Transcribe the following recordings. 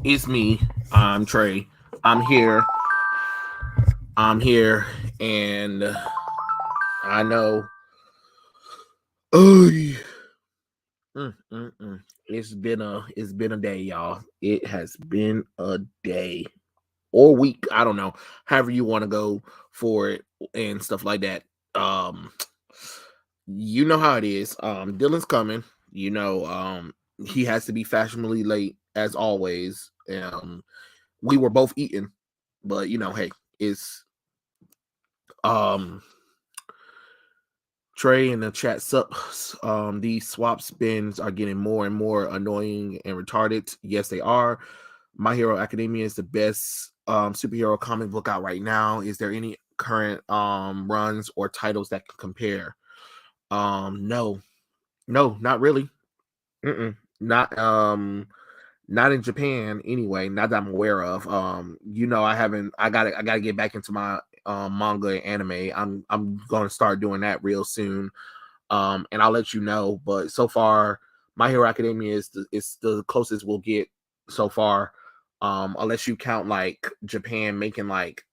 It's me. I'm Trey. I'm here. I'm here, and I know. Oh, yeah. Mm, mm, mm. It's been a day, y'all. It has been a day or week. I don't know. However you want to go for it and stuff like that. Um, you know how it is. Dylan's coming. You know, he has to be fashionably late as always. We were both eating, but hey, it's um Trey in the chat sup. These swap spins are getting more and more annoying and retarded. Yes, they are. My Hero Academia is the best superhero comic book out right now. Is there any current runs or titles that can compare? No, no, not really. Mm-mm. Not in Japan anyway, not that I'm aware of. I haven't I gotta get back into my manga and anime. I'm gonna start doing that real soon. And I'll let you know. But so far, My Hero Academia is the closest we'll get so far. Unless you count like Japan making like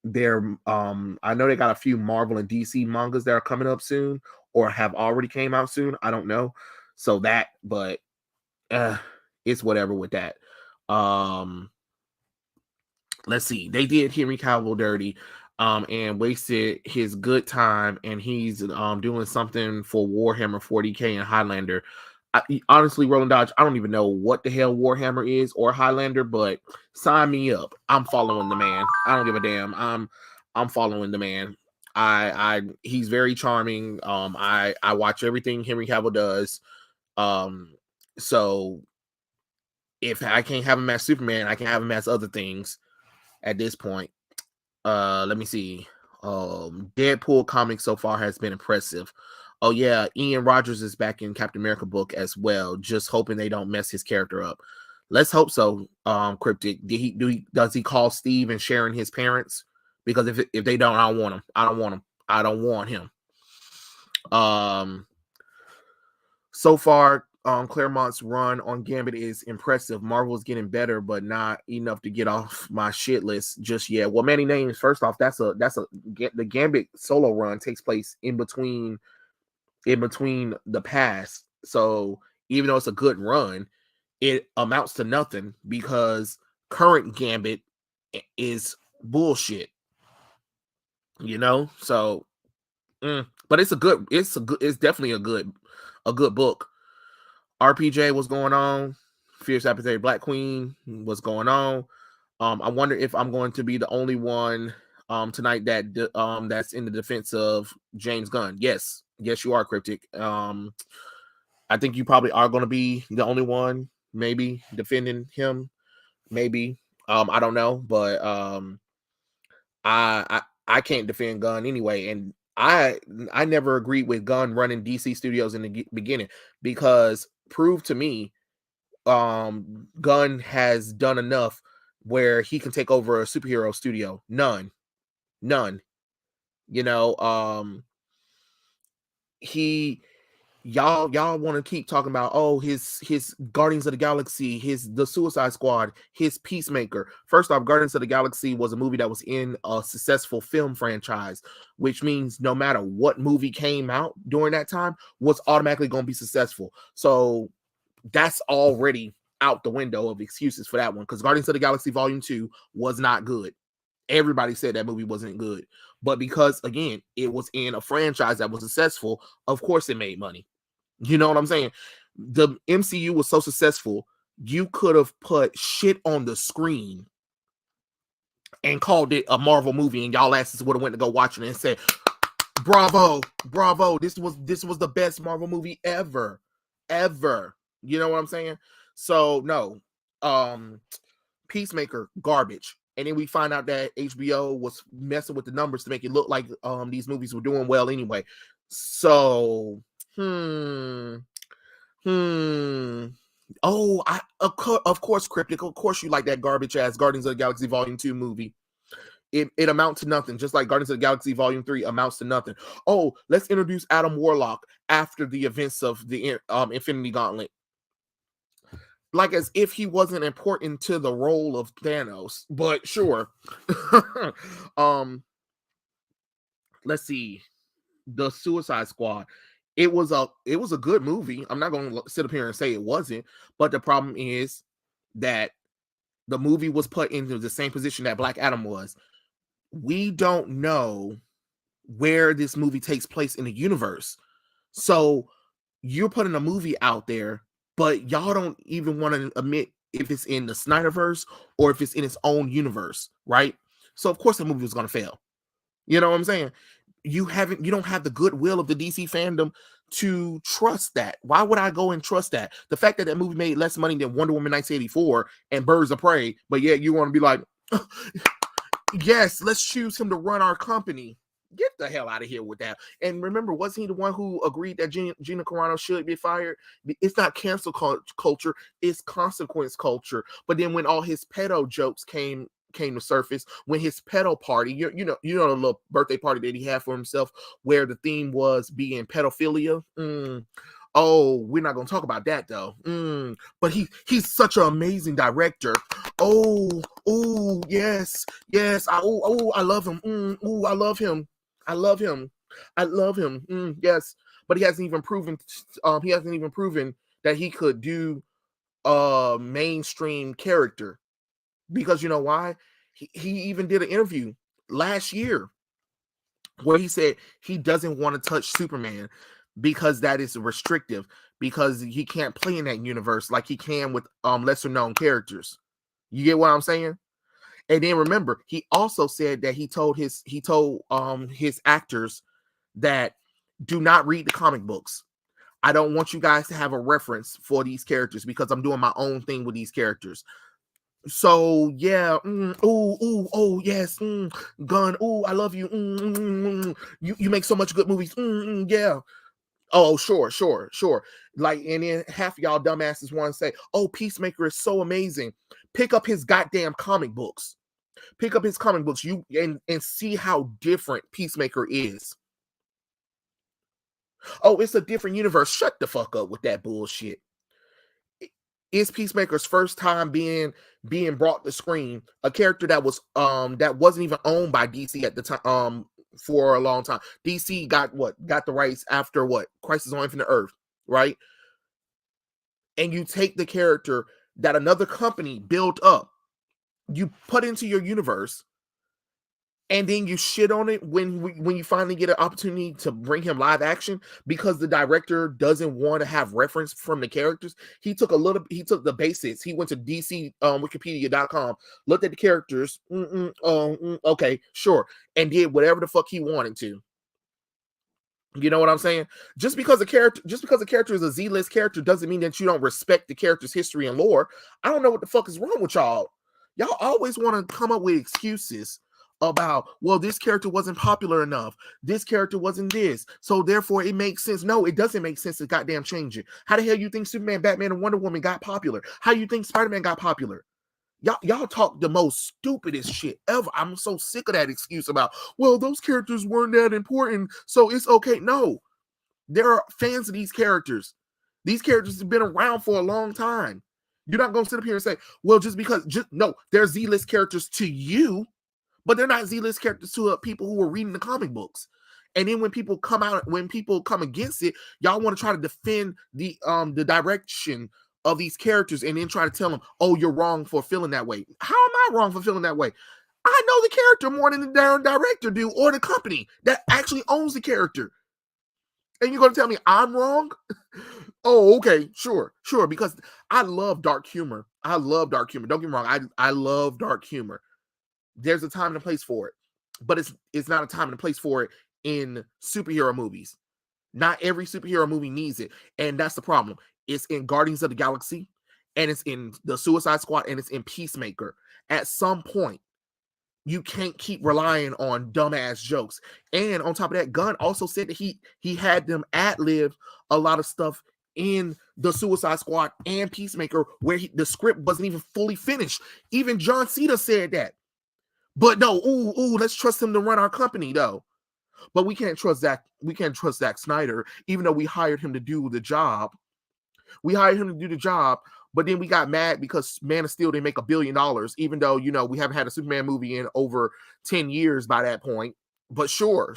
their I know they got a few Marvel and DC mangas that are coming up soon or have already came out soon. I don't know. So that, but uh, it's whatever with that. Um, let's see. They did Henry Cavill dirty, and wasted his good time, and he's doing something for Warhammer 40K and Highlander. Honestly, Roland Dodge, I don't even know what the hell Warhammer is or Highlander, but sign me up. I'm following the man. I don't give a damn. I'm following the man. He's very charming. I watch everything Henry Cavill does. Um, so if I can't have him as Superman, I can have him as other things at this point. Let me see. Deadpool comics so far has been impressive. Oh yeah, Ian Rogers is back in Captain America book as well. Just hoping they don't mess his character up. Let's hope so. Cryptic. Does he call Steve and Sharon his parents? Because if they don't, I don't want him. I don't want him. I don't want him. Um, so far, Claremont's run on Gambit is impressive. Marvel's getting better, but not enough to get off my shit list just yet. Well, many names. First off, the Gambit solo run takes place in between the past. So even though it's a good run, it amounts to nothing because current Gambit is bullshit. So but it's definitely a good book. RPJ, what's going on? Fierce Apathetic Black Queen, what's going on? I wonder if I'm going to be the only one tonight that's in the defense of James Gunn. Yes, you are, Cryptic. I think you probably are going to be the only one, maybe defending him. Maybe I don't know, but I can't defend Gunn anyway, and I never agreed with Gunn running DC Studios in the beginning because prove to me Gunn has done enough where he can take over a superhero studio. None. You know, he y'all want to keep talking about his Guardians of the Galaxy, the Suicide Squad, his Peacemaker. First off, Guardians of the Galaxy was a movie that was in a successful film franchise, which means no matter what movie came out during that time was automatically going to be successful. So that's already out the window of excuses for that one because Guardians of the Galaxy Volume 2 was not good. Everybody said that movie wasn't good. But because, again, it was in a franchise that was successful, of course it made money. You know what I'm saying? The MCU was so successful, you could have put shit on the screen and called it a Marvel movie, and y'all asses would have went to go watch it and said, "Bravo, bravo! This was the best Marvel movie ever, ever." You know what I'm saying? So no, Peacemaker garbage. And then we find out that HBO was messing with the numbers to make it look like these movies were doing well anyway. So Hmm. Oh, of course, Cryptic. Of course, you like that garbage ass Guardians of the Galaxy Volume 2 movie. It amounts to nothing, just like Guardians of the Galaxy Volume 3 amounts to nothing. Oh, let's introduce Adam Warlock after the events of the Infinity Gauntlet. like as if he wasn't important to the role of Thanos. But sure. um, let's see. The Suicide Squad. It was a good movie. I'm not going to sit up here and say it wasn't, but the problem is that the movie was put into the same position that Black Adam was. We don't know where this movie takes place in the universe. So you're putting a movie out there, but y'all don't even want to admit if it's in the Snyderverse or if it's in its own universe, right? So of course the movie was going to fail. You know what I'm saying? You don't have the goodwill of the DC fandom to trust that. Why would I go and trust that? The fact that movie made less money than Wonder Woman 1984 and Birds of Prey, but yet you want to be like, yes, let's choose him to run our company. Get the hell out of here with that. And remember, wasn't he the one who agreed that Gina Carano should be fired? It's not cancel culture, it's consequence culture. But then when all his pedo jokes came to surface, when his pedo party, you know the little birthday party that he had for himself, where the theme was being pedophilia. Oh, we're not gonna talk about that though. But he's such an amazing director. Oh, yes. I love him. I love him. I love him. I love him. Yes, but he hasn't even proven. That he could do a mainstream character, because you know why? He even did an interview last year where he said he doesn't want to touch Superman because that is restrictive, because he can't play in that universe like he can with lesser known characters. You get what I'm saying? And then remember, he also said that he told his actors that do not read the comic books. I don't want you guys to have a reference for these characters because I'm doing my own thing with these characters. So yeah, oh yes, Gunn, I love you, you make so much good movies, yeah. Oh, sure. Like, and then half y'all dumbasses want to say, oh, Peacemaker is so amazing. Pick up his goddamn comic books. You and see how different Peacemaker is. Oh, it's a different universe. Shut the fuck up with that bullshit. It's Peacemaker's first time being brought to screen, a character that wasn't even owned by DC at the time, for a long time. DC got the rights after Crisis on Infinite Earth, right? And you take the character that another company built up, you put into your universe, and then you shit on it when you finally get an opportunity to bring him live action because the director doesn't want to have reference from the characters. He took the basics. He went to DC Wikipedia.com, looked at the characters, okay, sure, and did whatever the fuck he wanted to. You know what I'm saying? Just because a character is a Z-list character doesn't mean that you don't respect the character's history and lore. I don't know what the fuck is wrong with y'all. Y'all always want to come up with excuses about, well, this character wasn't popular enough. This character wasn't this. So therefore it makes sense. No, it doesn't make sense to goddamn change it. How the hell you think Superman, Batman, and Wonder Woman got popular? How you think Spider-Man got popular? Y'all talk the most stupidest shit ever. I'm so sick of that excuse about, well, those characters weren't that important, so it's okay. No, there are fans of these characters. These characters have been around for a long time. You're not going to sit up here and say, well, no, they're Z-list characters to you, but they're not Z-list characters to people who are reading the comic books. And then when people come against it, y'all want to try to defend the direction of these characters and then try to tell them, oh, you're wrong for feeling that way. How am I wrong for feeling that way? I know the character more than the damn director do, or the company that actually owns the character. And you're going to tell me I'm wrong? Oh, okay, sure, because I love dark humor. Don't get me wrong, I love dark humor. There's a time and a place for it, but it's not a time and a place for it in superhero movies. Not every superhero movie needs it, and that's the problem. It's in Guardians of the Galaxy, and it's in the Suicide Squad, and it's in Peacemaker. At some point, you can't keep relying on dumbass jokes. And on top of that, Gunn also said that he had them ad-lib a lot of stuff in the Suicide Squad and Peacemaker where the script wasn't even fully finished. Even John Cena said that. But no, let's trust him to run our company, though. But we can't trust Zack. We can't trust Zack Snyder, even though we hired him to do the job. But then we got mad because Man of Steel didn't make $1 billion, even though, you know, we haven't had a Superman movie in over 10 years by that point. But sure.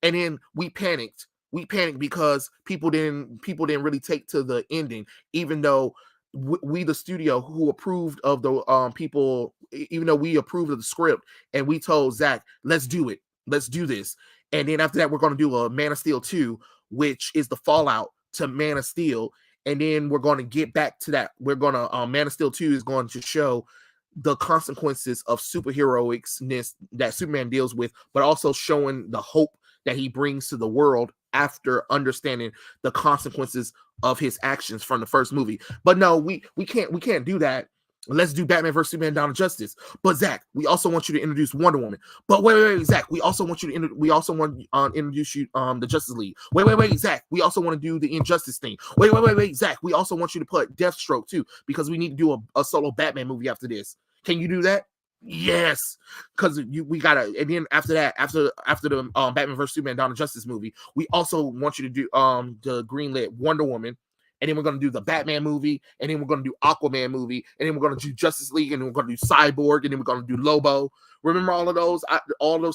And then we panicked. We panicked because people didn't really take to the ending, even though we the studio who approved of the people, even though we approved of the script and we told Zach, let's do it. Let's do this. And then after that, we're going to do a Man of Steel 2, which is the fallout to Man of Steel. And then we're going to get back to that. We're going to, Man of Steel 2 is going to show the consequences of superheroicness that Superman deals with, but also showing the hope that he brings to the world after understanding the consequences of his actions from the first movie. But no, we can't do that. Let's do Batman vs Superman: Dawn of Justice. But Zach, we also want you to introduce Wonder Woman. But wait, Zach, we also want you to introduce you the Justice League. Wait, Zach, we also want to do the Injustice thing. Wait, Zach, we also want you to put Deathstroke too, because we need to do a solo Batman movie after this. Can you do that? Yes, because we gotta. And then after that, after the Batman vs Superman: Dawn of Justice movie, we also want you to do the greenlit Wonder Woman. And then we're going to do the Batman movie, and then we're going to do Aquaman movie, and then we're going to do Justice League, and then we're going to do Cyborg, and then we're going to do Lobo. Remember all of those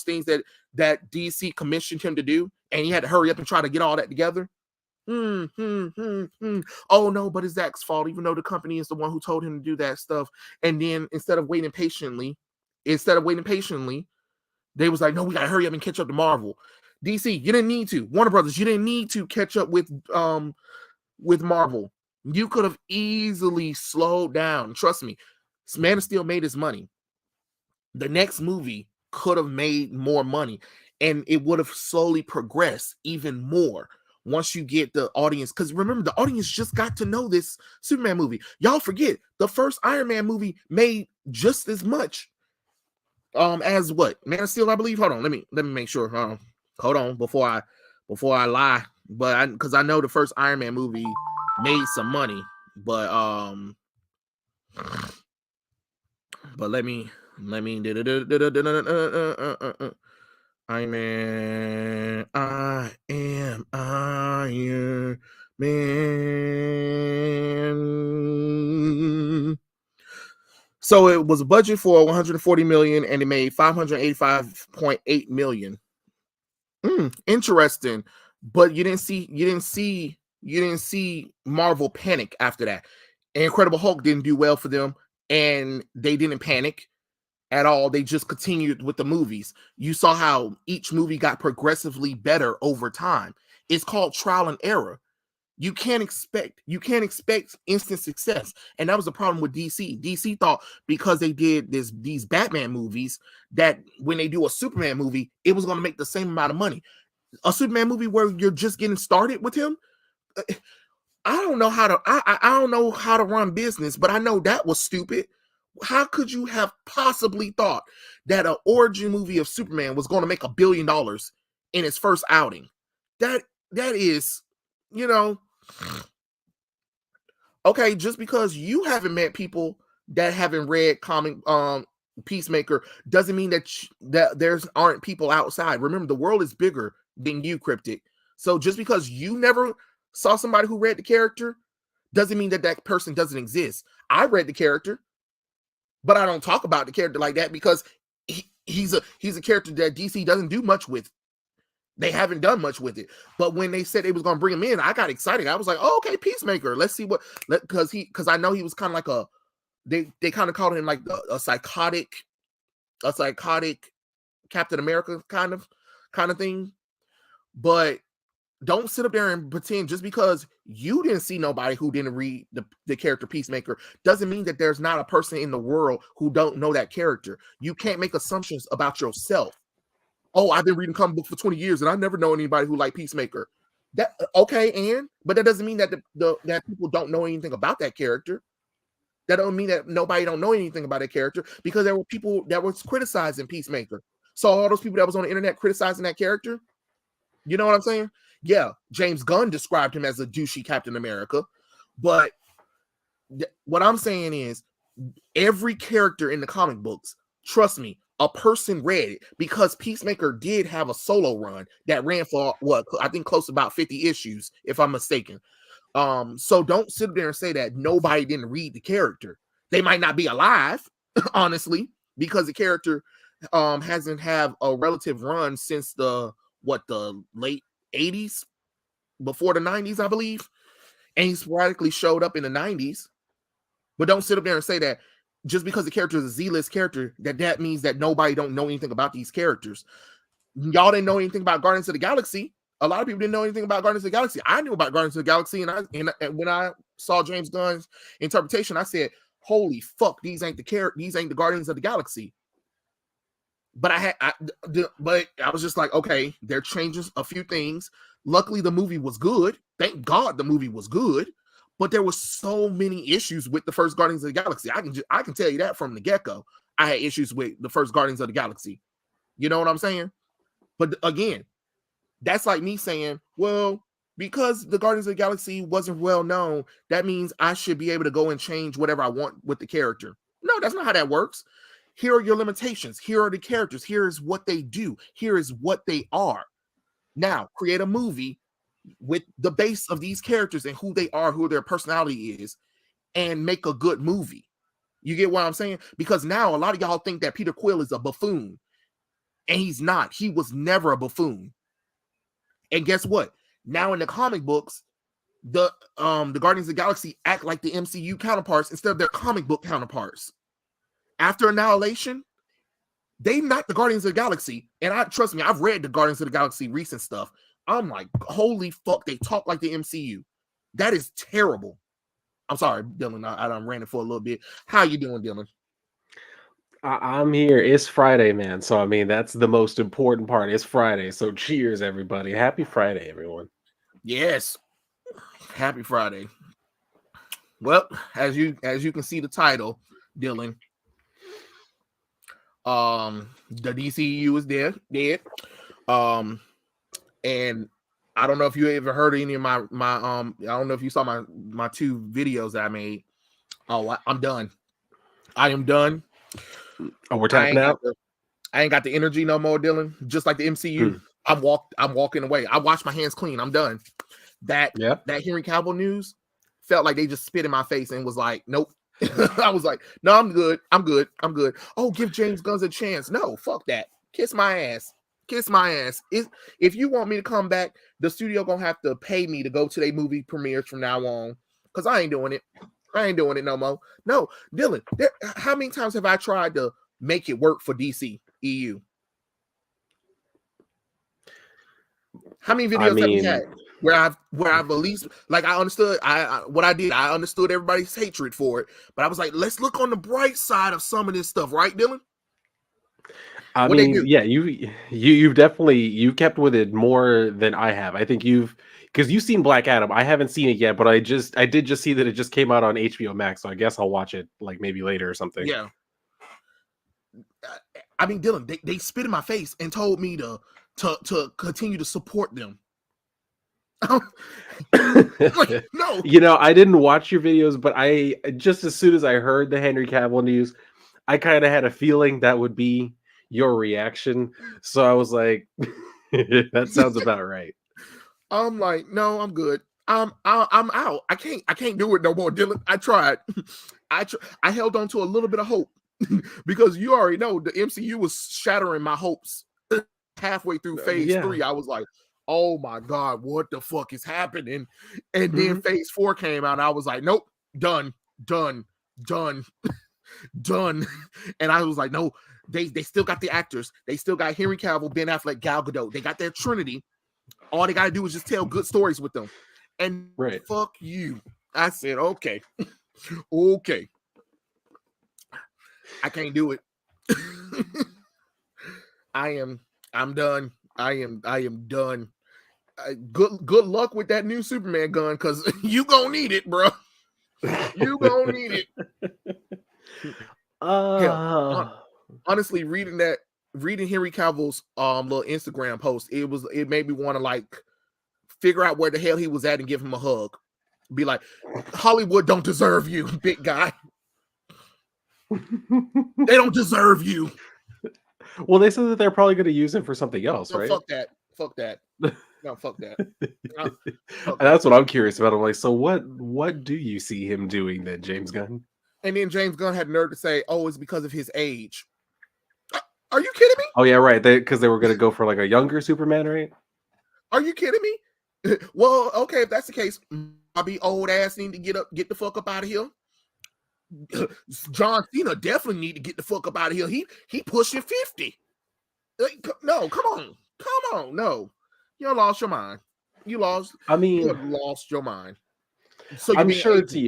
things that DC commissioned him to do, and he had to hurry up and try to get all that together. Oh no, but it's Zach's fault, even though the company is the one who told him to do that stuff. And then instead of waiting patiently, they was like, no, we got to hurry up and catch up to Marvel. DC, you didn't need to. Warner Brothers, you didn't need to catch up with Marvel. You could have easily slowed down. Trust me, Man of Steel made his money. The next movie could have made more money, and it would have slowly progressed even more once you get the audience. Because remember, the audience just got to know this Superman movie. Y'all forget the first Iron Man movie made just as much as what Man of Steel, I believe. Hold on, let me make sure. Hold on before I lie. But because I know the first Iron Man movie made some money, but let me Iron Man, I am Iron Man. So it was a budget for 140 million, and it made 585.8 million. Interesting. But you didn't see Marvel panic after that. Incredible Hulk didn't do well for them, and they didn't panic at all. They just continued with the movies. You saw how each movie got progressively better over time. It's called trial and error. You can't expect instant success. And that was the problem with DC. DC thought because they did these Batman movies that when they do a Superman movie, it was going to make the same amount of money. A Superman movie where you're just getting started with him, I don't know how to run business, but I know that was stupid. How could you have possibly thought that an origin movie of Superman was going to make $1 billion in its first outing? That is, you know, okay, just because you haven't met people that haven't read comic Peacemaker doesn't mean that there's aren't people outside. Remember, the world is bigger than you, Cryptic. So just because you never saw somebody who read the character doesn't mean that person doesn't exist. I read the character, but I don't talk about the character like that because he's a character that DC doesn't do much with. They haven't done much with it. But when they said they was going to bring him in, I got excited. I was like, oh, okay, Peacemaker. Let's see because I know he was kind of like they kind of called him like a psychotic Captain America kind of thing. But don't sit up there and pretend just because you didn't see nobody who didn't read the character Peacemaker doesn't mean that there's not a person in the world who don't know that character. You can't make assumptions about yourself. Oh, I've been reading comic books for 20 years and I never know anybody who liked Peacemaker. That okay, but that doesn't mean that that people don't know anything about that character. That don't mean that nobody don't know anything about that character because there were people that was criticizing Peacemaker. So all those people that was on the internet criticizing that character, you know what I'm saying? Yeah, James Gunn described him as a douchey Captain America, but what I'm saying is every character in the comic books, trust me, a person read it because Peacemaker did have a solo run that ran for what I think close to about 50 issues, if I'm mistaken. So don't sit there and say that nobody didn't read the character. They might not be alive, honestly, because the character hasn't have a relative run since the late 80s, before the 90s, I believe. And he sporadically showed up in the 90s. But don't sit up there and say that just because the character is a Z-list character, that means that nobody don't know anything about these characters. Y'all didn't know anything about Guardians of the Galaxy. A lot of people didn't know anything about Guardians of the Galaxy. I knew about Guardians of the Galaxy, and when I saw James Gunn's interpretation, I said, "Holy fuck, these ain't the Guardians of the Galaxy." But I was just like, okay, they're changing a few things. Luckily, the movie was good. Thank God the movie was good. But there were so many issues with the first Guardians of the Galaxy. I can tell you that from the get-go. I had issues with the first Guardians of the Galaxy. You know what I'm saying? But again, that's like me saying, well, because the Guardians of the Galaxy wasn't well known, that means I should be able to go and change whatever I want with the character. No, that's not how that works. Here are your limitations. Here are the characters. Here is what they do. Here is what they are. Now, create a movie with the base of these characters and who they are, who their personality is, and make a good movie. You get what I'm saying? Because now a lot of y'all think that Peter Quill is a buffoon, and he's not. He was never a buffoon. And guess what? Now in the comic books, the Guardians of the Galaxy act like the MCU counterparts instead of their comic book counterparts. After Annihilation, they not the Guardians of the Galaxy. And trust me, I've read the Guardians of the Galaxy recent stuff. I'm like, holy fuck, they talk like the MCU. That is terrible. I'm sorry, Dylan. I done ran it for a little bit. How you doing, Dylan? I'm here. It's Friday, man. So, I mean, that's the most important part. It's Friday. So, cheers, everybody. Happy Friday, everyone. Yes. Happy Friday. Well, as you can see the title, Dylan, the DCEU is dead. And I don't know if you ever heard any of my I don't know if you saw my 2 videos that I made. Oh, I'm done. I am done. Oh, we're tapping out. I ain't got the energy no more, Dylan. Just like the MCU, I'm walking away. I wash my hands clean. I'm done. That Henry Cavill news felt like they just spit in my face and was like, nope. I was like, no, I'm good. Oh, give James Gunn a chance. No, fuck that. Kiss my ass. If you want me to come back, the studio gonna have to pay me to go to their movie premieres from now on, because I ain't doing it. No more. No, Dylan, how many times have I tried to make it work for DCEU? How many videos have we had where I've at least, like, I understood what I did. I understood everybody's hatred for it, but I was like, let's look on the bright side of some of this stuff, right, Dylan? I mean, yeah, you've definitely kept with it more than I have. I think because you've seen Black Adam. I haven't seen it yet, but I did just see that it just came out on HBO Max, so I guess I'll watch it like maybe later or something. Yeah. I mean, Dylan, they spit in my face and told me to continue to support them. Like, no. You know, I didn't watch your videos, but I just as soon as I heard the Henry Cavill news, I kind of had a feeling that would be your reaction. So I was like, that sounds about right. I'm like, no, I'm good. I'm out. I can't do it no more, Dylan. I tried. I held on to a little bit of hope because you already know the MCU was shattering my hopes halfway through phase 3. I was like, oh my God, what the fuck is happening? And then phase 4 came out and I was like, nope, done. And I was like, no, they still got the actors. They still got Henry Cavill, Ben Affleck, Gal Gadot. They got their trinity. All they got to do is just tell good stories with them. And fuck you. I said, okay. Okay. I can't do it. I'm done. I am done. Good luck with that new Superman gun, because you gonna need it, bro. You gonna need it. Hell, honestly, reading Henry Cavill's little Instagram post, it made me want to like figure out where the hell he was at and give him a hug. Be like, Hollywood don't deserve you, big guy. They don't deserve you. Well, they said that they're probably going to use him for something else, right? Fuck that. No, fuck that. No, fuck that. That's what I'm curious about. I'm like, so what do you see him doing then, James Gunn? And then James Gunn had nerve to say, "Oh, it's because of his age." Are you kidding me? Oh yeah, right. Because they were gonna go for like a younger Superman, right? Are you kidding me? Well, okay, if that's the case, I'll be old ass need to get the fuck up out of here. John Cena definitely need to get the fuck up out of here. He pushing 50. Like, no, come on, no. You lost your mind. You lost. I You mean, have lost your mind. So you're I'm being sure ageist.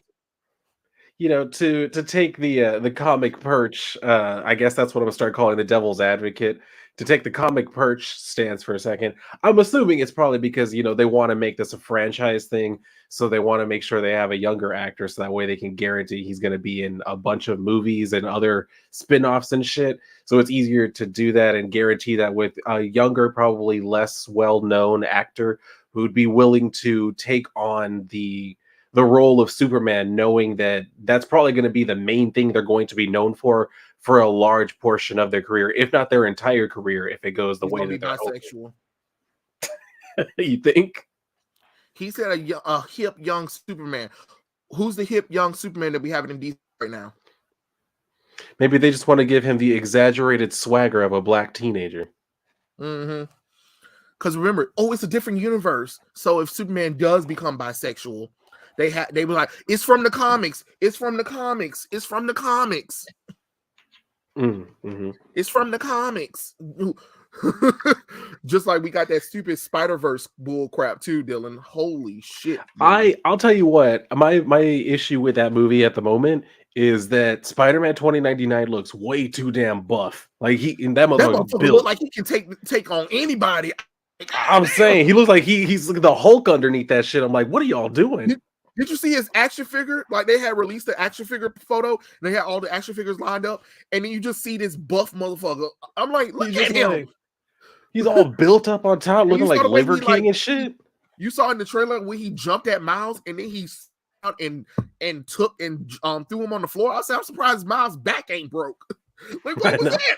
to take the comic perch, I guess that's what I'm gonna start calling the devil's advocate. To take the comic perch stance for a second, I'm assuming it's probably because they want to make this a franchise thing, so they want to make sure they have a younger actor, so that way they can guarantee he's going to be in a bunch of movies and other spin-offs and shit. So it's easier to do that and guarantee that with a younger, probably less well-known actor who'd be willing to take on the role of Superman, knowing that that's probably going to be the main thing they're going to be known for a large portion of their career, if not their entire career, if it goes the He's way gonna be that they're hoping. bisexual. You think? He said a hip young Superman. Who's the hip young Superman that we have in DC right now? Maybe they just want to give him the exaggerated swagger of a black teenager. Mm-hmm. Because remember, it's a different universe. So if Superman does become bisexual, they were like, it's from the comics. It's from the comics. It's from the comics. Mm-hmm. It's from the comics. Just like we got that stupid Spider-Verse bull crap too, Dylan. Holy shit. I'll tell you what, my issue with that movie at the moment is that Spider-Man 2099 looks way too damn buff. Like that motherfucker built look like he can take on anybody. I'm saying he looks like he's the Hulk underneath that shit. I'm like, what are y'all doing? Did you see his action figure? Like they had released the action figure photo, and they had all the action figures lined up, and then you just see this buff motherfucker. I'm like, look at him. Like, he's all built up on top, looking like Liver King and shit. You saw in the trailer when he jumped at Miles, and then he out and took and threw him on the floor. I said, I'm surprised Miles' back ain't broke. Like, what was that?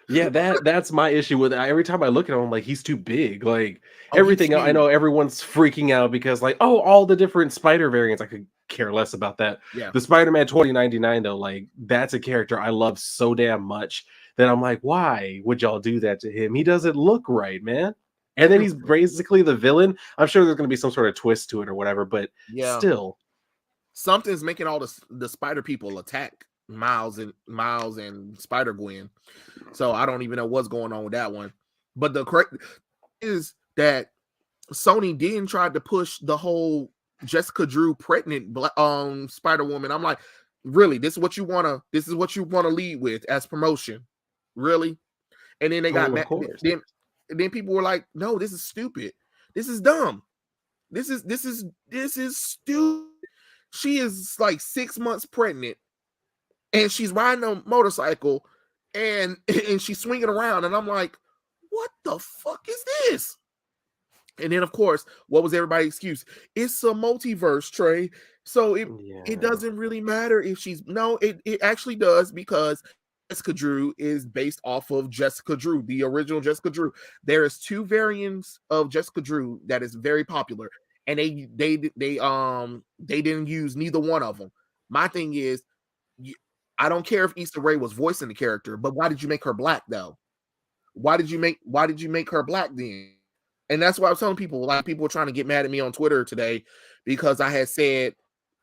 Yeah, that's my issue with it. Every time I look at him, I'm like, he's too big. Like everything, I know everyone's freaking out because like, all the different spider variants. I could care less about that. Yeah. The Spider-Man 2099 though, like that's a character I love so damn much that I'm like, why would y'all do that to him? He doesn't look right, man. And then he's basically the villain. I'm sure there's going to be some sort of twist to it or whatever, but still, something's making all the spider people attack Miles and Spider-Gwen. So I don't even know what's going on with that one. But the correct is that Sony didn't try to push the whole Jessica Drew pregnant Spider-Woman. I'm like, really? This is what you wanna lead with as promotion? Really? And then they got mad. Then people were like, no, this is stupid. This is dumb. This is stupid. She is like 6 months pregnant, and she's riding a motorcycle, and she's swinging around, and I'm like, what the fuck is this? And then, of course, what was everybody's excuse? It's a multiverse, Trey. So it doesn't really matter if she's it actually does, because Jessica Drew is based off of Jessica Drew, the original Jessica Drew. There is 2 variants of Jessica Drew that is very popular, and they didn't use neither one of them. My thing is, I don't care if Issa Rae was voicing the character, but why did you make her black though? Why did you make her black then? And that's why I was telling people, a lot of people were trying to get mad at me on Twitter today because I had said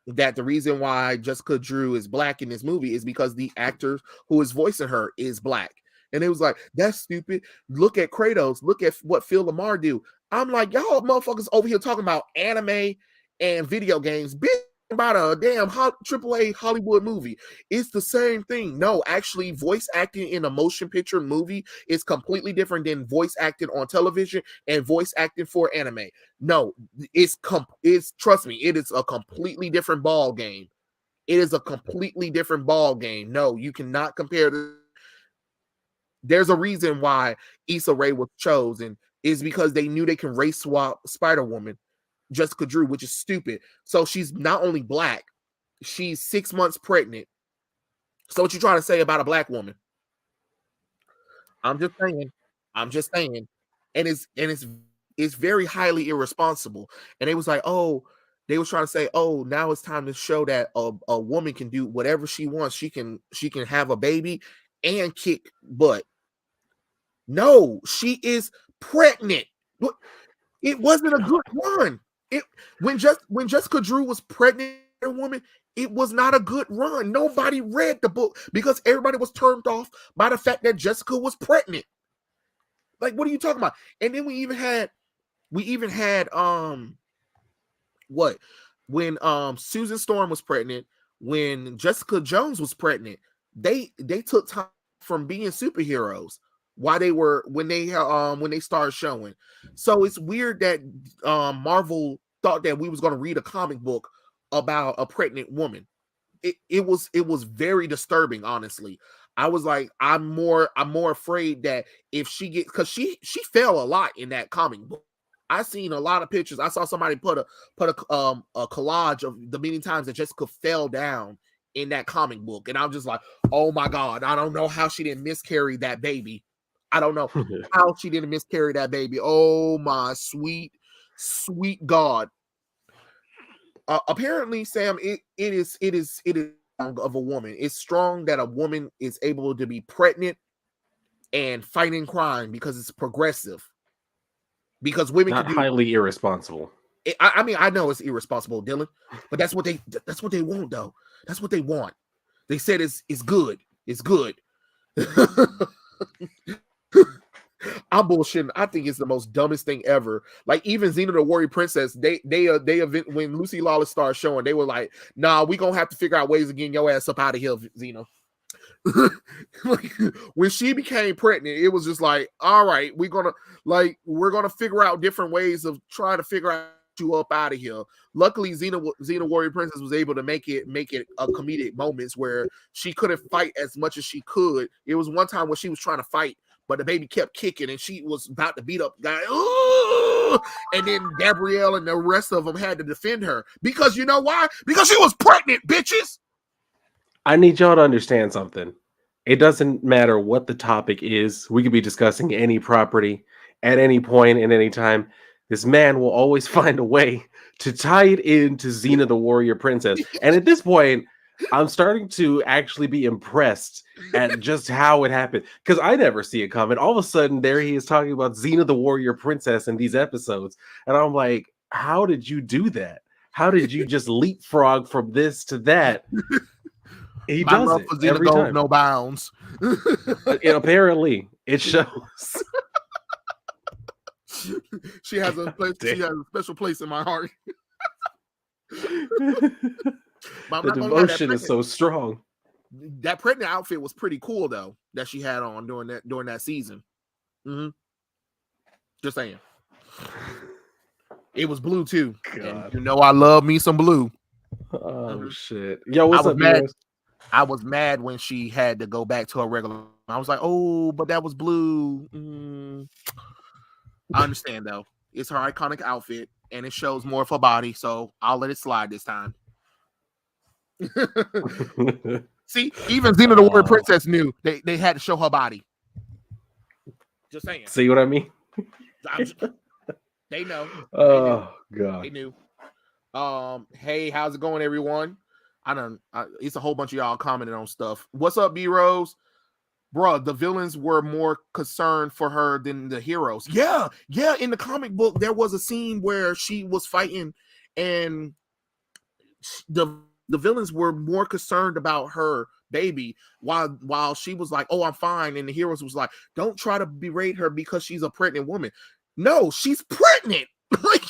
that the reason why Jessica Drew is black in this movie is because the actor who is voicing her is black. And it was like, that's stupid. Look at Kratos. Look at what Phil Lamar do. I'm like, y'all motherfuckers over here talking about anime and video games. Bitch, about a damn AAA Hollywood movie. It's the same thing. No, actually, voice acting in a motion picture movie is completely different than voice acting on television and voice acting for anime. No, it's trust me, it is a completely different ball game. It is a completely different ball game. No, you cannot compare the. There's a reason why Issa Rae was chosen, is because they knew they can race swap Spider-Woman, Jessica Drew, which is stupid. So she's not only black, she's 6 months pregnant. So what you trying to say about a black woman? I'm just saying. And it's very highly irresponsible. And they was like, oh, they was trying to say, oh, now it's time to show that a woman can do whatever she wants. She can have a baby and kick butt. No, she is pregnant. It wasn't a good run. When Jessica Drew was pregnant, a woman, it was not a good run. Nobody read the book because everybody was turned off by the fact that Jessica was pregnant. Like, what are you talking about? And then we even had what, when Susan Storm was pregnant, when Jessica Jones was pregnant, they took time from being superheroes when they started showing. So it's weird that Marvel thought that we was going to read a comic book about a pregnant woman. It was very disturbing, honestly. I was like, I'm more afraid that if she gets, because she fell a lot in that comic book. I seen a lot of pictures. I saw somebody put a collage of the many times that Jessica fell down in that comic book, and I'm just like, oh my God, I don't know how she didn't miscarry that baby. I don't know how she didn't miscarry that baby. Oh my sweet God. Apparently, Sam, it is of a woman. It's strong that a woman is able to be pregnant and fighting crime because it's progressive. Because women not highly irresponsible. I mean, I know it's irresponsible, Dylan, but that's what they want, though. That's what they want. They said it's good. It's good. I'm bullshitting. I think it's the most dumbest thing ever. Like, even Xena the Warrior Princess, they when Lucy Lawless started showing, they were like, "Nah, we gonna have to figure out ways of getting your ass up out of here, Xena." Like, when she became pregnant, it was just like, all right, we're gonna figure out different ways of trying to figure out you up out of here. Luckily, Xena Warrior Princess was able to make it a comedic moments where she couldn't fight as much as she could. It was one time where she was trying to fight, but the baby kept kicking and she was about to beat up the guy. Ooh! And then Gabrielle and the rest of them had to defend her because you know why? Because she was pregnant, bitches. I need y'all to understand something. It doesn't matter what the topic is. We could be discussing any property at any point in any time. This man will always find a way to tie it into Xena the Warrior Princess. And at this point, I'm starting to actually be impressed at just how it happened. Because I never see it coming. All of a sudden, there he is talking about Xena the Warrior Princess in these episodes. And I'm like, how did you do that? How did you just leapfrog from this to that? He My does love it for Xena every goes time. no bounds. Apparently, it shows. She has a place. She has a special place in my heart. The devotion is so strong. That pregnant outfit was pretty cool, though, that she had on during that season. Mm-hmm. Just saying. It was blue too. And you know I love me some blue. Oh shit! Yo, what's up, Heroes? I was mad when she had to go back to her regular. I was like, oh, but that was blue. I understand though. It's her iconic outfit, and it shows more of her body, so I'll let it slide this time. See, even Xena the Warrior Princess knew they had to show her body. Just saying. See what I mean? They know. Oh god. They knew. Hey, how's it going, everyone? It's a whole bunch of y'all commenting on stuff. What's up, B Rose? Bruh, the villains were more concerned for her than the heroes. Yeah. In the comic book, there was a scene where she was fighting, and the villains were more concerned about her baby while she was like, "Oh, I'm fine," and the heroes was like, "Don't try to berate her because she's a pregnant woman." No, she's pregnant. Like,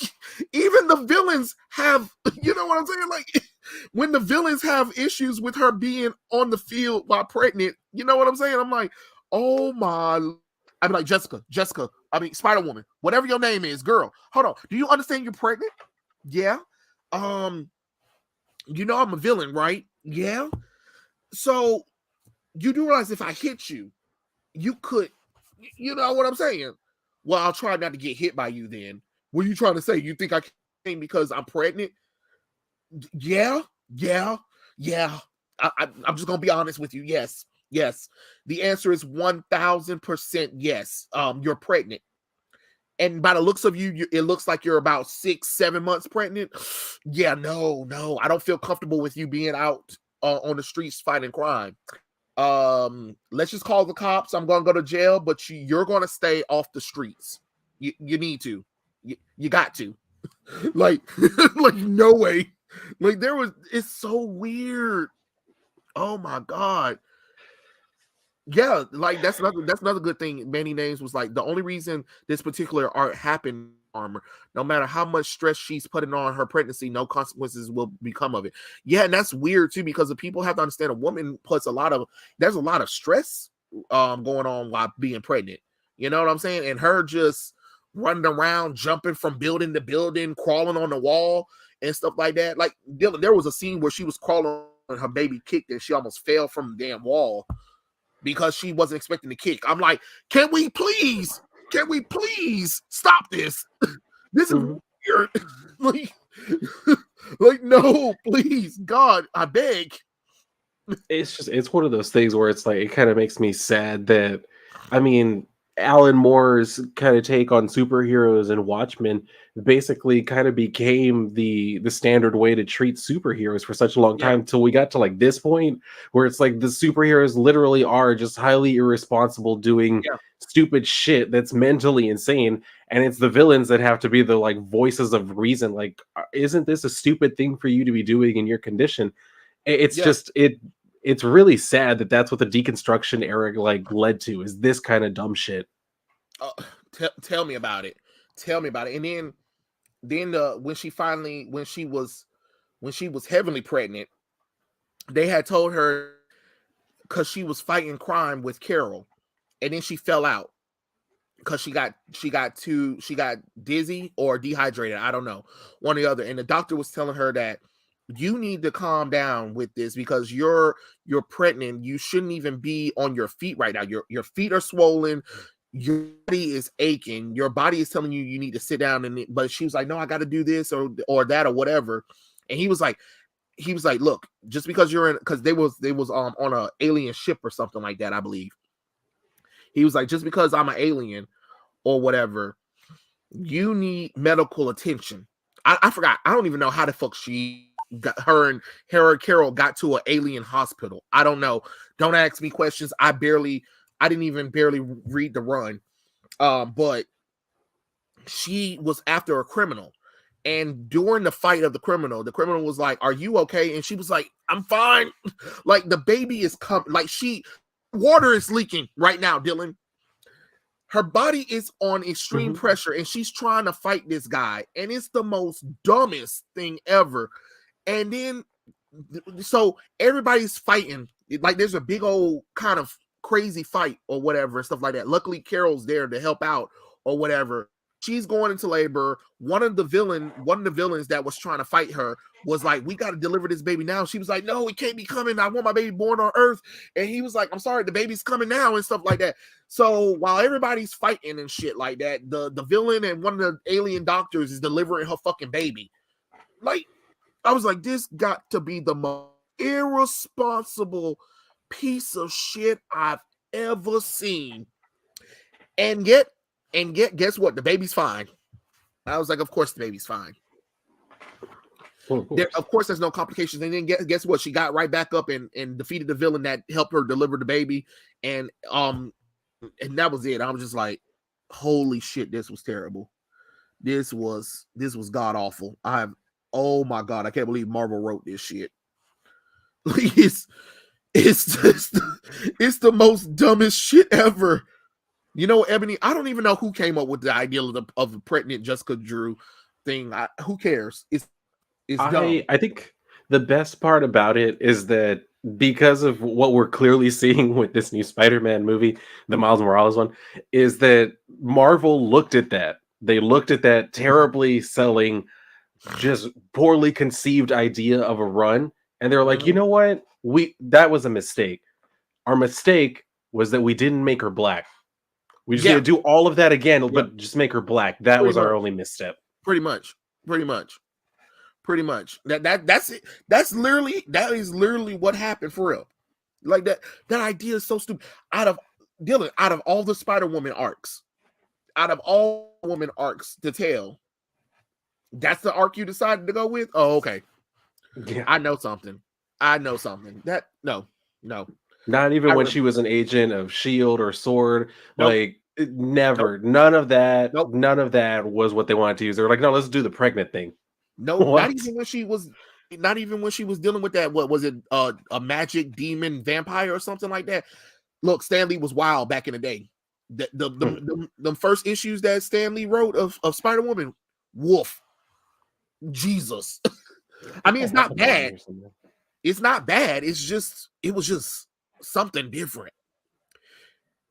even the villains have, you know what I'm saying? Like, when the villains have issues with her being on the field while pregnant, you know what I'm saying? I'm like, oh my, I'd be like, Jessica, Spider-Woman, whatever your name is, girl, hold on. Do you understand you're pregnant? Yeah. You know I'm a villain, right? Yeah. So you do realize if I hit you, you could, you know what I'm saying? Well, I'll try not to get hit by you then. What are you trying to say? You think I came because I'm pregnant? Yeah. I'm just gonna be honest with you. Yes. The answer is 1000% yes. You're pregnant. and by the looks of you, it looks like you're about 6-7 months pregnant. Yeah, no, I don't feel comfortable with you being out on the streets fighting crime. Let's just call the cops. I'm gonna go to jail, but you're gonna stay off the streets. You need to. You got to. Like no way. Like it's so weird. Oh my god. Yeah, like that's another good thing. Manny Names was like, the only reason this particular art happened, armor, no matter how much stress she's putting on her pregnancy, no consequences will become of it. Yeah, and that's weird too, because the people have to understand a woman puts there's a lot of stress going on while being pregnant. You know what I'm saying? And her just running around, jumping from building to building, crawling on the wall and stuff like that. Like there was a scene where she was crawling and her baby kicked and she almost fell from the damn wall because she wasn't expecting to kick. I'm like, can we please stop this? This is weird. like, no, please, God, I beg. It's one of those things where it's like, it kind of makes me sad that, I mean, Alan Moore's kind of take on superheroes and Watchmen basically kind of became the standard way to treat superheroes for such a long time, till we got to like this point where it's like the superheroes literally are just highly irresponsible, doing stupid shit that's mentally insane, and it's the villains that have to be the like voices of reason. Like, isn't this a stupid thing for you to be doing in your condition? It's just it's really sad that that's what the deconstruction era like led to, is this kind of dumb shit. Tell me about it. And then when she was heavily pregnant, they had told her, because she was fighting crime with Carol, and then she fell out because she got dizzy or dehydrated. I don't know, one or the other. And the doctor was telling her that you need to calm down with this, because you're pregnant. You shouldn't even be on your feet right now. Your feet are swollen. Your body is aching. Your body is telling you need to sit down. But she was like, no, I got to do this or that or whatever. And he was like, look, just because you're in, because they was on a alien ship or something like that, I believe. He was like, just because I'm an alien or whatever, you need medical attention. I forgot. I don't even know how the fuck her and Carol got to an alien hospital. I don't know. Don't ask me questions. I didn't even barely read the run. But she was after a criminal. And during the fight of the criminal was like, are you okay? And she was like, I'm fine. Like, the baby is coming. Like, water is leaking right now, Dylan. Her body is on extreme pressure, and she's trying to fight this guy. And it's the most dumbest thing ever. And then, so everybody's fighting. Like, there's a big old kind of crazy fight or whatever and stuff like that. Luckily, Carol's there to help out or whatever. She's going into labor. One of the villains that was trying to fight her was like, we got to deliver this baby now. She was like, no, it can't be coming. I want my baby born on Earth. And he was like, I'm sorry, the baby's coming now and stuff like that. So while everybody's fighting and shit like that, the villain and one of the alien doctors is delivering her fucking baby. Like, I was like, this got to be the most irresponsible piece of shit I've ever seen. And yet, guess what? The baby's fine. I was like, of course the baby's fine. Of course, there's no complications. And then guess what? She got right back up and defeated the villain that helped her deliver the baby. And that was it. I was just like, holy shit, this was terrible. This was god awful. Oh my god, I can't believe Marvel wrote this shit. Like, it's the most dumbest shit ever. You know, Ebony, I don't even know who came up with the idea of the pregnant Jessica Drew thing. Who cares? It's dumb. I think the best part about it is that because of what we're clearly seeing with this new Spider-Man movie, the Miles Morales one, is that Marvel looked at that. They looked at that terribly selling, just poorly conceived idea of a run, and they're like, you know what? That was a mistake. Our mistake was that we didn't make her black. We just need to do all of that again, but just make her black. That was our only misstep. Pretty much. That's it. That is literally what happened for real. Like, that idea is so stupid. Out of all the Spider-Woman arcs, out of all woman arcs to tell, that's the arc you decided to go with? Oh, okay. Yeah. I know something. That no. Not even when she was an agent of Shield or Sword. Nope. Like never. Nope. None of that. Nope. None of that was what they wanted to use. They were like, no, let's do the pregnant thing. Nope. Not even when she was dealing with that. What was it? A magic demon vampire or something like that. Look, Stan Lee was wild back in the day. The first issues that Stan Lee wrote of Spider-Woman, woof. Jesus. I mean, it's not bad. It's not bad. It was just something different.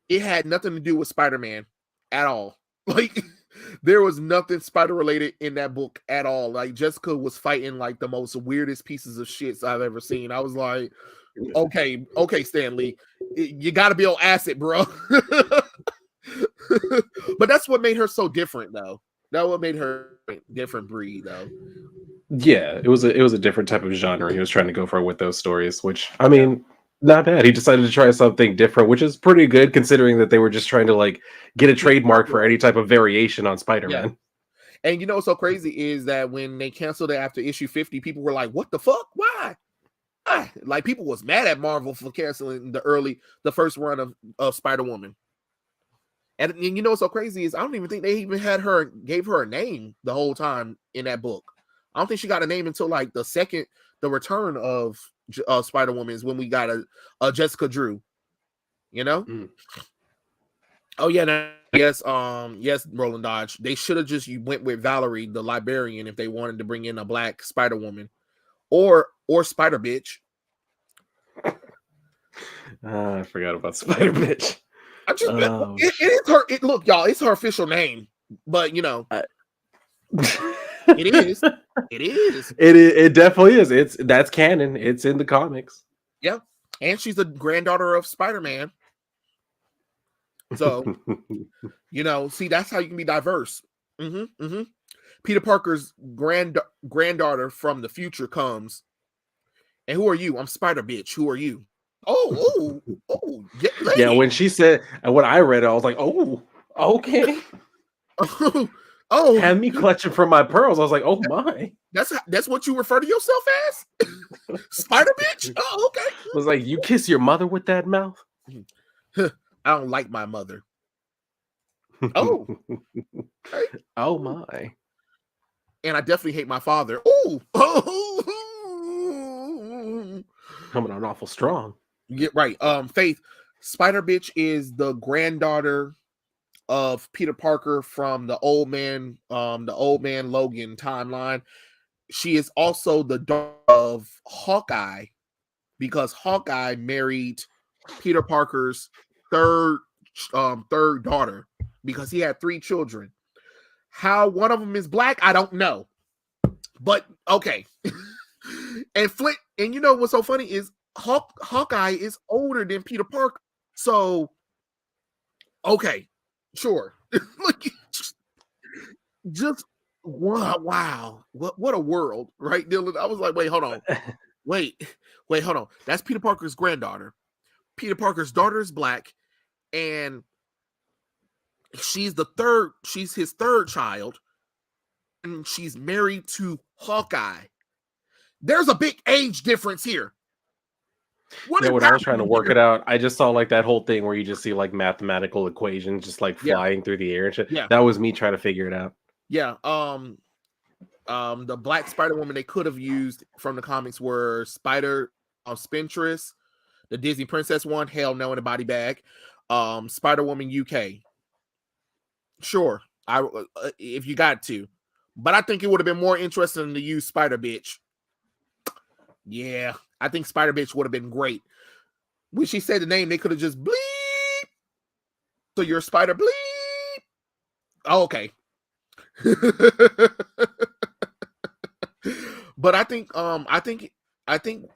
It had nothing to do with Spider-Man at all. Like, there was nothing spider related in that book at all. Like, Jessica was fighting like the most weirdest pieces of shits I've ever seen. I was like, okay, Stan Lee, you got to be on acid, bro. But that's what made her so different, though. That's what made her a different breed, though. Yeah, it was a different type of genre he was trying to go for with those stories, which I mean, not bad. He decided to try something different, which is pretty good considering that they were just trying to like get a trademark for any type of variation on Spider-Man. Yeah. And you know what's so crazy is that when they canceled it after issue 50, people were like, what the fuck? Why? Like, people was mad at Marvel for canceling the first run of Spider-Woman. And you know what's so crazy is I don't even think they even gave her a name the whole time in that book. I don't think she got a name until like the return of Spider-Woman is when we got a Jessica Drew. You know? Oh yeah, yes, Roland Dodge. They should have just went with Valerie, the librarian, if they wanted to bring in a black Spider-Woman, or Spider Bitch. I forgot about Spider Bitch. It is her. Look, y'all, it's her official name, but you know, it is. It is. It definitely is. That's canon. It's in the comics. Yeah, and she's the granddaughter of Spider-Man. So, you know, see, that's how you can be diverse. Peter Parker's granddaughter from the future comes. And who are you? I'm Spider Bitch. Who are you? Oh, yeah. When she said, and when I read it, I was like, oh, okay. Had me clutching for my pearls. I was like, oh my. That's what you refer to yourself as? Spider Bitch? Oh, okay. I was like, you kiss your mother with that mouth? I don't like my mother. Oh. Okay. Oh my. And I definitely hate my father. Coming on awful strong. Yeah, right. Faith, Spider Bitch is the granddaughter of Peter Parker from the old man Logan timeline. She is also the daughter of Hawkeye, because Hawkeye married Peter Parker's third daughter, because he had 3 children. How one of them is black, I don't know. But okay. And Flint, and you know what's so funny is Hawkeye is older than Peter Parker. So okay, sure. Like, just wow. What a world, right, Dylan? I was like, wait, hold on. Wait, hold on. That's Peter Parker's granddaughter. Peter Parker's daughter is black, and she's his third child, and she's married to Hawkeye. There's a big age difference here. When I was trying to work it out, I just saw like that whole thing where you just see like mathematical equations just like flying through the air and shit. Yeah. That was me trying to figure it out. Yeah. The black Spider-Woman they could have used from the comics were Spintress, the Disney Princess one, hell no, in a body bag. Spider-Woman UK. Sure. If you got to. But I think it would have been more interesting to use Spider Bitch. Yeah, I think Spider Bitch would have been great. When she said the name, they could have just bleep. So you're Spider bleep. Oh, okay. But I think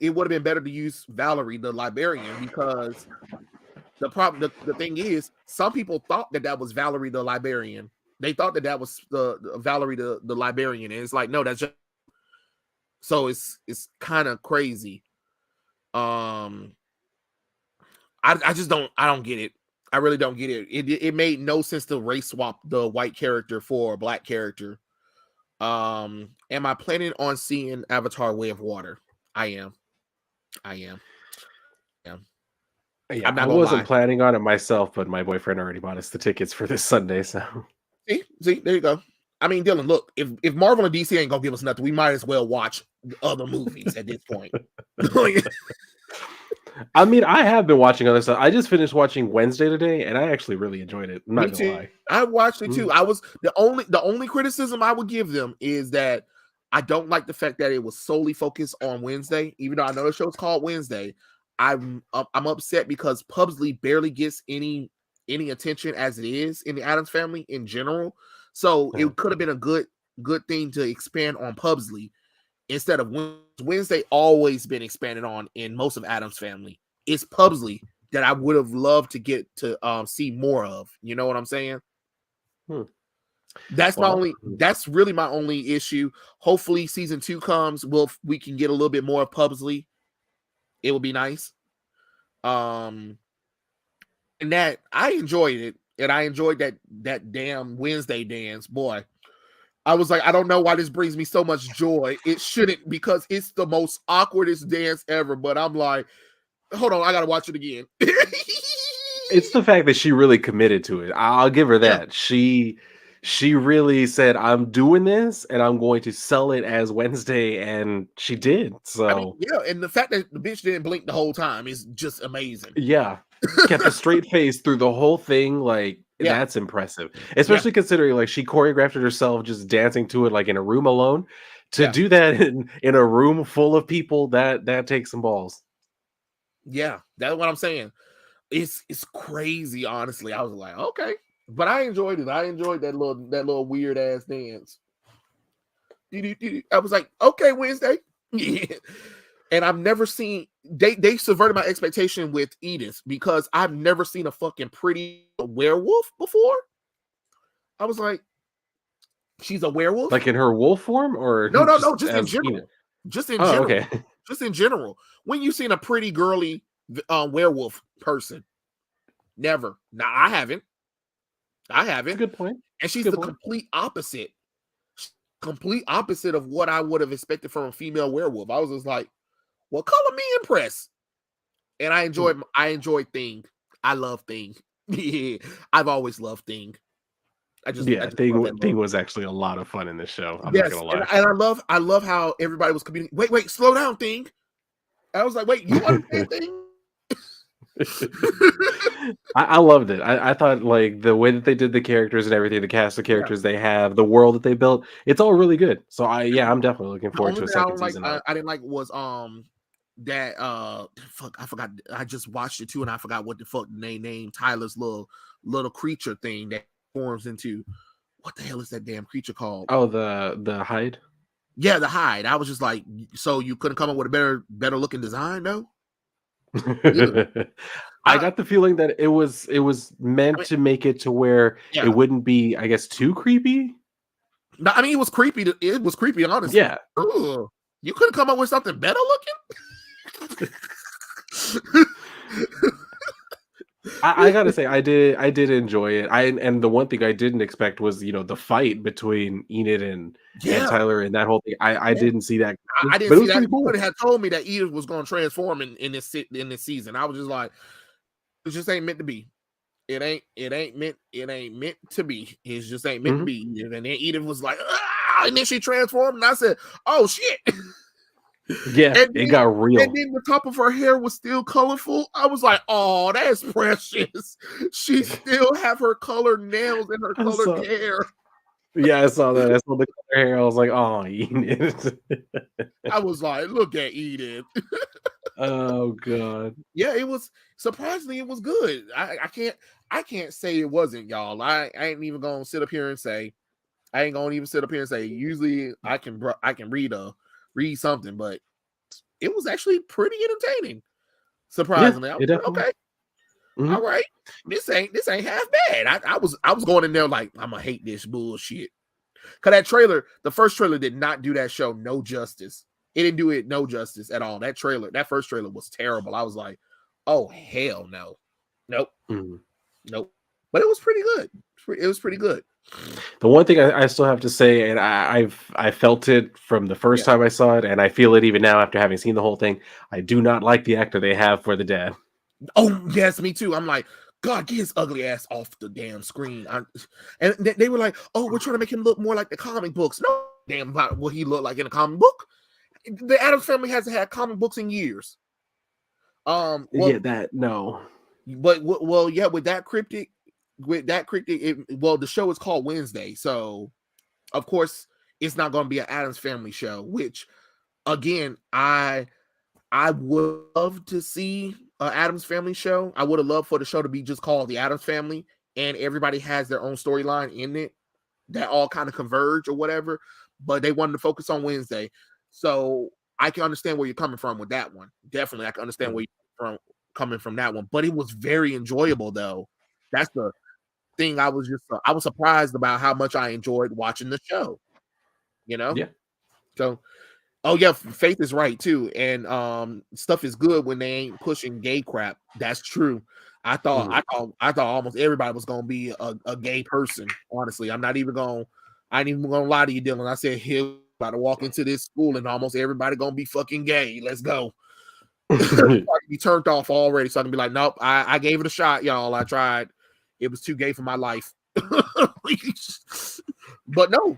it would have been better to use Valerie, the librarian, because the thing is, some people thought that was Valerie, the librarian. They thought that was the Valerie, the librarian, and it's like, no, that's just. So it's kind of crazy. I just don't get it. I really don't get it. It made no sense to race swap the white character for a black character. Am I planning on seeing Avatar: Way of Water? I am. Yeah. Yeah, I'm not I gonna wasn't lie. planning on it myself, but my boyfriend already bought us the tickets for this Sunday. So See, there you go. I mean, Dylan, look, if Marvel and DC ain't gonna give us nothing, we might as well watch other movies at this point. I mean, I have been watching other stuff. I just finished watching Wednesday today, and I actually really enjoyed it. I'm Me not gonna too. lie. I watched it Mm. too. I was the only criticism I would give them is that I don't like the fact that it was solely focused on Wednesday, even though I know the show's called Wednesday. I'm upset because Pugsley barely gets any attention as it is in the Addams Family in general. So it could have been a good thing to expand on Pugsley instead of Wednesday. Always been expanded on in most of Addams Family. It's Pugsley that I would have loved to get to see more of. You know what I'm saying? That's really my only issue. Hopefully season 2 comes. We can get a little bit more of Pugsley. It would be nice. And that I enjoyed it, and I enjoyed that damn Wednesday dance, boy. I was like, I don't know why this brings me so much joy. It shouldn't, because it's the most awkwardest dance ever. But I'm like, hold on, I gotta watch it again. It's the fact that she really committed to it. I'll give her that. Yeah. She really said, "I'm doing this, and I'm going to sell it as Wednesday," and she did. So I mean, yeah, and the fact that the bitch didn't blink the whole time is just amazing. Yeah, kept a straight face through the whole thing. Like that's impressive, especially considering like she choreographed it herself, just dancing to it like in a room alone. To do that in a room full of people, that takes some balls. Yeah, that's what I'm saying. It's crazy, honestly. I was like, okay, but I enjoyed it. I enjoyed that little weird ass dance. I was like, okay, Wednesday. And I've never seen they subverted my expectation with Edith, because I've never seen a fucking pretty werewolf before. I was like, she's a werewolf, like in her wolf form, or no, just in general. Edith? Just in Oh, general. okay. Just in general. When you seen a pretty girly werewolf person? Never. Now I haven't. That's a good point. And she's the complete opposite. Complete opposite of what I would have expected from a female werewolf. I was just like, well, color me impressed. And I enjoyed Thing. I love Thing. I've always loved Thing. Thing was actually a lot of fun in this show. I'm not gonna lie. And I love how everybody was communicating. Wait, slow down, Thing. I was like, wait, you understand Thing? I loved it. I thought like the way that they did the characters and everything, the cast of characters they have, the world that they built, it's all really good. So I'm definitely looking forward to a second season. I didn't like was that fuck, I forgot. I just watched it too, and I forgot what the fuck they named Tyler's little creature thing that forms into. What the hell is that damn creature called? Oh, the hide. Yeah, the hide. I was just like, so you couldn't come up with a better looking design, though? I got the feeling that it was meant to make it to where it wouldn't be, I guess, too creepy. No, I mean, it was creepy. It was creepy, honestly. Yeah. Ugh. You couldn't come up with something better looking? I gotta say, I did enjoy it. And the one thing I didn't expect was, the fight between Enid and Tyler and that whole thing. I didn't see that. I didn't see that. Cool. You had told me that Edith was going to transform in this season. I was just like, it just ain't meant to be. It ain't meant to be. It just ain't meant to be. And then Edith was like, ah! And then she transformed, and I said, oh shit. Yeah, it got real. And then the top of her hair was still colorful. I was like, oh, that's precious. She still have her colored nails and her colored hair. Yeah, I saw that. I saw the color hair. I was like, oh, Edith. I was like, look at Edith. Oh god. Yeah, it was surprisingly, it was good. I can't say it wasn't, y'all. I ain't even gonna sit up here and say. I ain't gonna even sit up here and say. Usually, I can read something, but it was actually pretty entertaining. Surprisingly, yeah, I was like, okay, all right, this ain't half bad. I was going in there like, I'm gonna hate this bullshit, because that trailer, the first trailer, did not do that show no justice. It didn't do it no justice at all. That first trailer was terrible. I was like, oh hell no, nope. Nope. But it was pretty good. It was pretty good. The one thing I still have to say, and I felt it from the first time I saw it, and I feel it even now after having seen the whole thing. I do not like the actor they have for the dad. Oh yes, me too. I'm like, God, get his ugly ass off the damn screen. And they were like, oh, we're trying to make him look more like the comic books. No, damn about what he looked like in a comic book. The Addams Family hasn't had comic books in years. Well, yeah, that no. But well, yeah, with that cryptic, the show is called Wednesday, so of course it's not going to be an Addams Family show. Which, again, I would love to see an Addams Family show. I would have loved for the show to be just called The Addams Family, and everybody has their own storyline in it that all kind of converge or whatever. But they wanted to focus on Wednesday, so I can understand where you're coming from with that one. Definitely, I can understand where you're coming from that one. But it was very enjoyable, though. That's the thing. I was surprised about how much I enjoyed watching the show. Yeah. So. Oh yeah, Faith is right too, and stuff is good when they ain't pushing gay crap. That's true. I thought almost everybody was gonna be a gay person. Honestly, I ain't even gonna lie to you, Dylan. I said he'll about to walk into this school and almost everybody gonna be fucking gay. Let's go. I can be turned off already, so I can be like, nope. I gave it a shot, y'all. I tried. It was too gay for my life. But no,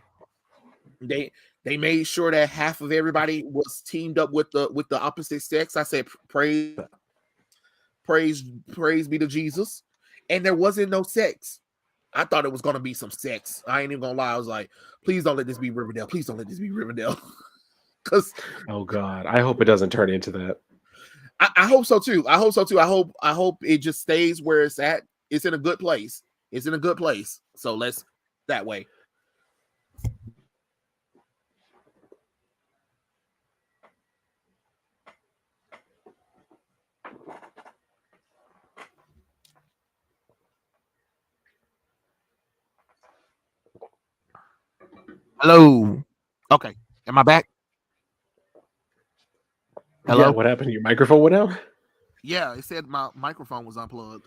they made sure that half of everybody was teamed up with the opposite sex. I said, praise be to Jesus. And there wasn't no sex. I thought it was gonna be some sex. I ain't even gonna lie. I was like, please don't let this be Riverdale. Please don't let this be Riverdale. Because oh God, I hope it doesn't turn into that. I hope so too. I hope it just stays where it's at. It's in a good place. So let's that way. Hello. Okay. Am I back? Hello? Yeah, what happened? Your microphone went out? Yeah, it said my microphone was unplugged.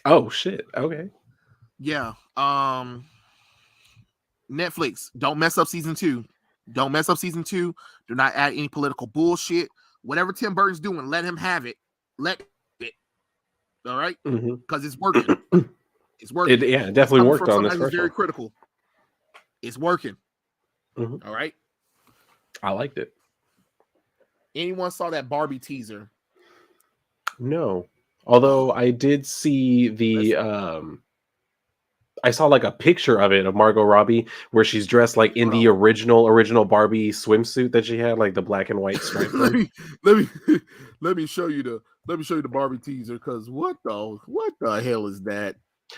Oh shit. Okay. Yeah. Netflix, don't mess up season 2. Don't mess up season 2. Do not add any political bullshit. Whatever Tim Burton's doing, let him have it. Let it. All right? Because it's working. It's working. It definitely worked on this. It's very critical. It's working. All right. I liked it. Anyone saw that Barbie teaser? No. Although I did see the I saw like a picture of it of Margot Robbie where she's dressed like in the original Barbie swimsuit that she had, like the black and white stripe. let me show you the Barbie teaser, because what the hell is that?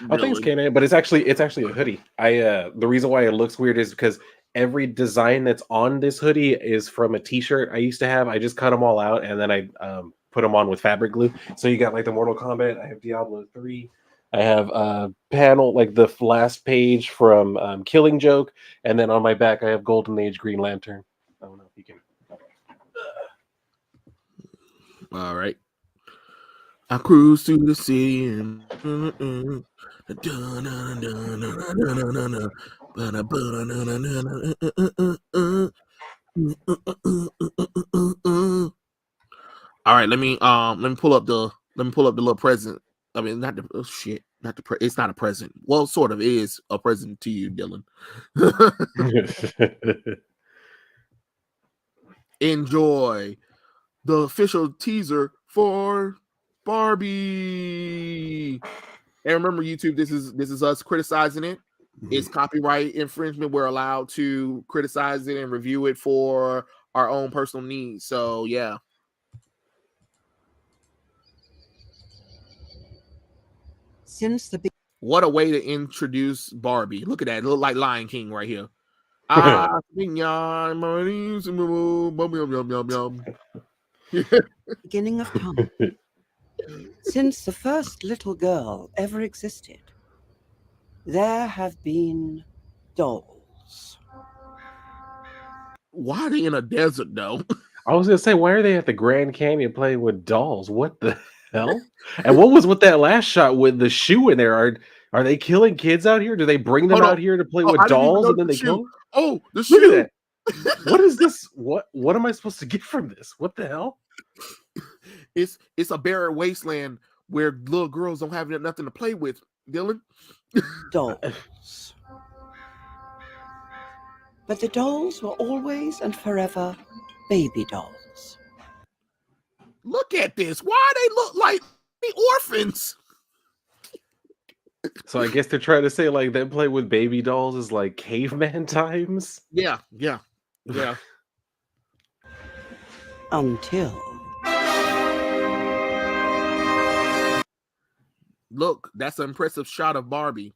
I think it's canon, but it's actually a hoodie. The reason why it looks weird is because every design that's on this hoodie is from a t-shirt I used to have. I just cut them all out and then I put them on with fabric glue. So you got like the Mortal Kombat, I have Diablo 3, I have a panel like the last page from Killing Joke, and then on my back I have Golden Age Green Lantern. I don't know if you can. All right. I cruise through the city and all right, let me pull up the little present. I mean, not the it's not a present. Well, sort of is a present to you, Dylan. Enjoy the official teaser for Barbie. And remember, YouTube, this is us criticizing it. It's copyright infringement. We're allowed to criticize it and review it for our own personal needs. So yeah. What a way to introduce Barbie. Look at that. It look like Lion King right here. Beginning of time. Since the first little girl ever existed, there have been dolls. Why are they in a desert, though? I was gonna say, why are they at the Grand Canyon playing with dolls? What the? hell? And what was with that last shot with the shoe in there? Are they killing kids out here? Do they bring them Hold on. out here to play Oh, with I didn't even dolls and notice then the they kill shoe. them? Oh, the Look at shoe. that. What is this? What am I supposed to get from this? What the hell? It's a barren wasteland where little girls don't have nothing to play with, Dylan. Dolls. But the dolls were always and forever baby dolls. Look at this. Why they look like the orphans? So I guess they're trying to say like them playing with baby dolls is like caveman times. Yeah. Until Look, that's an impressive shot of Barbie.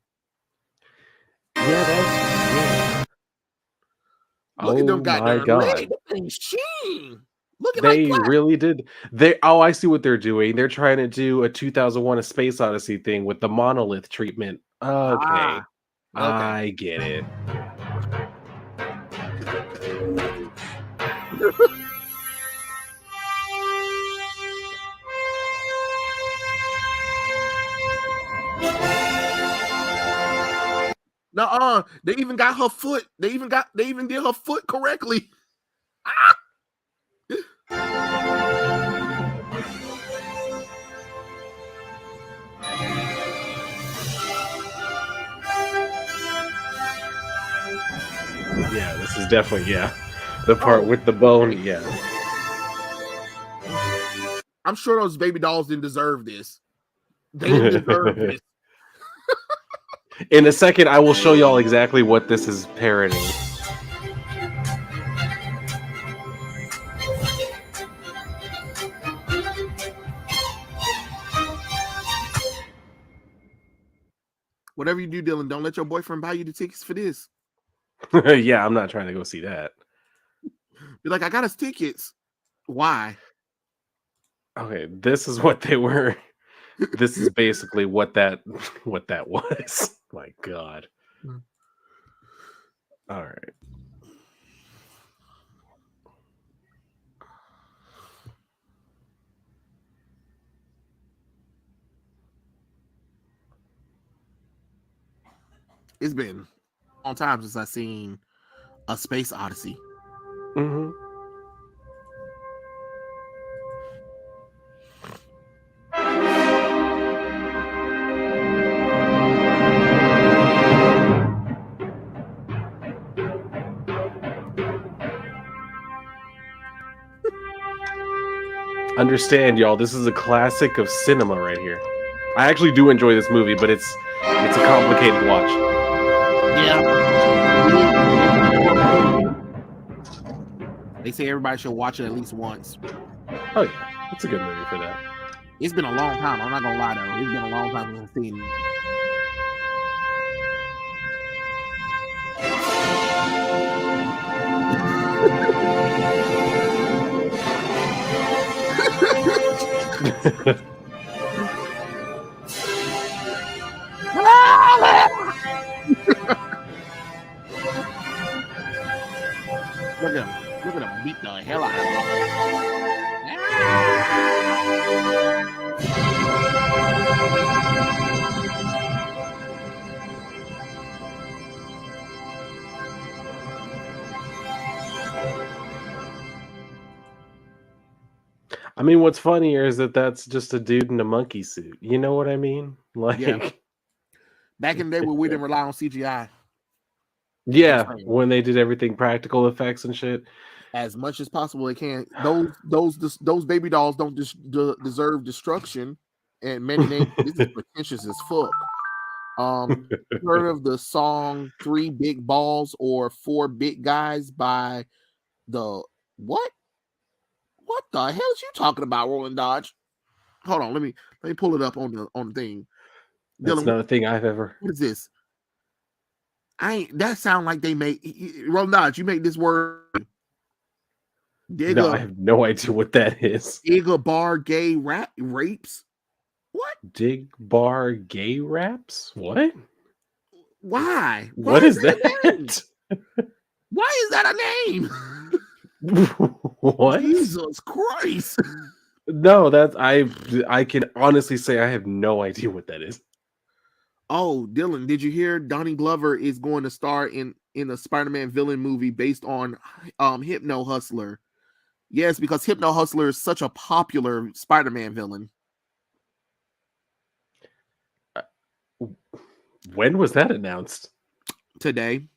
Yeah. Look at them goddamn God. legs. Look at They really did. I see what they're doing. They're trying to do a 2001 A Space Odyssey thing with the monolith treatment. Okay. I get it. Nuh-uh. They even got her foot. They even did her foot correctly. Yeah, this is definitely the part with the bone. Yeah, I'm sure those baby dolls didn't deserve this. They didn't deserve this. In a second, I will show y'all exactly what this is parodying. Whatever you do, Dylan, don't let your boyfriend buy you the tickets for this. Yeah, I'm not trying to go see that. Be like, I got us tickets. Why? Okay, this is what they were. This is basically what that was. My God. All right. It's been a long time since I've seen A Space Odyssey. Mm-hmm. Understand, y'all, this is a classic of cinema right here. I actually do enjoy this movie, but it's a complicated watch. Yeah. They say everybody should watch it at least once. Oh yeah, it's a good movie for that. It's been a long time. I'm not gonna lie though. It's been a long time since I've seen it. Look at him beat the hell out of I mean, what's funnier is that that's just a dude in a monkey suit. You know what I mean? Like, yeah. Back in the day when we didn't rely on CGI. Yeah, when they did everything practical effects and shit. As much as possible, they can. Those baby dolls don't deserve destruction. And many names. This is pretentious as fuck. Heard of the song "3 Big Balls" or "4 Big Guys" by the what? What the hell is you talking about, Roland Dodge? Hold on, let me pull it up on the thing. That's not a thing I've ever. What is this? That sound like they made Roland Dodge. You make this word. No, I have no idea what that is. Digga bar gay rapes. What? Dig bar gay raps? What? Why? What is that? Why is that a name? What? Jesus Christ. No, that's I can honestly say I have no idea what that is. Oh, Dylan, did you hear Donnie Glover is going to star in a Spider-Man villain movie based on Hypno Hustler? Yes, because Hypno Hustler is such a popular Spider-Man villain. When was that announced? Today.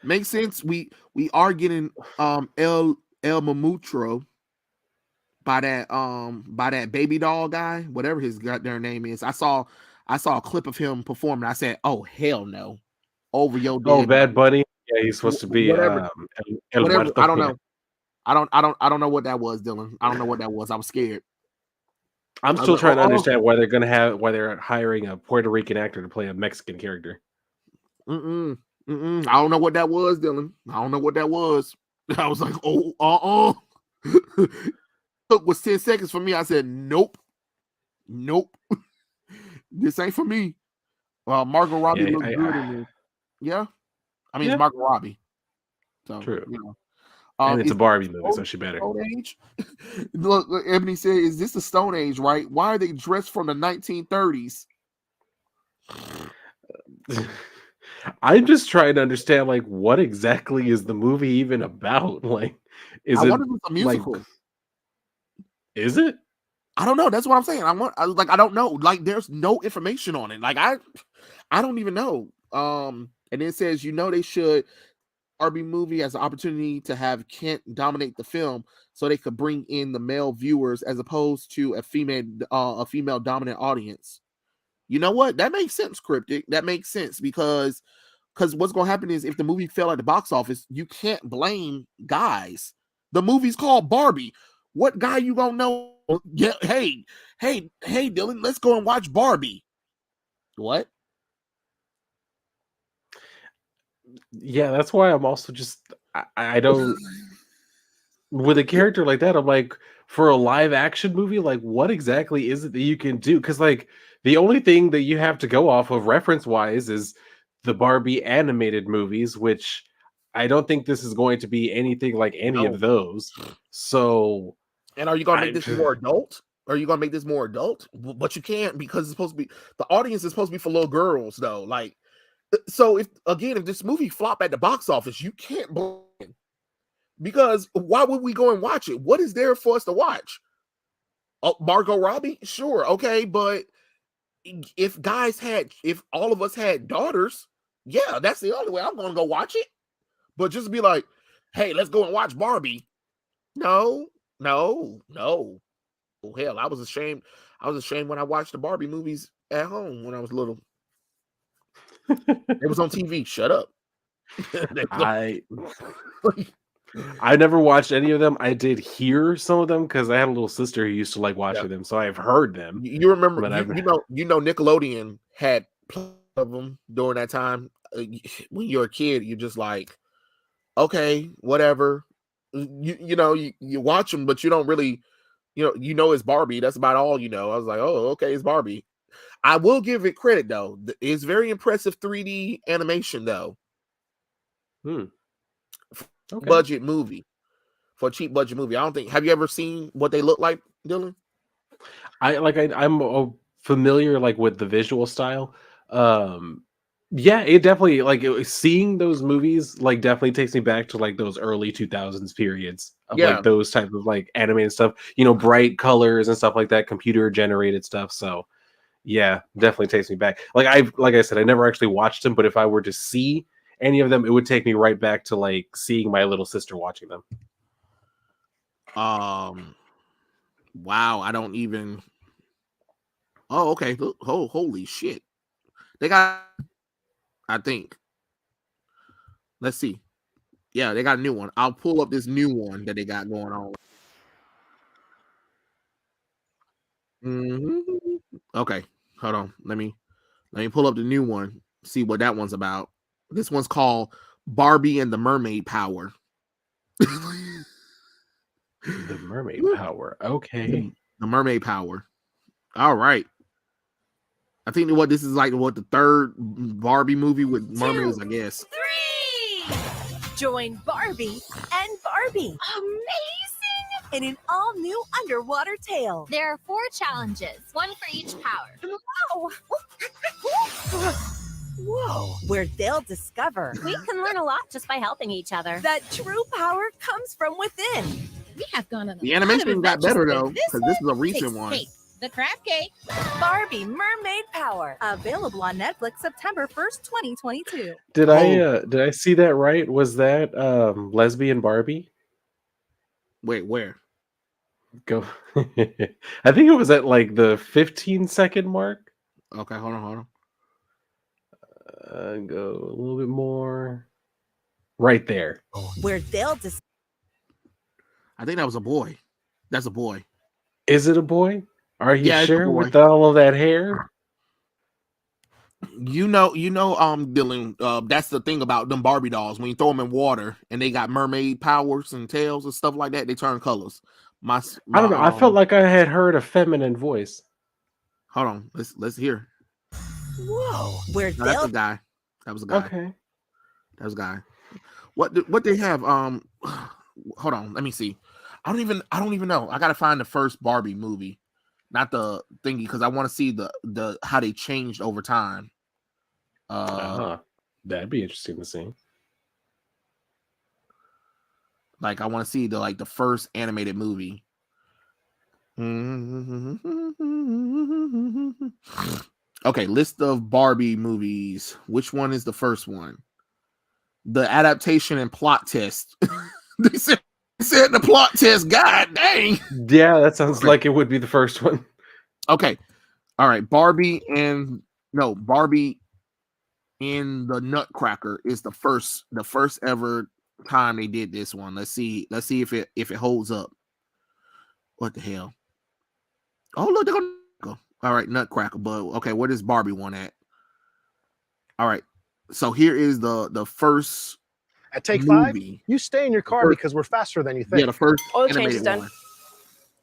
Makes sense. We are getting El Mamutro by that baby doll guy, whatever his goddamn name is. I saw a clip of him performing. I said, "Oh hell no, over your dead." Oh, Bad Bunny. Yeah, he's supposed to be whatever. El Whatever. Muerto. I don't know. I don't know what that was, Dylan. I don't know what that was. I was scared. I'm still trying to understand why they're hiring a Puerto Rican actor to play a Mexican character. I don't know what that was, Dylan. I don't know what that was. I was like, oh, Look, was 10 seconds for me. I said, nope. This ain't for me. Margot Robbie looks good in this. Yeah. I mean, it's Margot Robbie. So, true. You know. And it's a Barbie movie, so she better. Stone Age? Look, Ebony said, is this the Stone Age, right? Why are they dressed from the 1930s? I'm just trying to understand, like, what exactly is the movie even about? Like, I wonder if it's a musical. Like, is it? I don't know. That's what I'm saying. I don't know. Like, there's no information on it. Like, I don't even know. And it says, they should Barbie movie as an opportunity to have Kent dominate the film, so they could bring in the male viewers as opposed to a female dominant audience. You know what? That makes sense, Cryptic. That makes sense because what's going to happen is if the movie fell at the box office, you can't blame guys. The movie's called Barbie. What guy you gonna know? Yeah, hey, Dylan, let's go and watch Barbie. What? Yeah, that's why I'm also just I don't with a character like that. I'm like, for a live action movie, like, what exactly is it that you can do? Because like the only thing that you have to go off of reference wise is the Barbie animated movies, which I don't think this is going to be anything like any of those. So, and are you gonna make this more adult? Are you gonna make this more adult? But you can't, because it's supposed to be, the audience is supposed to be for little girls, though. Like, so if this movie flop at the box office, you can't blame it. Because why would we go and watch it? What is there for us to watch? Oh, Margot Robbie? Sure, okay, but if all of us had daughters, yeah, that's the only way I'm gonna go watch it. But just be like, hey, let's go and watch Barbie. No. Oh, hell, I was ashamed when I watched the Barbie movies at home when I was little. It was on TV. Shut up. I never watched any of them. I did hear some of them because I had a little sister who used to like watching them, so I've heard them. You remember, you know, Nickelodeon had plenty of them during that time. When you're a kid, you're just like, okay, whatever. You watch them, but you don't really, it's Barbie. That's about all you know. I was like, oh, okay, it's Barbie. I will give it credit though. It's very impressive 3D animation though. Okay. Budget movie. For a cheap budget movie. I don't think. Have you ever seen what they look like, Dylan? I'm familiar like with the visual style. Yeah, it definitely seeing those movies like definitely takes me back to like those early 2000s periods of like those type of like animated stuff, bright colors and stuff like that, computer generated stuff. So yeah, definitely takes me back. Like I said, I never actually watched them, but if I were to see any of them, it would take me right back to like seeing my little sister watching them. Wow, I don't even. Oh, okay. Oh, holy shit! They got. I think. Let's see. Yeah, they got a new one. I'll pull up this new one that they got going on. Okay, hold on. Let me pull up the new one. See what that one's about. This one's called Barbie and the Mermaid Power. The Mermaid Power. Okay. The Mermaid Power. All right. I think this is like the third Barbie movie with mermaids, I guess. 3. Join Barbie and Barbie. Amazing in an all-new underwater tail. There are 4 challenges, 1 for each power. Whoa, where they'll discover We can learn a lot just by helping each other. that true power comes from within. We have gone on The animation got better though, because this is a recent one. The crab cake. Barbie Mermaid Power, available on Netflix September 1st, 2022. Did I see that right? Was that lesbian Barbie? Wait, where? Go. I think it was at like the 15-second mark. Okay, hold on. Go a little bit more. Right there. Where they'll I think that was a boy. That's a boy. Is it a boy? Are you Yeah, sure with all of that hair? Dylan, that's the thing about them Barbie dolls. When you throw them in water and they got mermaid powers and tails and stuff like that, they turn colors. I don't know. I felt like I had heard a feminine voice. Hold on. Let's hear. Whoa, where No, that's they'll a guy. That was a guy. Okay. That was a guy. What they have? Hold on. Let me see. I don't even know. I gotta find the first Barbie movie, not the thingy, because I want to see the how they changed over time. That'd be interesting to see. Like I want to see the first animated movie. Okay, list of Barbie movies. Which one is the first one? The adaptation and plot test. They said the plot test. God dang. Yeah, that sounds like it would be the first one. Okay. All right. Barbie in the Nutcracker is the first ever time they did this one. Let's see if it holds up. What the hell? Oh, look, they're gonna go. All right, Nutcracker, but okay, what is Barbie one at? All right. So here is the first At Take movie. 5, you stay in your car because we're faster than you think. Yeah, the first Oil change animated is done. one.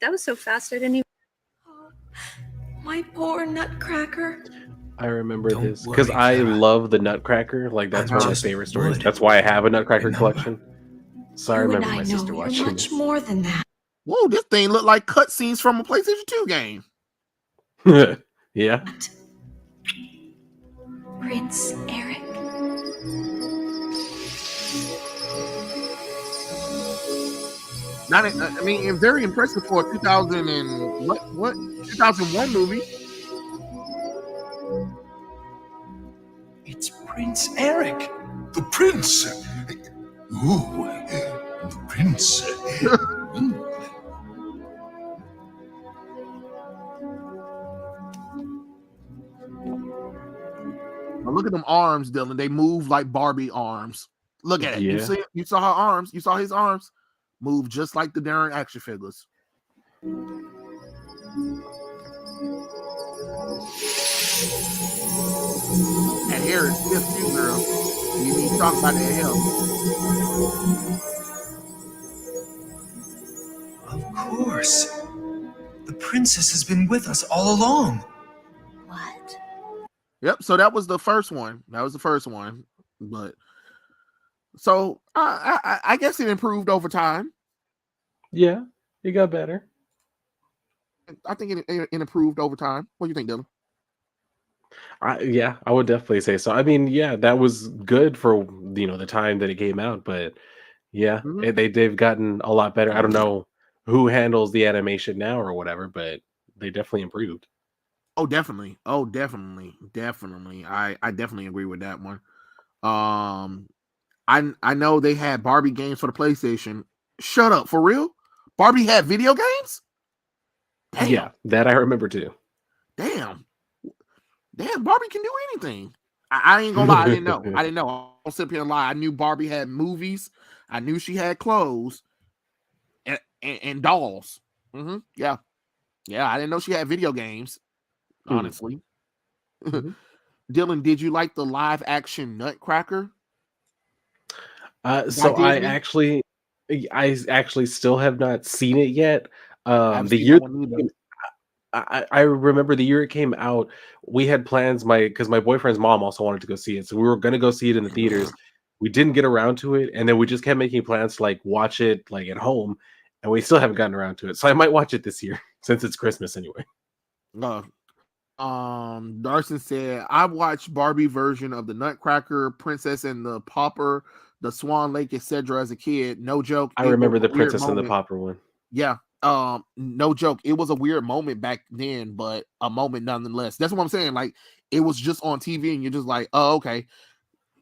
That was so fast, I didn't even. Oh, my poor Nutcracker. I remember Don't this because worry, I Clara. love the Nutcracker. Like that's I one of my just favorite stories. would. That's why I have a Nutcracker You know? collection. So I You and remember my I sister know watching you're much this. more than that. Whoa, this thing looked like cutscenes from a PlayStation 2 game. Yeah. Prince Eric. I mean, very impressive for a 2000 and what 2001 movie. It's Prince Eric, the prince. Ooh, the prince. Now look at them arms, Dylan. They move like Barbie arms. Look at it. Yeah. You saw her arms. You saw his arms move just like the darn action figures. That hair is stiff too, girl. You need to talk about that hair. Of course. The princess has been with us all along. What? Yep. So that was the first one. But so I guess it improved over time. Yeah, it got better. I think it improved over time. What do you think, Dylan? Yeah, I would definitely say so. I mean, yeah, that was good for the time that it came out, but yeah, Mhm. they've gotten a lot better. I don't know who handles the animation now or whatever, but they definitely improved. Oh, definitely. Definitely. I definitely agree with that one. I know they had Barbie games for the PlayStation. Shut up, for real? Barbie had video games? Damn. Yeah, that I remember too. Damn, Barbie can do anything. I ain't gonna lie, I didn't know. I don't sit up here and lie. I knew Barbie had movies. I knew she had clothes and dolls. Yeah. I didn't know she had video games. Honestly, Dylan, did you like the live action Nutcracker? So I actually still have not seen it yet. The year I remember the year it came out, we had plans. Because my boyfriend's mom also wanted to go see it, so we were gonna go see it in the theaters. We didn't get around to it, and then we just kept making plans to watch it at home. and we still haven't gotten around to it. So I might watch it this year since it's Christmas anyway. Darson said I watched Barbie version of the Nutcracker, Princess and the Pauper, the Swan Lake, etc. as a kid. No joke. I remember the Princess and the Pauper one. Yeah. No joke. It was a weird moment back then, but a moment nonetheless. That's what I'm saying. Like, it was just on TV, and you're just like, oh, okay.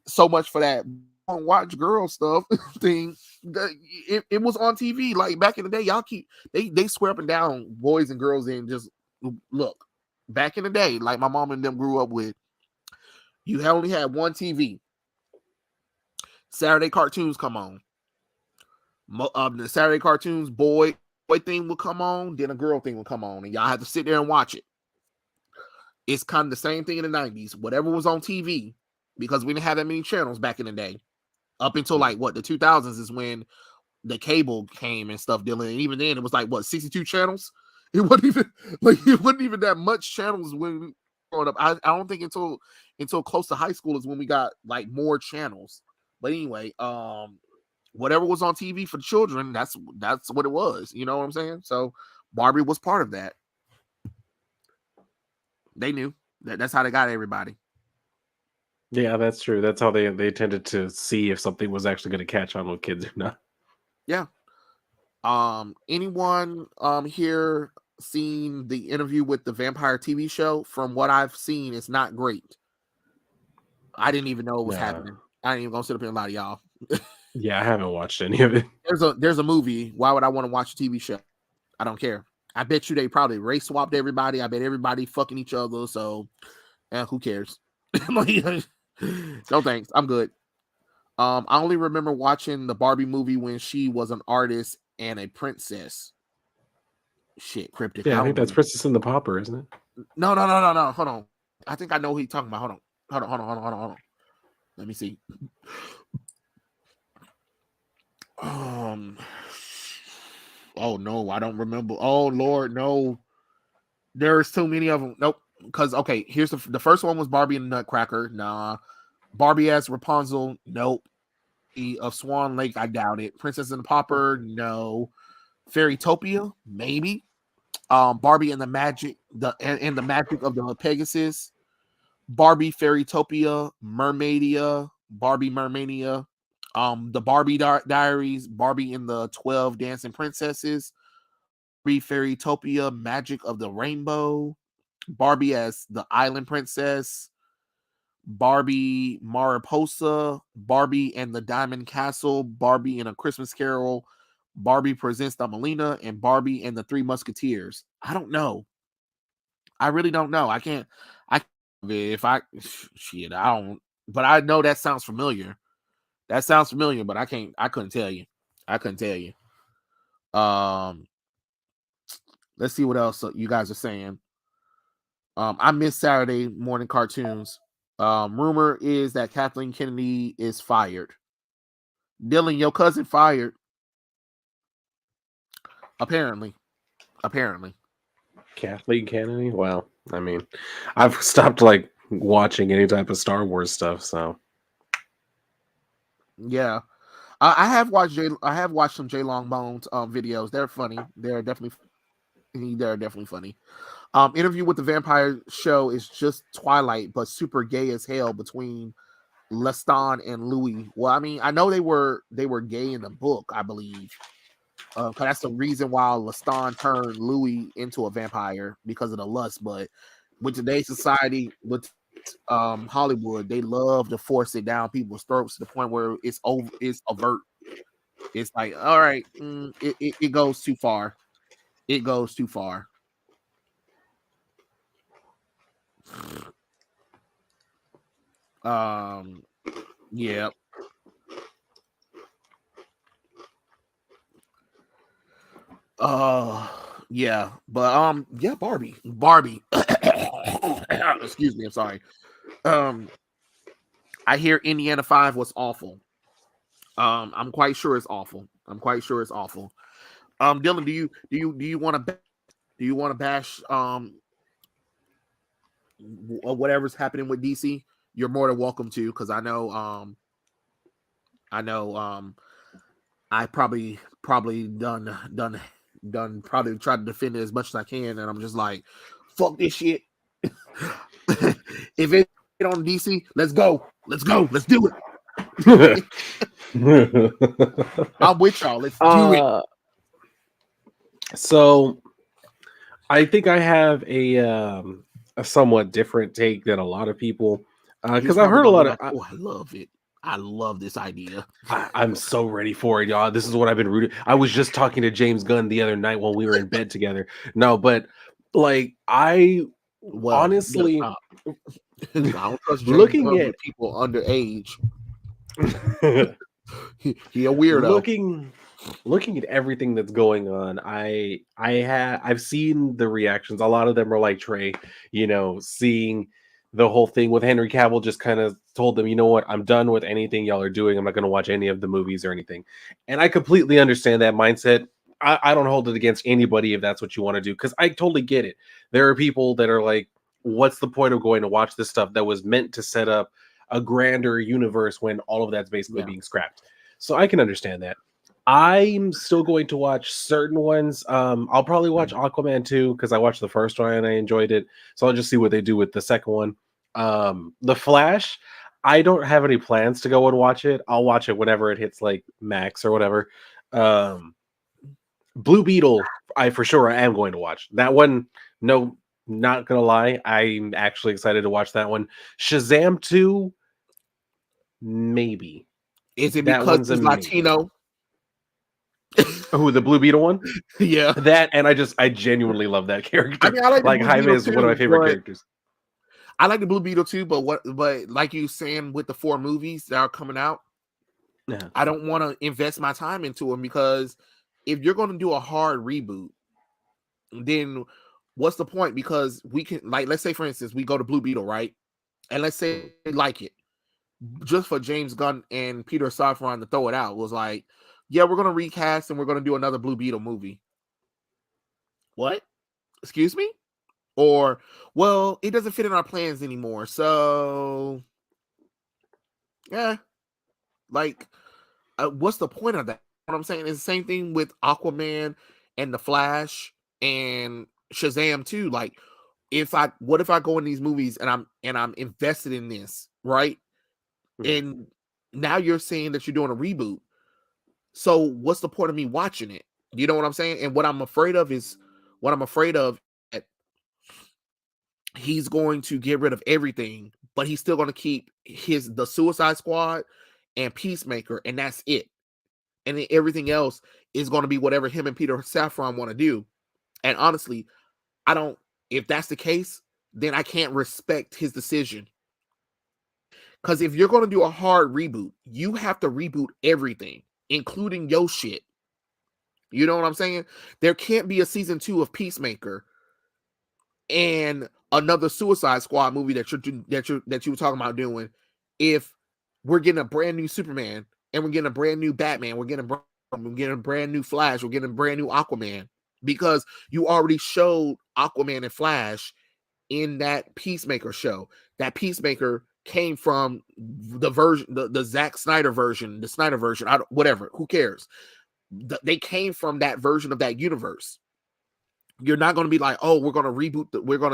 So much for that watch girl stuff thing. It was on TV. Like, back in the day, y'all they swear up and down boys and girls and just look. Back in the day, like my mom and them grew up with, you only had one TV. Saturday cartoons come on. The Saturday cartoons boy thing would come on, then a girl thing would come on, and y'all had to sit there and watch it. It's kind of the same thing in the 90s. Whatever was on TV, because we didn't have that many channels back in the day. Up until like the 2000s is when the cable came and stuff dealing. And even then, it was like 62 channels. It wasn't even that much channels when we growing up. I don't think until close to high school is when we got like more channels. But anyway, whatever was on TV for children, that's what it was. You know what I'm saying? So Barbie was part of that. They knew that's how they got everybody. Yeah, that's true. That's how they tended to see if something was actually going to catch on with kids or not. Yeah. Anyone here seen the interview with the vampire TV show? From what I've seen, it's not great. I didn't even know it was happening. I ain't even gonna sit up here and lie to y'all. Yeah, I haven't watched any of it. There's a movie. Why would I want to watch a TV show? I don't care. I bet you they probably race swapped everybody. I bet everybody fucking each other. So, who cares? No thanks. I'm good. I only remember watching the Barbie movie when she was an artist and a princess. Shit, cryptic. Yeah, I think that's Princess and the Pauper, isn't it? No. Hold on. I think I know who you're talking about. Hold on. Let me see. Oh no, I don't remember. Oh Lord, no. There's too many of them. Nope. Because okay, here's the first one was Barbie and the Nutcracker. Nah. Barbie as Rapunzel. Nope. Of Swan Lake, I doubt it. Princess and the Pauper, no. Fairytopia, maybe. Barbie and the magic, and the magic of the Pegasus. Barbie Fairytopia, Mermaidia, Barbie Mermania. The Barbie Diaries, Barbie and the 12 Dancing Princesses. Barbie Fairytopia, Magic of the Rainbow. Barbie as the Island Princess. Barbie Mariposa, Barbie and the Diamond Castle, Barbie and A Christmas Carol, Barbie Presents Thumbelina, and Barbie and the Three Musketeers. I don't know. I really don't know. I don't, but I know that sounds familiar. But I couldn't tell you. Let's see what else you guys are saying. I miss Saturday morning cartoons. Rumor is that Kathleen Kennedy is fired. Dylan, your cousin fired. Apparently. Kathleen Kennedy? Well, I mean, I've stopped like watching any type of Star Wars stuff, so yeah. I have watched some J Long Bones videos. They're funny. They're definitely funny. Interview with the Vampire show is just Twilight, but super gay as hell between Lestan and Louis. Well, I mean, I know they were gay in the book, I believe. Cause that's the reason why Lestan turned Louis into a vampire, because of the lust. But with today's society, with Hollywood, they love to force it down people's throats to the point where it's overt. It's like, all right, it goes too far. It goes too far. Yeah. Yeah, but yeah, Barbie. Excuse me, I'm sorry. I hear Indiana 5 was awful. I'm quite sure it's awful. Dylan, do you want to bash whatever's happening with DC? You're more than welcome to, because I know I probably done probably tried to defend it as much as I can, and I'm just like, fuck this shit. If it's on DC, let's go, let's do it. I'm with y'all. Let's do it. So I think I have a somewhat different take than a lot of people because I've heard a lot of. Oh, I love it. I love this idea. I'm so ready for it, y'all. This is what I've been rooting. I was just talking to James Gunn the other night while we were in bed together. No, but like honestly, I don't trust James looking Gunn at with people underage. He a weirdo. Looking at everything that's going on, I've seen the reactions. A lot of them are like Trey, seeing the whole thing with Henry Cavill, just kind of told them, you know what, I'm done with anything y'all are doing. I'm not going to watch any of the movies or anything. And I completely understand that mindset. I don't hold it against anybody if that's what you want to do, because I totally get it. There are people that are like, what's the point of going to watch this stuff that was meant to set up a grander universe when all of that's basically being scrapped? So I can understand that. I'm still going to watch certain ones. I'll probably watch Aquaman 2 because I watched the first one and I enjoyed it. So I'll just see what they do with the second one. The Flash, I don't have any plans to go and watch it. I'll watch it whenever it hits like Max or whatever. Blue Beetle, I for sure am going to watch. That one, no, not gonna lie, I'm actually excited to watch that one. Shazam 2, maybe. Is it because he's Latino? Who, the Blue Beetle one? Yeah, that, and I genuinely love that character. I mean, I like Jaime is one of my favorite characters. I like the Blue Beetle too, but like you saying with the 4 movies that are coming out, I don't want to invest my time into them, because if you're going to do a hard reboot, then what's the point? Because we can, like, let's say for instance, we go to Blue Beetle, right? And let's say we like it, just for James Gunn and Peter Safran to throw it out, was like, yeah, we're going to recast and we're going to do another Blue Beetle movie. What? Excuse me? Or, well, it doesn't fit in our plans anymore. So, yeah. Like, what's the point of that? What I'm saying is the same thing with Aquaman and The Flash and Shazam too. Like, what if I go in these movies and I'm invested in this, right? And now you're saying that you're doing a reboot. So what's the point of me watching it? You know what I'm saying? And what I'm afraid of that he's going to get rid of everything, but he's still going to keep the Suicide Squad and Peacemaker, and that's it. And then everything else is going to be whatever him and Peter Safran want to do. And honestly, if that's the case, then I can't respect his decision. Because if you're going to do a hard reboot, you have to reboot everything, including your shit. You know what I'm saying? There can't be a season 2 of Peacemaker and another Suicide Squad movie that you were talking about doing if we're getting a brand new Superman and we're getting a brand new Batman, we're getting a brand new Flash, we're getting a brand new Aquaman, because you already showed Aquaman and Flash in that Peacemaker show. That Peacemaker came from the version, the Zack Snyder version, the Snyder version, whatever, who cares? They came from that version of that universe. You're not going to be like, oh, we're going to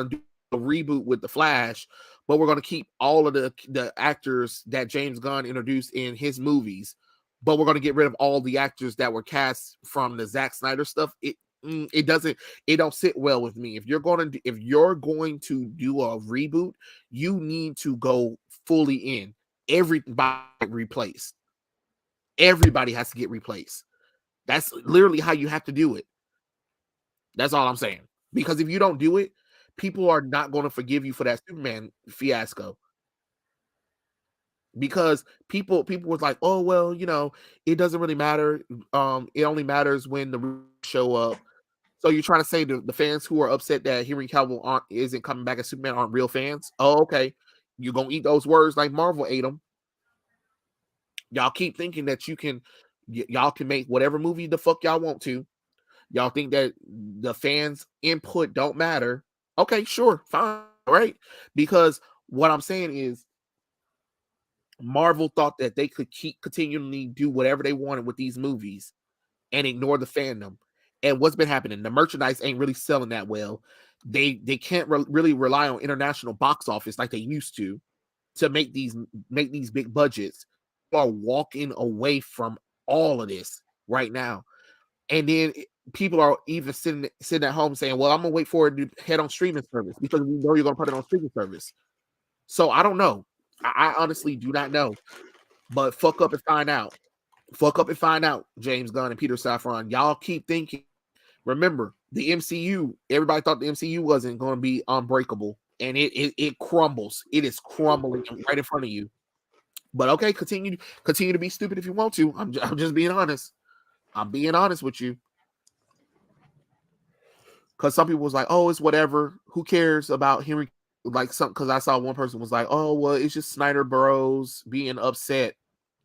do a reboot with the Flash, but we're going to keep all of the actors that James Gunn introduced in his movies, but we're going to get rid of all the actors that were cast from the Zack Snyder stuff. It don't sit well with me. If you're going to do a reboot, you need to go fully in. Everybody replaced. Everybody has to get replaced. That's literally how you have to do it. That's all I'm saying. Because if you don't do it, people are not going to forgive you for that Superman fiasco. Because people was like, oh, well, it doesn't really matter. It only matters when the show up. So you're trying to say the fans who are upset that Henry Cavill isn't coming back as Superman aren't real fans? Oh, okay. You're going to eat those words like Marvel ate them. Y'all keep thinking that y'all can make whatever movie the fuck y'all want to. Y'all think that the fans' input don't matter. Okay, sure, fine, right? Because what I'm saying is, Marvel thought that they could keep continually do whatever they wanted with these movies and ignore the fandom. And what's been happening? The merchandise ain't really selling that well. They can't really rely on international box office like they used to make these big budgets. People are walking away from all of this right now. And then people are even sitting at home saying, well, I'm gonna wait for it to head on streaming service because we know you're gonna put it on streaming service. So I don't know. I honestly do not know. But fuck up and find out. Fuck up and find out, James Gunn and Peter Safran. Y'all keep thinking. Remember, the MCU, everybody thought the MCU wasn't going to be unbreakable. And it crumbles. It is crumbling right in front of you. But okay, continue to be stupid if you want to. I'm just being honest. I'm being honest with you. Because some people was like, oh, it's whatever. Who cares about Henry? Like something, because I saw one person was like, oh, well, it's just Snyder Bros being upset.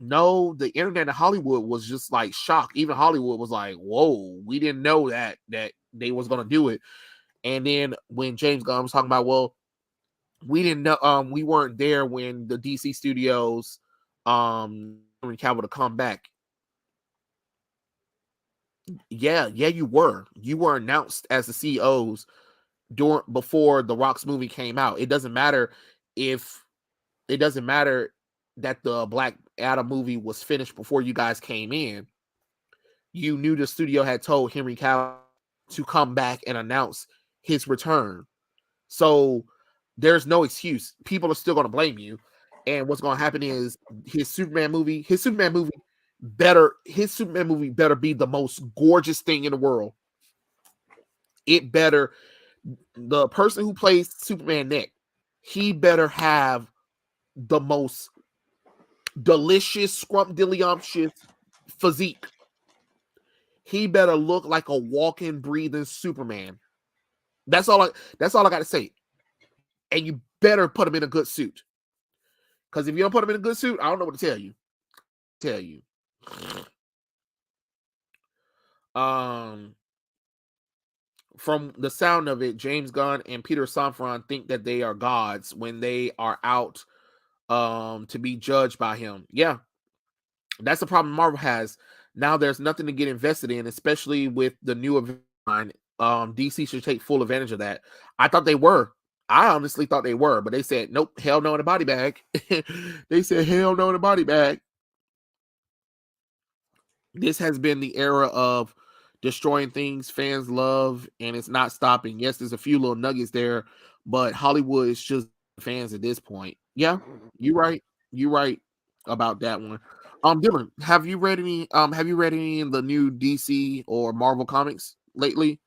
No, the internet in Hollywood was just like shocked. Even Hollywood was like, whoa, we didn't know that they was gonna do it. And then when James Gunn was talking about, well, we didn't know, we weren't there when the DC studios Henry Cavill to come back. Yeah, you were. You were announced as the CEOs before the Rock's movie came out. It doesn't matter that the Black Adam movie was finished before you guys came in. You knew the studio had told Henry Cavill to come back and announce his return. So there's no excuse. People are still going to blame you. And what's going to happen is his Superman movie better be the most gorgeous thing in the world. It better, the person who plays Superman next, he better have the most delicious, scrumptious physique. He better look like a walking, breathing Superman. That's all I got to say. And you better put him in a good suit. Because if you don't put him in a good suit, I don't know what to tell you. From the sound of it, James Gunn and Peter Safran think that they are gods when they are out to be judged by him. Yeah, that's the problem Marvel has. Now there's nothing to get invested in, especially with the new event line. DC should take full advantage of that. I thought they were. I honestly thought they were, but they said, nope, hell no in a body bag. They said, hell no in a body bag. This has been the era of destroying things fans love, and it's not stopping. Yes, there's a few little nuggets there, but Hollywood is just fans at this point. Yeah, you're right. You're right about that one. Dylan, have you read any of the new DC or Marvel comics lately?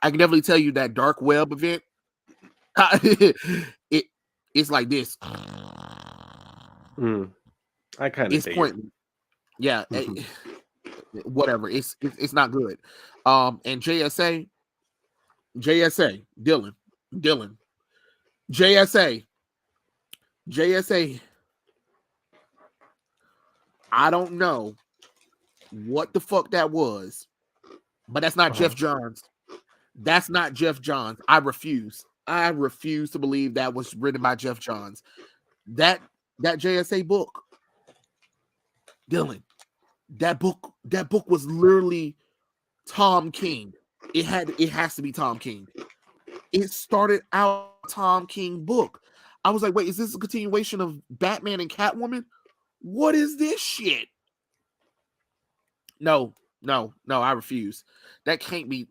I can definitely tell you that Dark Web event. It's like this. I kind of pointless. Yeah, whatever. It's not good. And JSA, Dylan, JSA. I don't know what the fuck that was, but that's not Jeff Johns. That's not Jeff Johns. I refuse to believe that was written by Jeff Johns. That JSA book, Dylan, that book was literally Tom King. It has to be Tom King. It started out Tom King book. I was like, wait, is this a continuation of Batman and Catwoman? What is this shit? No, I refuse. That can't be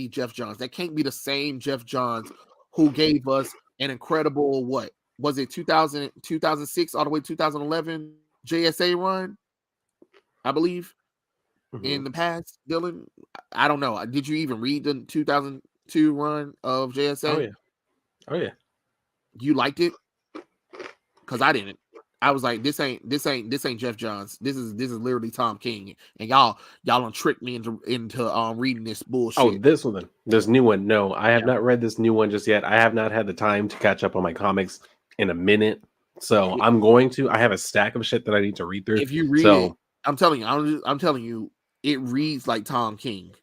Jeff Johns. That can't be the same Jeff Johns who gave us an incredible, what was it, 2006 all the way to 2011 JSA run, I believe, in the past, Dylan. I don't know. Did you even read the 2002 run of JSA? Oh yeah. You liked it? Because I didn't. I was like, this ain't Jeff Johns. This is literally Tom King, and y'all done tricked me into reading this bullshit. Oh, this one, this new one. No, I have not read this new one just yet. I have not had the time to catch up on my comics in a minute, so I'm going to. I have a stack of shit that I need to read through. If you read it, I'm telling you, it reads like Tom King.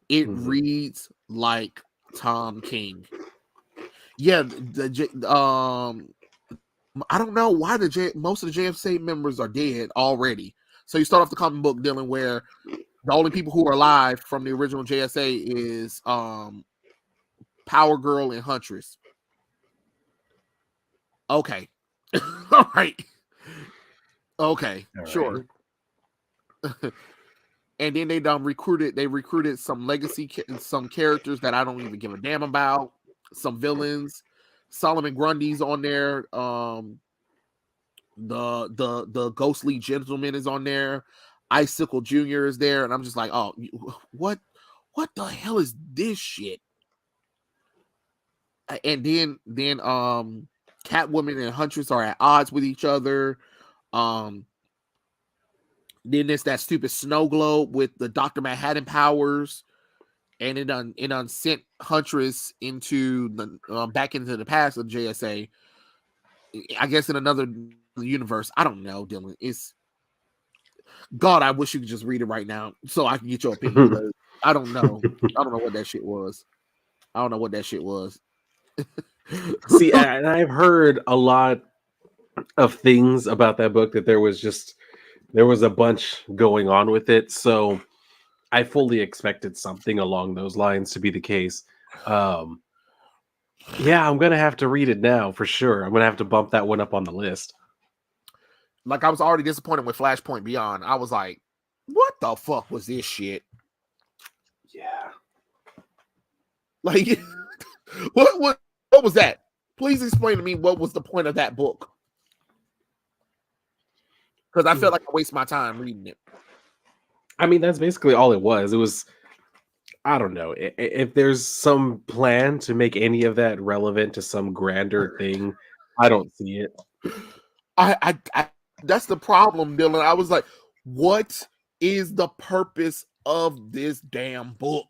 It reads like Tom King. Yeah, I don't know why most of the JSA members are dead already. So you start off the comic book, Dylan, where the only people who are alive from the original JSA is Power Girl and Huntress. Okay. All right. Okay. All sure. Right. And then they recruited some legacy, some characters that I don't even give a damn about, some villains. Solomon Grundy's on there. The ghostly gentleman is on there. Icicle Jr. is there, and I'm just like, oh, what the hell is this shit? And then Catwoman and Huntress are at odds with each other. Then there's that stupid snow globe with the Dr. Manhattan powers, and it sent Huntress into the back into the past of JSA. I guess in another universe. I don't know, Dylan. It's God. I wish you could just read it right now so I can get your opinion. I don't know. I don't know what that shit was. See, and I've heard a lot of things about that book, that there was a bunch going on with it, so I fully expected something along those lines to be the case. Yeah, I'm gonna have to read it now for sure. I'm gonna have to bump that one up on the list. Like, I was already disappointed with Flashpoint Beyond. I was like, what the fuck was this shit? Yeah. Like, what was that? Please explain to me what was the point of that book. Because I felt like I wasted my time reading it. I mean, that's basically all it was. It was, I don't know. If there's some plan to make any of that relevant to some grander thing, I don't see it. I that's the problem, Dylan. I was like, what is the purpose of this damn book?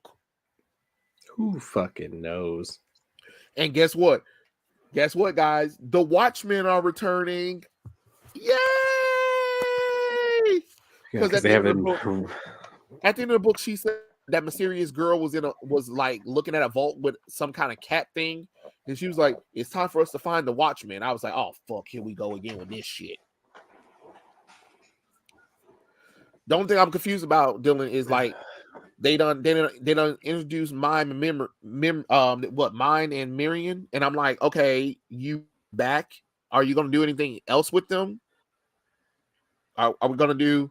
Who fucking knows? And guess what? Guess what, guys? The Watchmen are returning. Yay! Because at the end of the book, she said that mysterious girl was like looking at a vault with some kind of cat thing, and she was like, "It's time for us to find the Watchmen." I was like, "Oh fuck, here we go again with this shit." The only thing I'm confused about, Dylan, is like they done introduce Mime and Mine and Miriam, and I'm like, okay, you back? Are you gonna do anything else with them? Are we gonna do?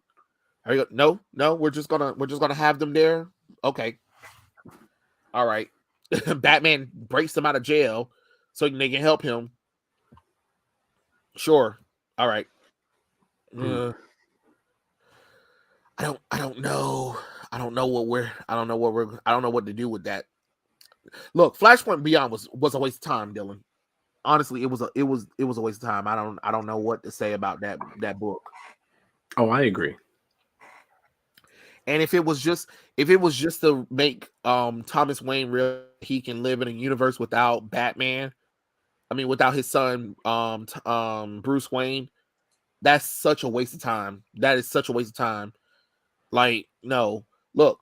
Are you no? We're just gonna have them there. Okay, all right. Batman breaks them out of jail so they can help him. Sure. All right. I don't know. I don't know what to do with that. Look, Flashpoint Beyond was a waste of time, Dylan. Honestly, it was a waste of time. I don't know what to say about that book. Oh, I agree. And if it was just to make Thomas Wayne real, he can live in a universe without Batman. I mean, without his son, Bruce Wayne. That's such a waste of time. That is such a waste of time. Like, no, look,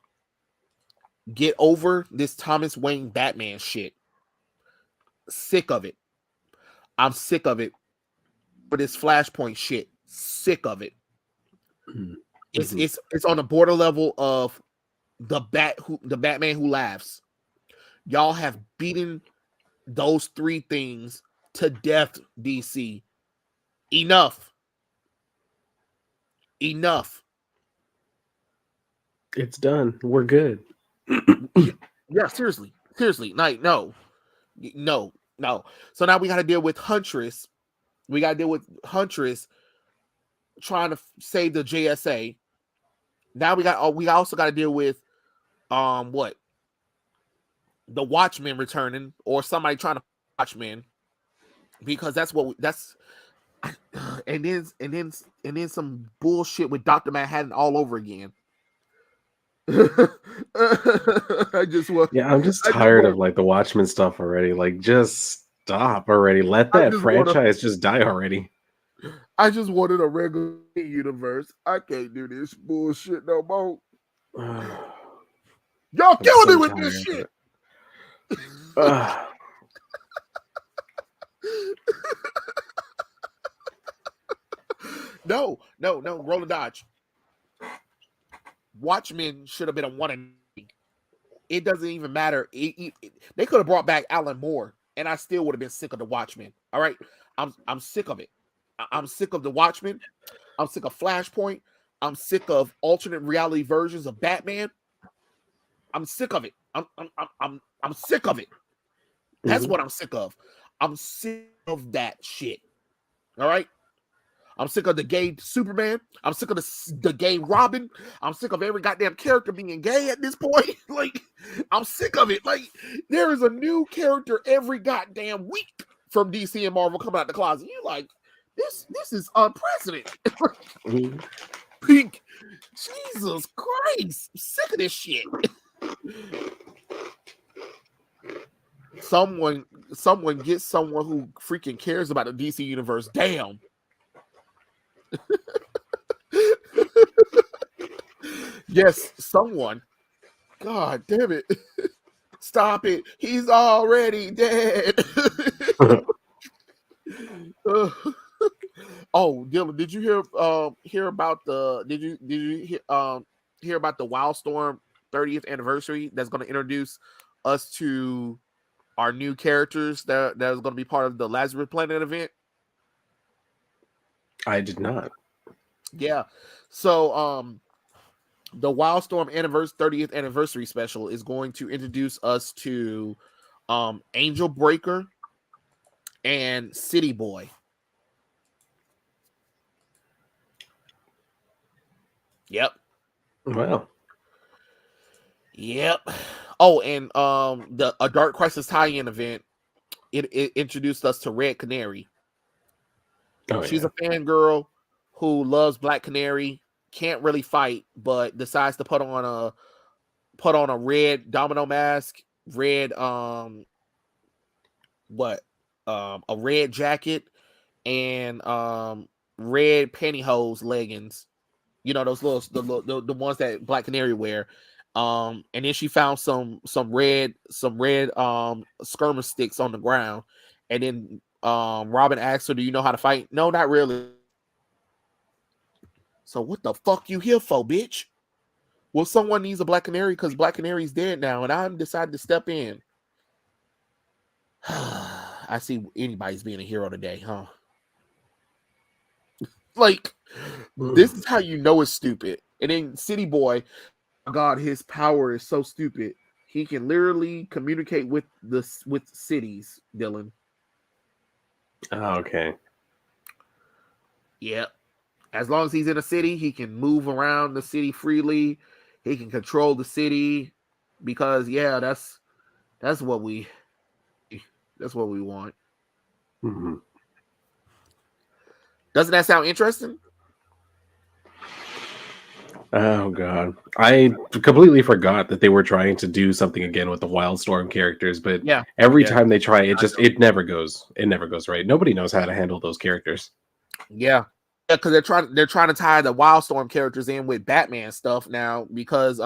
get over this Thomas Wayne Batman shit. Sick of it. I'm sick of it. For this Flashpoint shit, sick of it. Mm-hmm. It's on the border level of the Batman Who Laughs. Y'all have beaten those three things to death, DC. Enough. It's done. We're good. Yeah, seriously. Like, no. So now we got to deal with Huntress. Trying to save the JSA. Now we also got to deal with what? The Watchmen returning, or somebody trying to Watchmen, because and then some bullshit with Dr. Manhattan all over again. I'm just tired of like the Watchmen stuff already. Like, just stop already. Let that franchise just die already. I just wanted a regular universe. I can't do this bullshit no more. Y'all killing me with this shit. No. Roll a dodge. Watchmen should have been a 1-8. It doesn't even matter. They could have brought back Alan Moore, and I still would have been sick of the Watchmen. All right, I'm sick of it. I'm sick of the Watchmen. I'm sick of Flashpoint. I'm sick of alternate reality versions of Batman. I'm sick of it. I'm sick of it. That's what I'm sick of. I'm sick of that shit. All right. I'm sick of the gay Superman. I'm sick of the gay Robin. I'm sick of every goddamn character being gay at this point. Like, I'm sick of it. Like, there is a new character every goddamn week from DC and Marvel coming out the closet. You're like, this is unprecedented. Pink, Jesus Christ, I'm sick of this shit. Someone get someone who freaking cares about the DC universe. Damn. Yes, someone. God damn it. Stop it. He's already dead. Oh, Dylan, did you hear about the hear about the Wildstorm 30th anniversary that's going to introduce us to our new characters that is going to be part of the Lazarus Planet event? I did not. Yeah. So the Wildstorm 30th anniversary special is going to introduce us to Angel Breaker and City Boy. Yep. Wow. Yep. Oh, and a Dark Crisis tie-in event. It introduced us to Red Canary. Oh, she's a fangirl who loves Black Canary, can't really fight, but decides to put on a red domino mask, red a red jacket, and red pantyhose leggings. You know, those the ones that Black Canary wear. And then she found some red skirmish sticks on the ground, and then Robin asked her, "Do you know how to fight?" No, not really. So what the fuck you here for, bitch? Well, someone needs a Black Canary because Black Canary's dead now, and I'm decided to step in. I see anybody's being a hero today, huh? Like, this is how you know it's stupid. And then City Boy, oh God, his power is so stupid. He can literally communicate with cities, Dylan. Oh, okay. Yeah. As long as he's in a city, he can move around the city freely. He can control the city because that's what we want. Mm-hmm. Doesn't that sound interesting? Oh God, I completely forgot that they were trying to do something again with the Wildstorm characters, but every time they try, it never goes. It never goes right. Nobody knows how to handle those characters. Yeah, because they're trying to tie the Wildstorm characters in with Batman stuff now because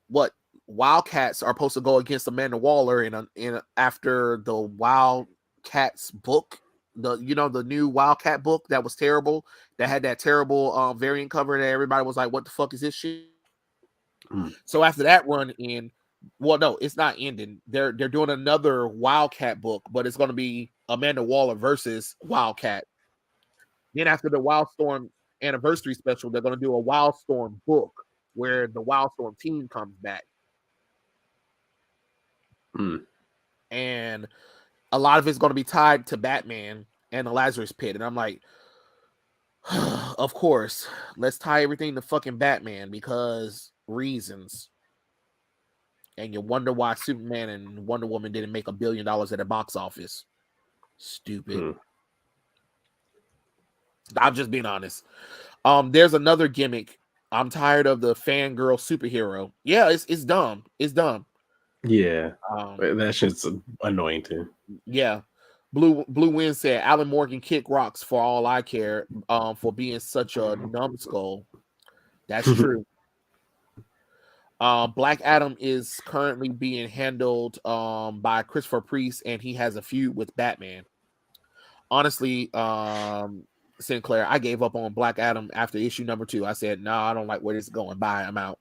what Wildcats are supposed to go against Amanda Waller in after the Wildcats book. The new Wildcat book that was terrible, that had that terrible variant cover that everybody was like, what the fuck is this shit? So after that run in, well, no, it's not ending. They're doing another Wildcat book, but it's going to be Amanda Waller versus Wildcat. Then after the Wildstorm anniversary special, they're going to do a Wildstorm book where the Wildstorm team comes back. And a lot of it's going to be tied to Batman and the Lazarus Pit. And I'm like, of course, let's tie everything to fucking Batman because reasons. And you wonder why Superman and Wonder Woman didn't make $1 billion at the box office. Stupid. I'm just being honest. There's another gimmick. I'm tired of the fangirl superhero. Yeah, it's dumb. It's dumb. Yeah, that shit's annoying too. Yeah, Blue Wind said Alan Morgan kick rocks for all I care. For being such a numbskull. That's true. Black Adam is currently being handled by Christopher Priest, and he has a feud with Batman. Honestly, Sinclair, I gave up on Black Adam after issue number 2. I said, no, I don't like where this is going. Bye. I'm out.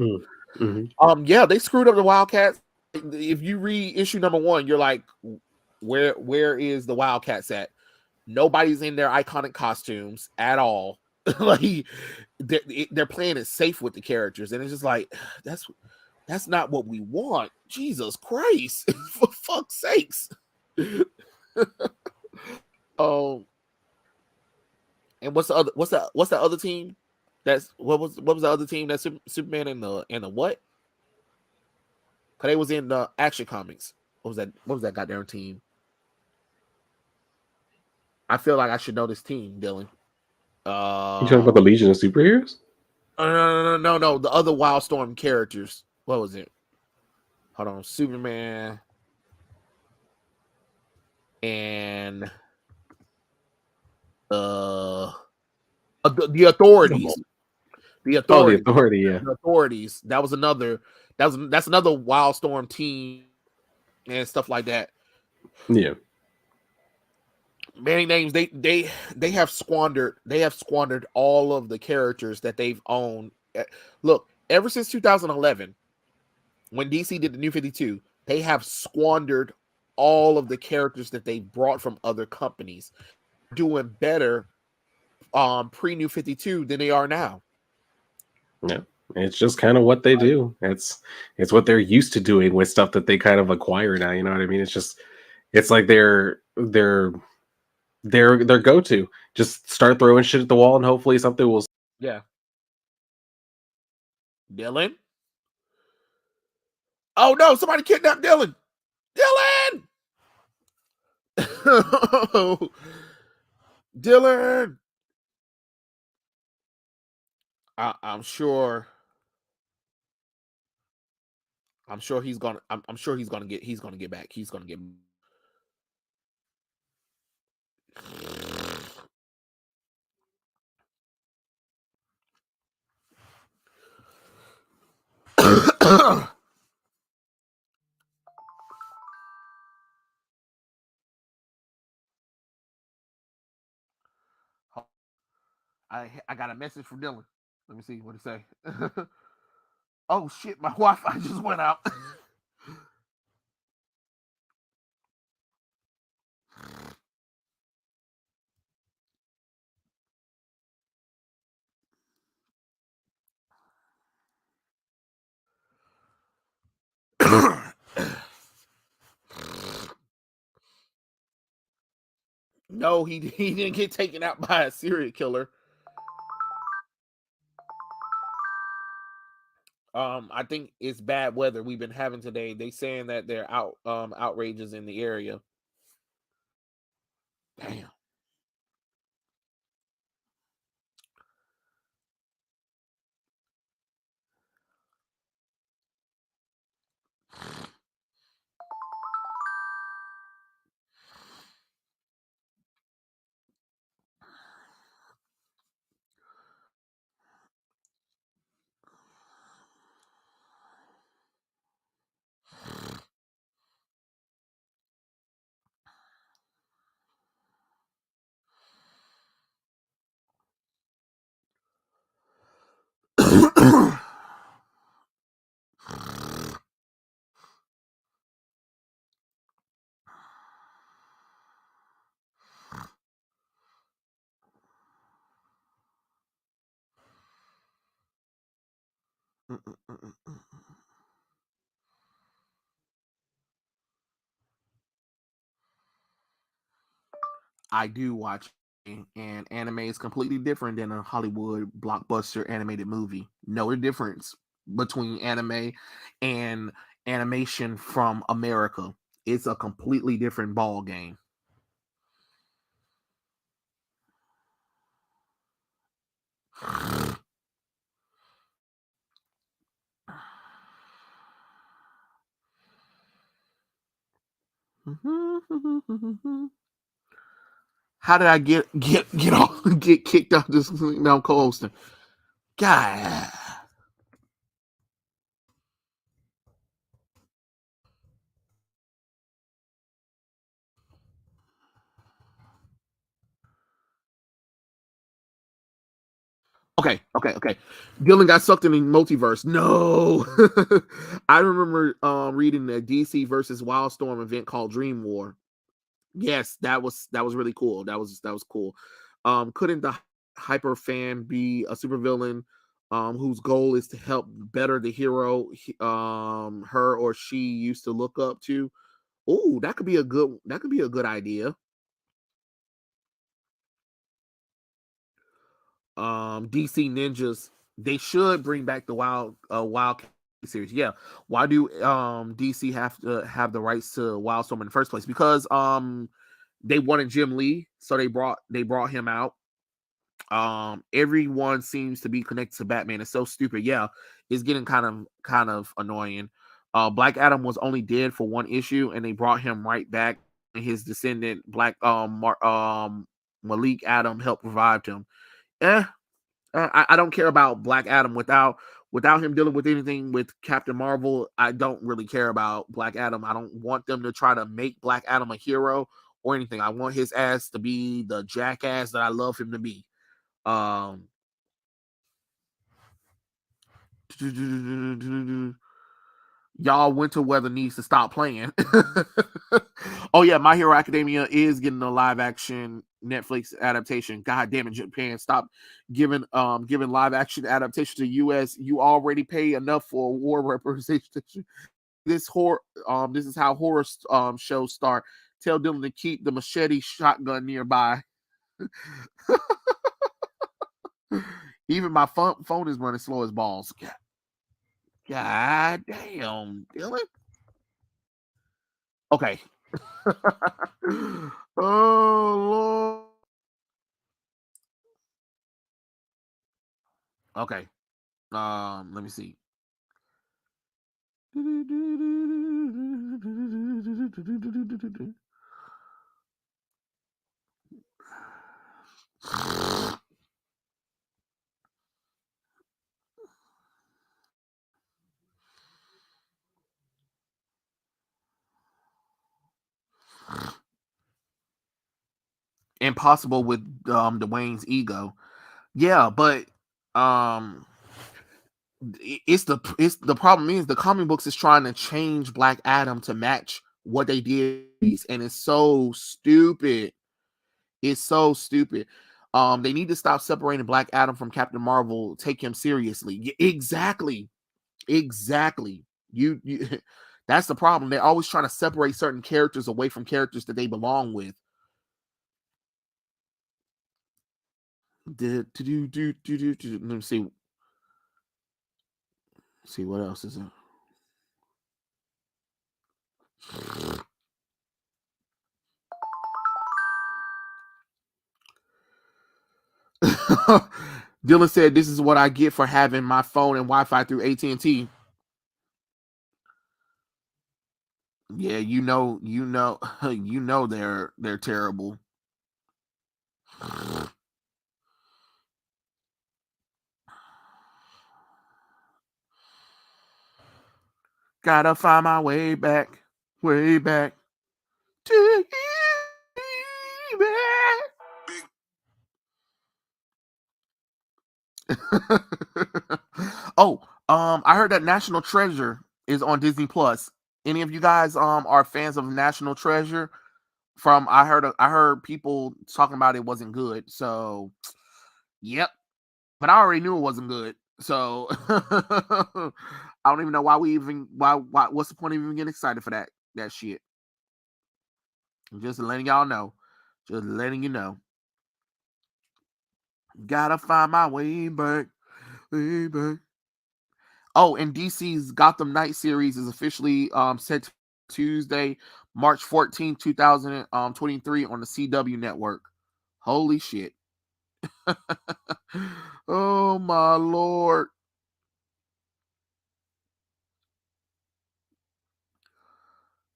Mm-hmm. Yeah, they screwed up the Wildcats. If you read issue number 1, you're like, where is the Wildcats at? Nobody's in their iconic costumes at all. Like they're playing it safe with the characters, and it's just like that's not what we want. Jesus Christ, for fuck's sakes. And what's the other team? What was the other team? That's Superman and the what? Cause they was in the Action Comics. What was that goddamn team? I feel like I should know this team, Dylan. You talking about the Legion of Superheroes? No. The other Wildstorm characters. What was it? Hold on. Superman and the authorities. The authorities. Oh, the authority, yeah. The authorities. That's another Wildstorm team and stuff like that. Yeah. Many names they have squandered all of the characters that they've owned. Look, ever since 2011, when DC did the New 52, they have squandered all of the characters that they brought from other companies, doing better pre New 52 than they are now. Yeah. It's just kind of what they do. It's what they're used to doing with stuff that they kind of acquire now. You know what I mean? It's like their go-to. Just start throwing shit at the wall and hopefully something will. Yeah. Dylan? Oh no, somebody kidnapped Dylan. Dylan! Dylan! I'm sure he's gonna get back. He's gonna get I got a message from Dylan. Let me see what it say. Oh shit, my Wi-Fi just went out. No, he didn't get taken out by a serial killer. I think it's bad weather we've been having today. They saying that there are outrages in the area. Damn. I do watch, and anime is completely different than a Hollywood blockbuster animated movie. No difference between anime and animation from America. It's a completely different ball game. How did I get off get kicked off this? Now I'm co-hosting. God. Okay. Dylan got sucked in the multiverse. No. I remember reading the DC versus Wildstorm event called Dream War. Yes, that was really cool. That was cool. Couldn't the hyper fan be a supervillain whose goal is to help better the hero her or she used to look up to? Oh, that could be a good idea. DC Ninjas, they should bring back the Wild series. Yeah. Why do DC have to have the rights to Wildstorm in the first place? Because they wanted Jim Lee, so they brought him out. Everyone seems to be connected to Batman. It's so stupid. Yeah, it's getting kind of annoying. Black Adam was only dead for one issue, and they brought him right back. And his descendant, Malik Adam, helped revive him. I don't care about Black Adam without him dealing with anything with Captain Marvel. I don't really care about Black Adam. I don't want them to try to make Black Adam a hero or anything. I want his ass to be the jackass that I love him to be. Y'all, winter weather needs to stop playing. Oh yeah, My Hero Academia is getting a live action Netflix adaptation. God damn it, Japan, stop giving live action adaptation to US. You already pay enough for war representation. This is how horror shows start. Tell them to keep the machete shotgun nearby. Even my phone is running slow as balls. God damn, Dylan. Okay. Oh Lord. Okay. Let me see. Impossible with Dwayne's ego. Yeah, but it's the problem is the comic books is trying to change Black Adam to match what they did, and it's so stupid. It's so stupid. They need to stop separating Black Adam from Captain Marvel. Take him seriously. Exactly. You that's the problem. They're always trying to separate certain characters away from characters that they belong with. Let me see. See what else is there. Dylan said, "This is what I get for having my phone and Wi-Fi through AT&T." Yeah, you know, they're terrible. Gotta find my way back to you, Oh, I heard that National Treasure is on Disney Plus. Any of you guys are fans of National Treasure? I heard people talking about it wasn't good. So, yep. But I already knew it wasn't good. So I don't even know why what's the point of even getting excited for that shit. I'm just letting y'all know. Just letting you know. Gotta find my way back. Oh, and DC's Gotham Knight series is officially set to Tuesday, March 14th, 2023 on the CW network. Holy shit. Oh my Lord.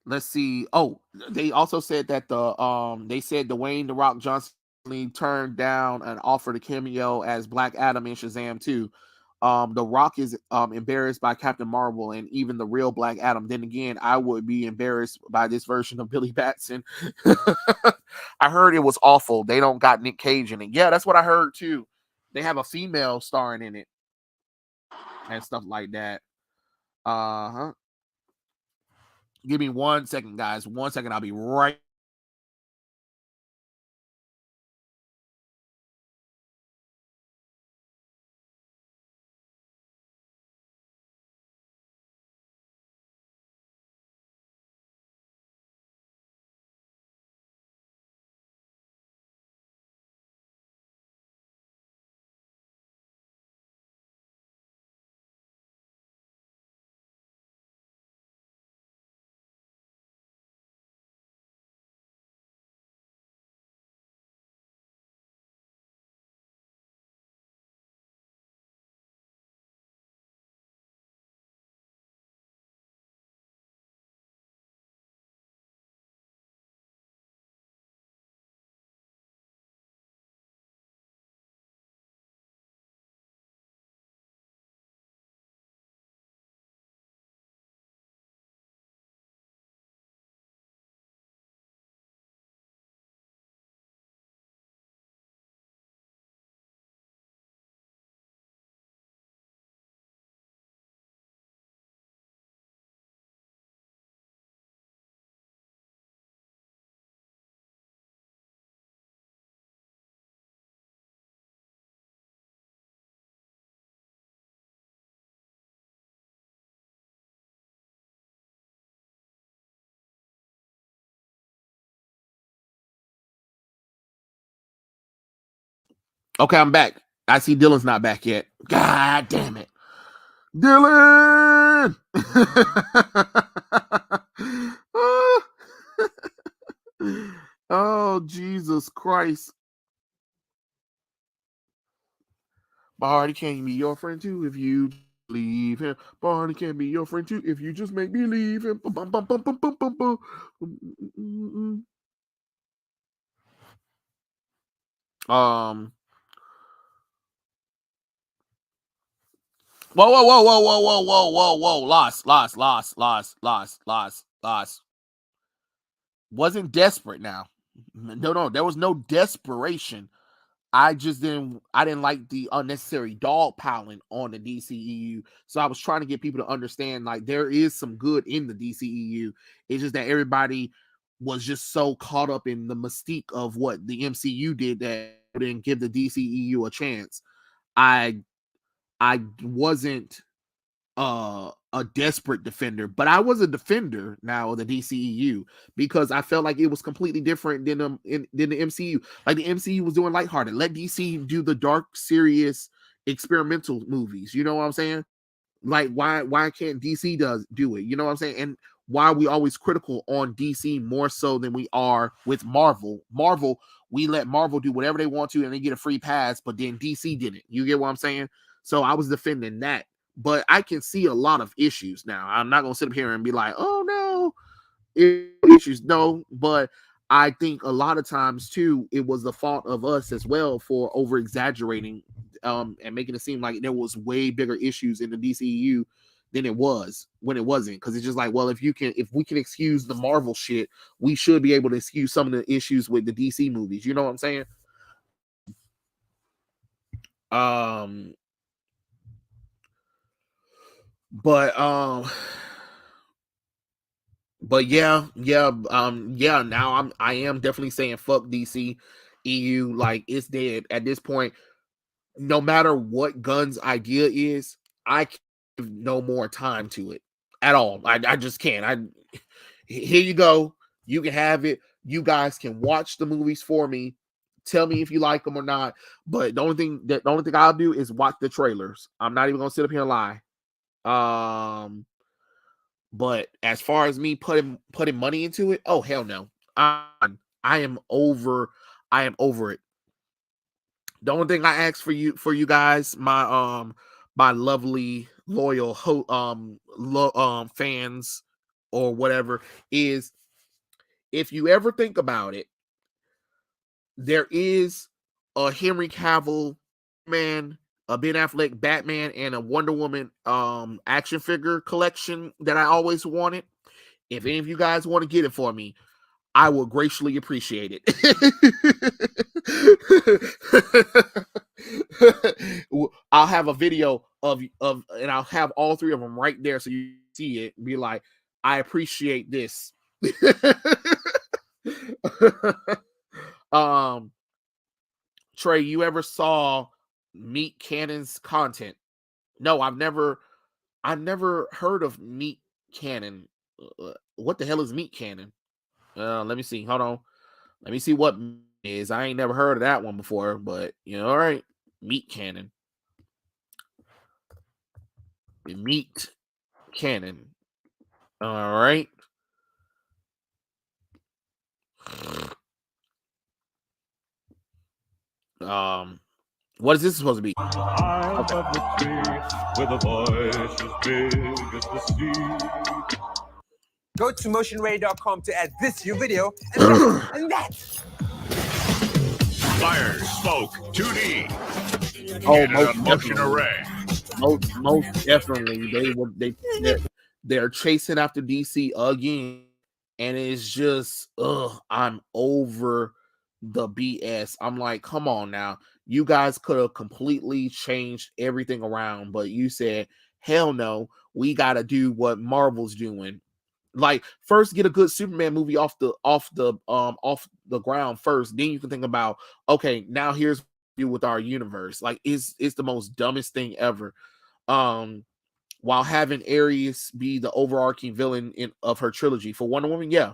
Let's see. Oh, they also said that they said Dwayne "The Rock" Johnson turned down an offer to cameo as Black Adam in Shazam 2. The Rock is embarrassed by Captain Marvel and even the real Black Adam. Then again, I would be embarrassed by this version of Billy Batson. I heard it was awful. They don't got Nick Cage in it. Yeah, that's what I heard too. they have a female starring in it and stuff like that. Give me 1 second, guys. 1 second. I'll be right. Okay, I'm back. I see Dylan's not back yet. God damn it. Dylan! Oh, Jesus Christ. Barney can be your friend too if you leave him. Barney can be your friend too if you just make me leave him. Bum, bum, bum, bum, bum, bum, bum. Whoa, whoa, whoa, whoa, whoa, whoa, whoa, whoa, whoa. Lost. Wasn't desperate now. No, there was no desperation. I didn't like the unnecessary dog piling on the DCEU. So I was trying to get people to understand, like, there is some good in the DCEU. It's just that everybody was just so caught up in the mystique of what the MCU did that didn't give the DCEU a chance. I wasn't a desperate defender, but I was a defender now of the DCEU because I felt like it was completely different than the MCU. Like the MCU was doing lighthearted. Let DC do the dark, serious, experimental movies. You know what I'm saying? Like why can't DC do it? You know what I'm saying? And why are we always critical on DC more so than we are with Marvel? Marvel, we let Marvel do whatever they want to and they get a free pass, but then DC didn't. You get what I'm saying? So I was defending that. But I can see a lot of issues now. I'm not going to sit up here and be like, oh no, issues. No, but I think a lot of times too, it was the fault of us as well for over exaggerating and making it seem like there was way bigger issues in the DCEU than it was when it wasn't. Because it's just like, well, if we can excuse the Marvel shit, we should be able to excuse some of the issues with the DC movies. You know what I'm saying? But yeah, now I am definitely saying fuck DC EU. Like, it's dead at this point. No matter what Gunn's idea is, I can't give no more time to it at all. I just can't. Here you go. You can have it. You guys can watch the movies for me. Tell me if you like them or not. But the only thing I'll do is watch the trailers. I'm not even gonna sit up here and lie. But as far as me putting money into it, oh hell no. I am over it. The only thing I ask for you guys, my lovely loyal fans or whatever, is if you ever think about it, there is a Henry Cavill man, a Ben Affleck Batman, and a Wonder Woman action figure collection that I always wanted. If any of you guys want to get it for me, I will graciously appreciate it. I'll have a video of, and I'll have all three of them right there so you see it and be like, I appreciate this. Trey, you ever saw Meat Cannon's content? No, I've never heard of Meat Cannon. What the hell is Meat Cannon? Let me see. Hold on. Let me see what is. I ain't never heard of that one before, but all right. Meat Cannon. Meat Cannon. All right. What is this supposed to be? I'm up the tree with a voice as big as the sea. Go to motionray.com to add this to your video, and that. Fire, smoke, 2D. Oh, motion array. Most definitely, they're chasing after DC again, and it's just I'm over the BS. I'm like, come on now, you guys could have completely changed everything around, but you said, hell no, we got to do what Marvel's doing. Like, first get a good Superman movie off the ground first, then you can think about, okay, now here's what we do with our universe. Like, it's the most dumbest thing ever. While having Ares be the overarching villain of her trilogy for Wonder Woman, yeah.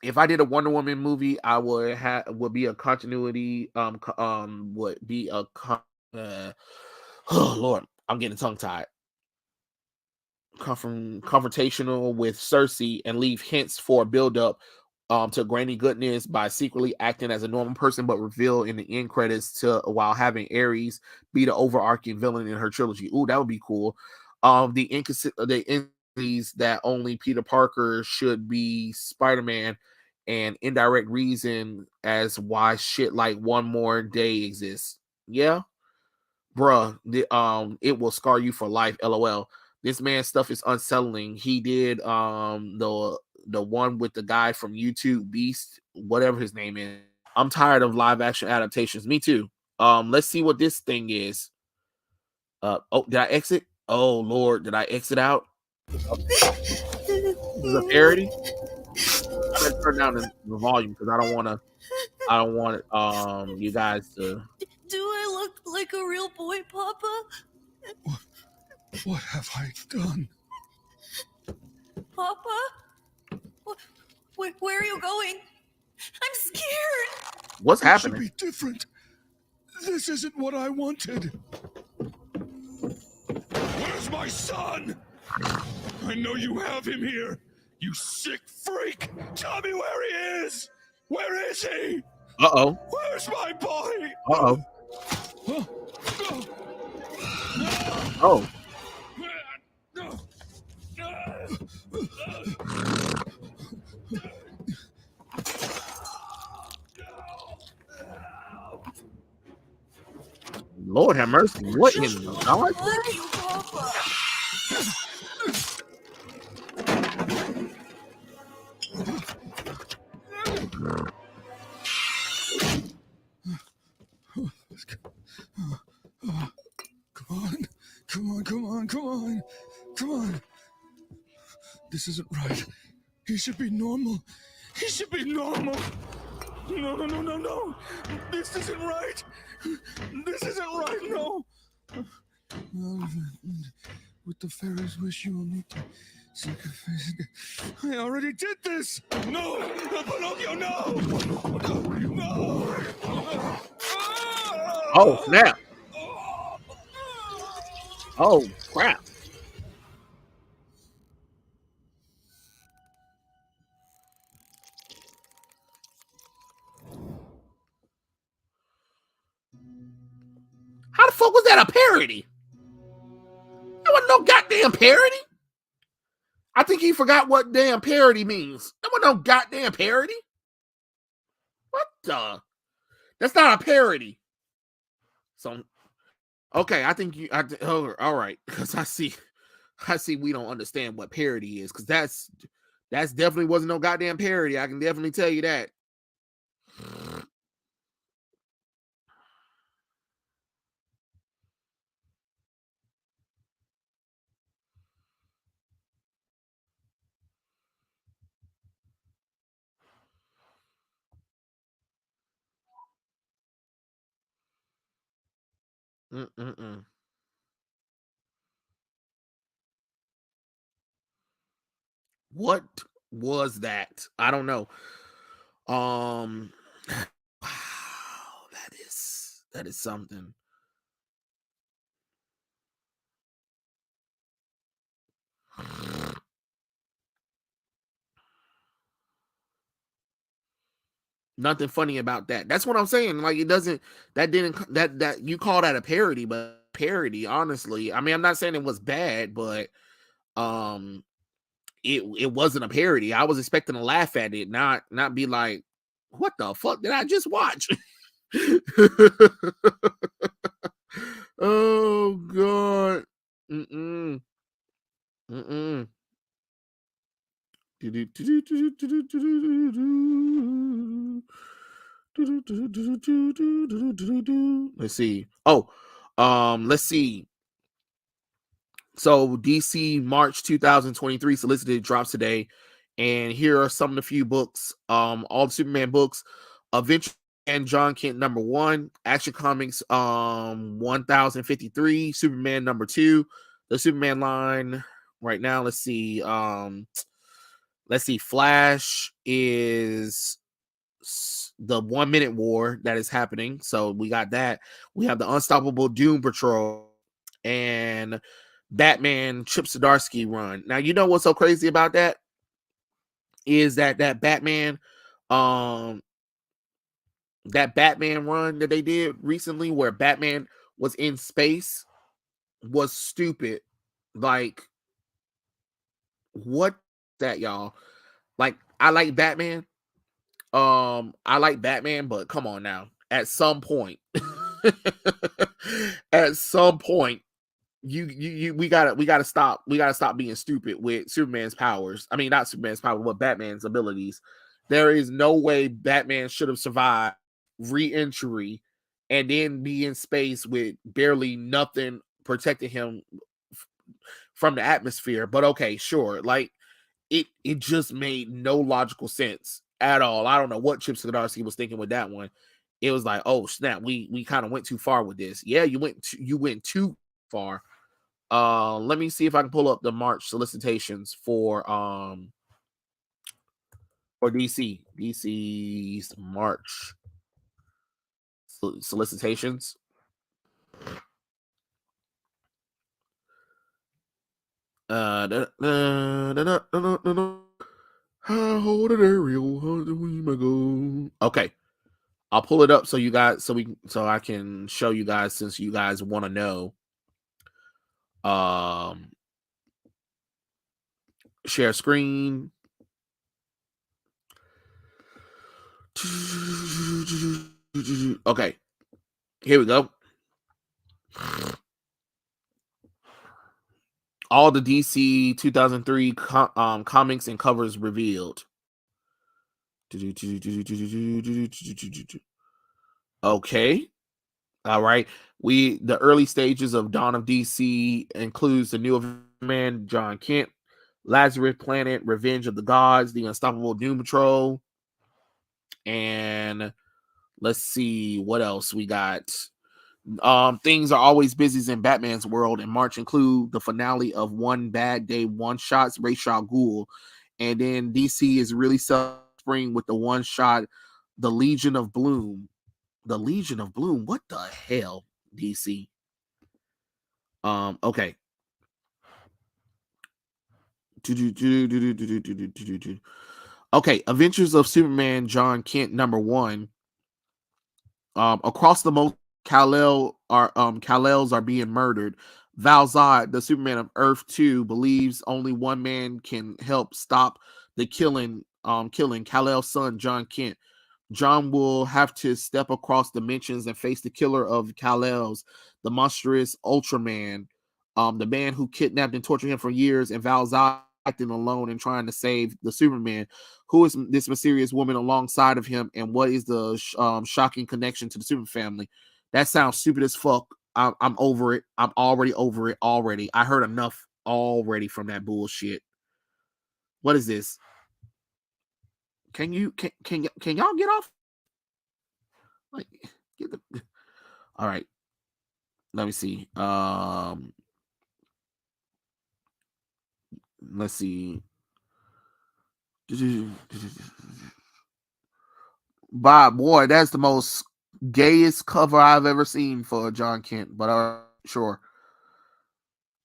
If I did a Wonder Woman movie, I would be a continuity. Would be a oh Lord, I'm getting tongue tied. Confrontational with Cersei and leave hints for build up to Granny Goodness by secretly acting as a normal person, but reveal in the end credits while having Ares be the overarching villain in her trilogy. Ooh, that would be cool. The inconsistencies that only Peter Parker should be Spider-Man, and indirect reason as why shit like One More Day exists. Yeah, bruh, it will scar you for life. LOL. This man's stuff is unsettling. He did the one with the guy from YouTube, Beast, whatever his name is. I'm tired of live action adaptations. Me too. Let's see what this thing is. Oh, did I exit? Oh Lord, did I exit out? This is a parody. I better turn down the volume because I don't want you guys to. Do I look like a real boy, Papa? What have I done? Papa? Where are you going? I'm scared. What's it happening? Should be different. This isn't what I wanted. Where's my son? I know you have him here. You sick freak. Tell me where he is. Where is he? Uh-oh. Where's my boy? Uh-oh. Oh. Lord have mercy. What in the God? Come on. This isn't right. He should be normal. No. This isn't right. No. With the Pharaoh's wish, you will need to sacrifice. I already did this. No, Pinocchio, no. Oh, snap. Oh, crap. How the fuck was that a parody? That wasn't no goddamn parody. I think he forgot what damn parody means. That wasn't no goddamn parody. What the? That's not a parody. So, okay, I think all right, because I see we don't understand what parody is, because that's definitely wasn't no goddamn parody. I can definitely tell you that. Mm-mm-mm. What was that? I don't know. Wow, that is something. Nothing funny about that. That's what I'm saying. Like it doesn't. That you call that a parody, but parody. Honestly, I mean, I'm not saying it was bad, but um, it wasn't a parody. I was expecting to laugh at it, not be like, what the fuck did I just watch? Oh god. Mm-mm. Mm-mm. Let's see. Oh, let's see. So DC March 2023 solicited drops today, and here are some of the few books. All the Superman books: Adventure and John Kent #1, Action Comics 1053, Superman #2, the Superman line. Right now, let's see. Flash is the 1 minute war that is happening. So we got that. We have the Unstoppable Doom Patrol and Batman Chip Zdarsky run. Now, you know what's so crazy about that is that Batman run that they did recently where Batman was in space was stupid. Like, what that, y'all? Like, I like Batman. But come on now. At some point, we gotta stop being stupid with Superman's powers. I mean, not Superman's powers, but Batman's abilities. There is no way Batman should have survived re-entry and then be in space with barely nothing protecting him from the atmosphere. But okay, sure. Like it just made no logical sense at all. I don't know what Chip Zdarsky was thinking with that one. It was like, oh snap, we kind of went too far with this. Yeah, you went too far. Let me see if I can pull up the March solicitations for DC's March solicitations. How old an Ariel? How do we go? Okay, I'll pull it up so you guys, so I can show you guys since you guys want to know. Share screen. Okay, here we go. All the DC 2003 comics and covers revealed. Okay. All right. The early stages of Dawn of DC includes the new man John Kent, Lazarus Planet, Revenge of the Gods, the Unstoppable Doom Patrol, and let's see what else we got. Things are always busy in Batman's world, and March include the finale of One Bad Day one shots, Ra's al Ghul, and then DC is really spring with the one shot, the Legion of Bloom. The Legion of Bloom. What the hell, DC? Okay. Okay, Adventures of Superman, John Kent #1. Across the most, Kal-El Kal-Els are being murdered. Val-Zod, the Superman of Earth 2, believes only one man can help stop the killing Kal-El's son, John Kent. John will have to step across dimensions and face the killer of Kal-Els, the monstrous Ultraman, the man who kidnapped and tortured him for years, and Val-Zod acting alone and trying to save the Superman. Who is this mysterious woman alongside of him, and what is the shocking connection to the Super family? That sounds stupid as fuck. I'm over it. I'm already over it already. I heard enough already from that bullshit. What is this? Can y'all get off? Like, all right. let me see. Let's see. Bob, boy, that's the most gayest cover I've ever seen for John Kent, but sure.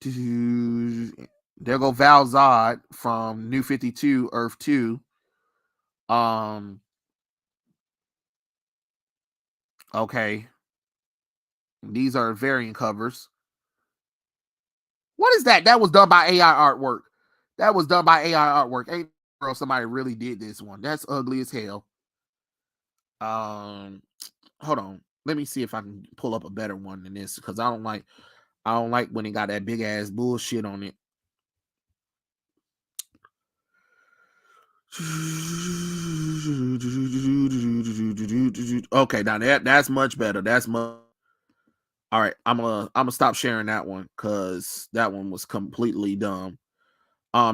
There go Val Zod from New 52, Earth 2. Okay. These are variant covers. What is that? That was done by AI artwork. Ain't girl, somebody really did this one. That's ugly as hell. Hold on. Let me see if I can pull up a better one than this, because I don't like when it got that big ass bullshit on it. Okay, now that's much better. That's much. All right, I'm gonna stop sharing that one because that one was completely dumb.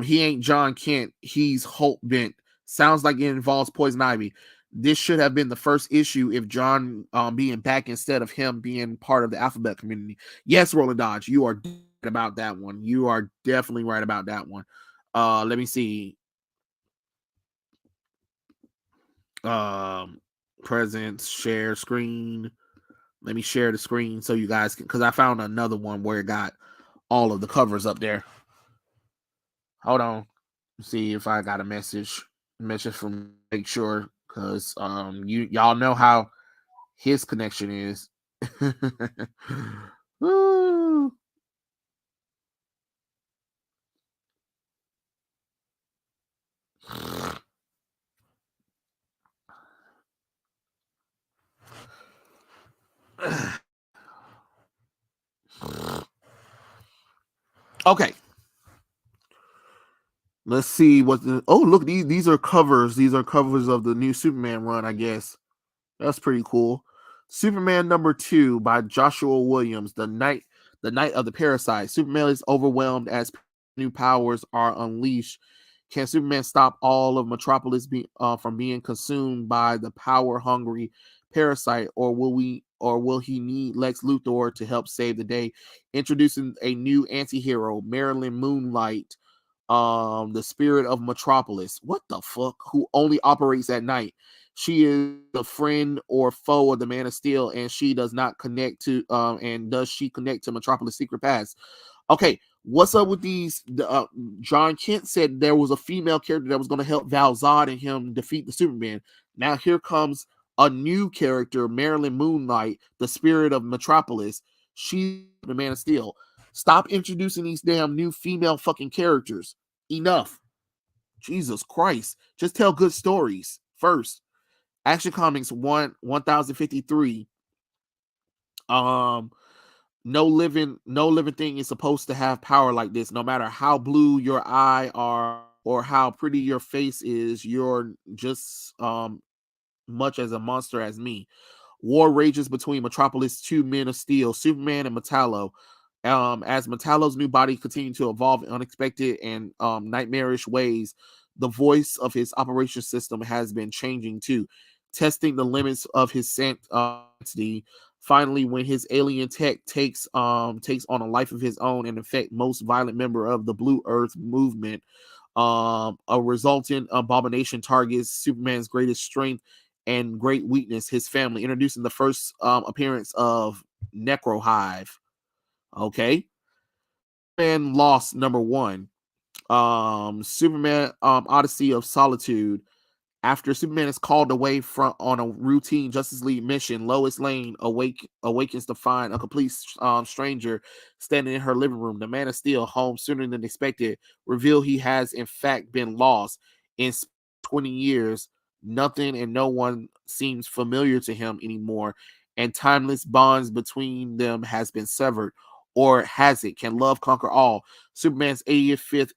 He ain't John Kent. He's Hope Bent. Sounds like it involves Poison Ivy. This should have been the first issue if John being back instead of him being part of the alphabet community. Yes, Roland Dodge, you are right about that one. You are definitely right about that one. Let me see. Presents, share screen. Let me share the screen so you guys can, because I found another one where it got all of the covers up there. Hold on. See if I got a message from, make sure, because y'all know how his connection is. Woo. Okay. Let's see what the. Oh, look, these are covers. These are covers of the new Superman run, I guess. That's pretty cool. Superman #2 by Joshua Williams. The night of the parasite. Superman is overwhelmed as new powers are unleashed. Can Superman stop all of Metropolis from being consumed by the power-hungry parasite, or will he need Lex Luthor to help save the day? Introducing a new anti-hero, Marilyn Moonlight, the spirit of Metropolis. What the fuck? Who only operates at night. She is a friend or foe of the Man of Steel, and she does not connect to and does she connect to Metropolis' secret past? Okay, what's up with these? John Kent said there was a female character that was going to help Val Zod and him defeat the Superman. Now here comes a new character, Marilyn Moonlight, the spirit of Metropolis. She's the Man of Steel. Stop introducing these damn new female fucking characters. Enough. Jesus Christ. Just tell good stories first. Action Comics 1053. No living thing is supposed to have power like this. No matter how blue your eye are or how pretty your face is, you're just much as a monster as me. War rages between Metropolis' two Men of Steel, Superman and Metallo. As Metallo's new body continues to evolve in unexpected and nightmarish ways, the voice of his operation system has been changing too, testing the limits of his entity. Finally, when his alien tech takes on a life of his own and infect most violent member of the Blue Earth movement, a resultant abomination targets Superman's greatest strength and great weakness, his family, introducing the first appearance of Necrohive. Okay. Superman Lost #1. Superman Odyssey of Solitude. After Superman is called away on a routine Justice League mission, Lois Lane awakens to find a complete stranger standing in her living room. The Man of Steel, home sooner than expected, reveal he has in fact been lost. In 20 years, nothing and no one seems familiar to him anymore, and timeless bonds between them has been severed. Or has it? Can love conquer all? Superman's 85th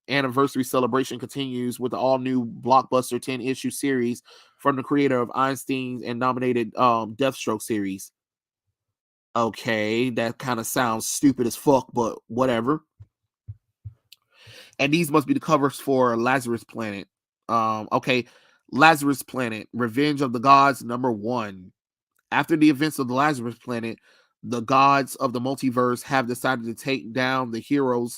anniversary celebration continues with the all-new blockbuster 10-issue series from the creator of Einstein's and nominated Deathstroke series. Okay, that kind of sounds stupid as fuck, but whatever. And these must be the covers for Lazarus Planet. Okay, Lazarus Planet, Revenge of the Gods #1. After the events of the Lazarus Planet, the gods of the multiverse have decided to take down the heroes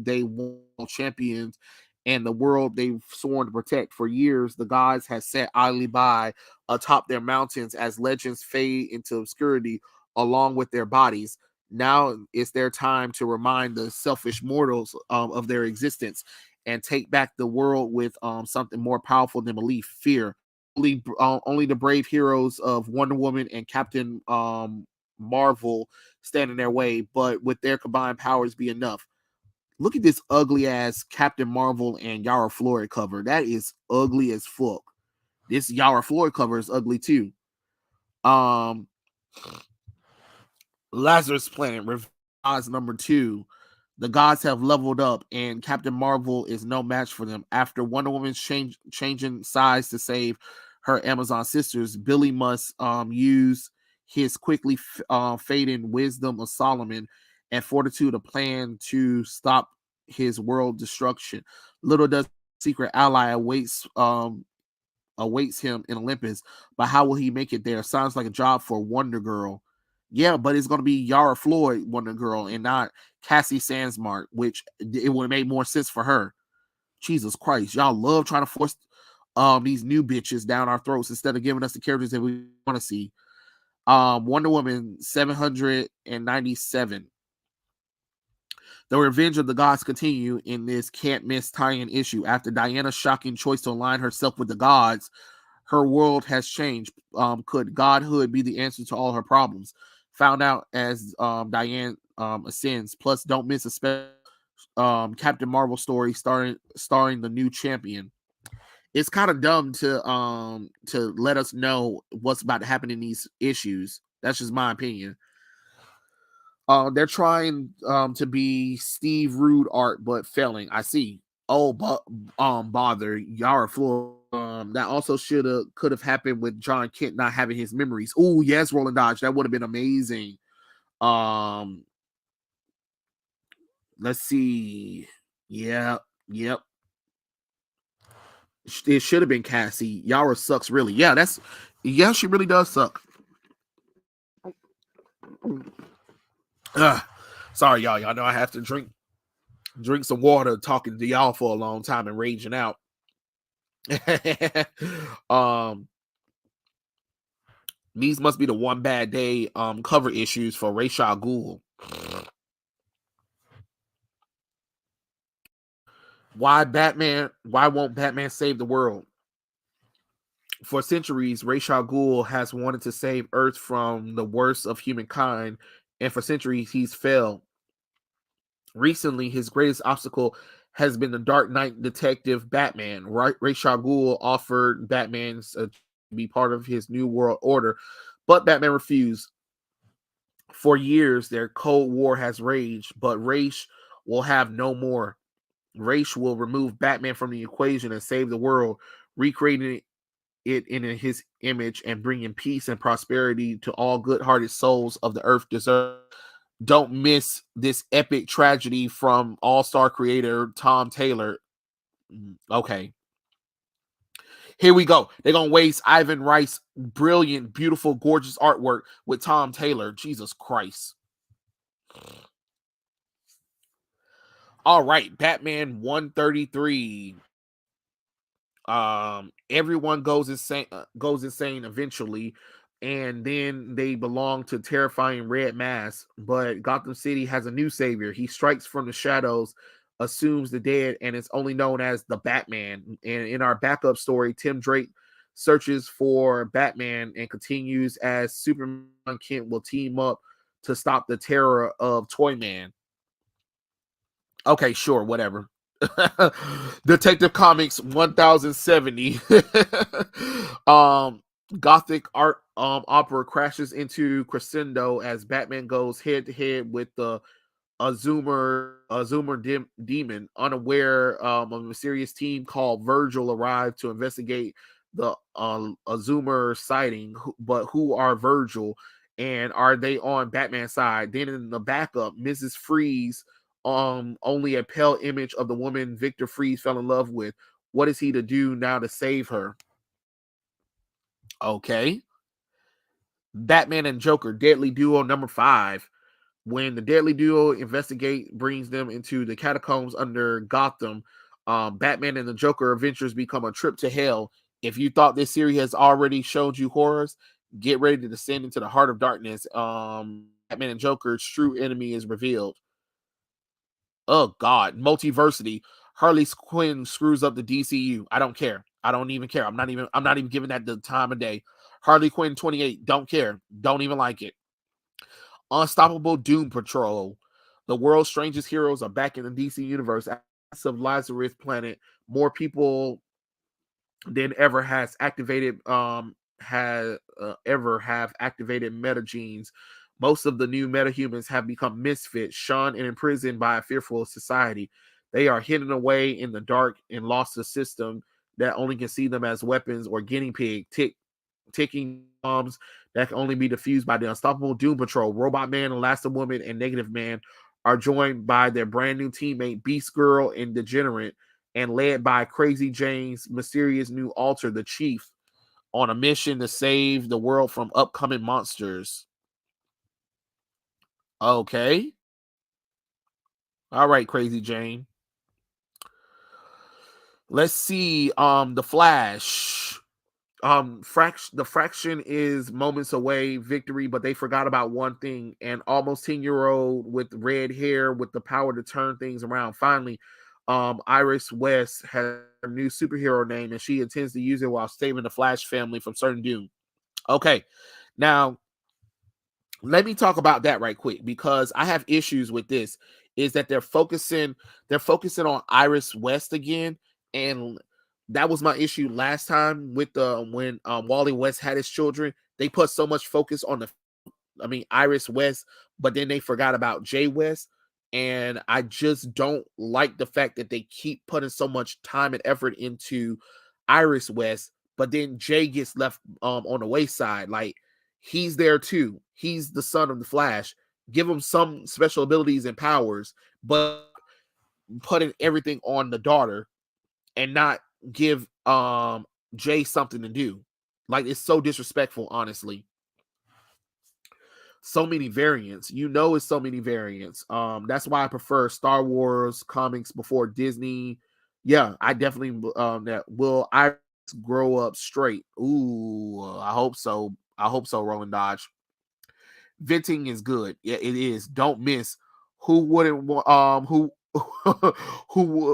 they want champions and the world they've sworn to protect. For years, the gods have sat idly by atop their mountains as legends fade into obscurity along with their bodies. Now it's their time to remind the selfish mortals of their existence and take back the world with something more powerful than belief, fear. Only the brave heroes of Wonder Woman and Captain Marvel stand in their way, but with their combined powers be enough. Look at this ugly ass Captain Marvel and Yara Florida cover. That is ugly as fuck. This Yara Florida cover is ugly too. Lazarus Planet Revised #2. The gods have leveled up, and Captain Marvel is no match for them. After Wonder Woman's changing size to save her Amazon sisters, Billy must use his quickly fading wisdom of Solomon and fortitude of plan to stop his world destruction. Little does secret ally awaits him in Olympus, but how will he make it there? Sounds like a job for Wonder Girl. Yeah, but it's going to be Yara Floyd Wonder Girl and not Cassie Sandsmark, which it would have made more sense for her. Jesus Christ, y'all love trying to force these new bitches down our throats instead of giving us the characters that we want to see. Wonder Woman 797. The revenge of the gods continue in this can't miss tie-in issue. After Diana's shocking choice to align herself with the gods, her world has changed. Could godhood be the answer to all her problems? Found out as Diane ascends. Plus, don't miss a special Captain Marvel story starring the new champion. It's kind of dumb to let us know what's about to happen in these issues. That's just my opinion. They're trying to be Steve Rude art, but failing. I see. Oh, but bother Yara Floor. That also could have happened with John Kent not having his memories. Oh, yes, Roland Dodge. That would have been amazing. Let's see. Yep. It should have been Cassie. Yara sucks really. Yeah, she really does suck. Sorry, y'all. Y'all know I have to drink some water talking to y'all for a long time and raging out. These must be the One Bad Day cover issues for Ra's al Ghul. Why won't Batman save the world? For centuries, Ra's al Ghul has wanted to save Earth from the worst of humankind, and for centuries he's failed. Recently, his greatest obstacle has been the Dark Knight detective Batman. Ra's al Ghul offered Batman to be part of his new world order, but Batman refused. For years, their Cold War has raged, but Ra's will have no more. Ra's will remove Batman from the equation and save the world, recreating it in his image and bringing peace and prosperity to all good-hearted souls of the earth deserve. Don't miss this epic tragedy from all-star creator Tom Taylor. Okay. Here we go. They're going to waste Ivan Rice's brilliant, beautiful, gorgeous artwork with Tom Taylor. Jesus Christ. All right. Batman 133. Everyone goes insane eventually, and then they belong to terrifying Red Mask. But Gotham City has a new savior. He strikes from the shadows, assumes the dead, and is only known as the Batman. And in our backup story, Tim Drake searches for Batman and continues as Superman Kent will team up to stop the terror of Toyman. Okay, sure, whatever. Detective Comics 1070. Gothic art opera crashes into crescendo as Batman goes head to head with the Azumar demon. Unaware, a mysterious team called Virgil arrived to investigate the Azumar sighting. But who are Virgil, and are they on Batman's side? Then in the backup, Mrs. Freeze, only a pale image of the woman Victor Freeze fell in love with. What is he to do now to save her? Okay. Batman and Joker, Deadly Duo number 5. When the Deadly Duo brings them into the catacombs under Gotham, Batman and the Joker adventures become a trip to hell. If you thought this series has already showed you horrors, get ready to descend into the heart of darkness. Batman and Joker's true enemy is revealed. Oh God, Multiversity. Harley Quinn screws up the DCU. I don't care. I don't even care. I'm not even giving that the time of day. Harley Quinn 28. Don't care. Don't even like it. Unstoppable Doom Patrol. The world's strangest heroes are back in the DC universe. Of Lazarus planet, more people than ever has activated ever have activated metagenes. Most of the new metahumans have become misfits, shunned and imprisoned by a fearful society. They are hidden away in the dark and lost to a system that only can see them as weapons or guinea pig, ticking bombs that can only be defused by the Unstoppable Doom Patrol. Robot Man, Elastic Woman, and Negative Man are joined by their brand new teammate Beast Girl and Degenerate, and led by Crazy Jane's mysterious new alter, the Chief, on a mission to save the world from upcoming monsters. Okay. All right, Crazy Jane. Let's see. The Flash. The Fraction is moments away victory, but they forgot about one thing. An almost 10-year-old with red hair with the power to turn things around. Finally, Iris West has a new superhero name, and she intends to use it while saving the Flash family from certain doom. Okay, now let me talk about that right quick, because I have issues with this. Is that they're focusing on Iris West again, and that was my issue last time with when Wally West had his children. They put so much focus on Iris West, but then they forgot about Jay West. And I just don't like the fact that they keep putting so much time and effort into Iris West, but then Jay gets left on the wayside. Like, he's there too. He's the son of the Flash. Give him some special abilities and powers, but putting everything on the daughter and not give Jay something to do. Like, it's so disrespectful, honestly. So many variants. It's so many variants. That's why I prefer Star Wars comics before Disney. Yeah, I definitely that will I grow up straight. Ooh, I hope so. Roland Dodge. Venting is good. Yeah, it is. Don't miss. Who wouldn't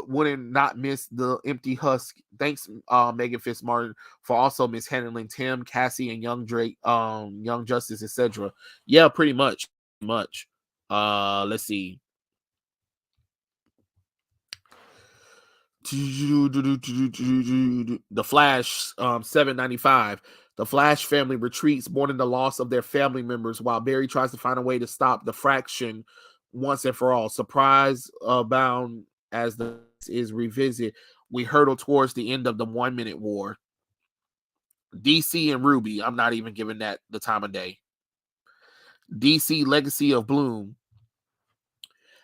wouldn't not miss the empty husk? Thanks, Megan Fitzmartin, for also mishandling Tim, Cassie, and Young Drake, Young Justice, etc. Yeah, pretty much. Let's see. The Flash, 795. The Flash family retreats, mourning the loss of their family members, while Barry tries to find a way to stop the Fraction once and for all. Surprise abound as the is revisit. We hurtle towards the end of the 1 minute war. DC and Ruby. I'm not even giving that the time of day. DC Legacy of Bloom.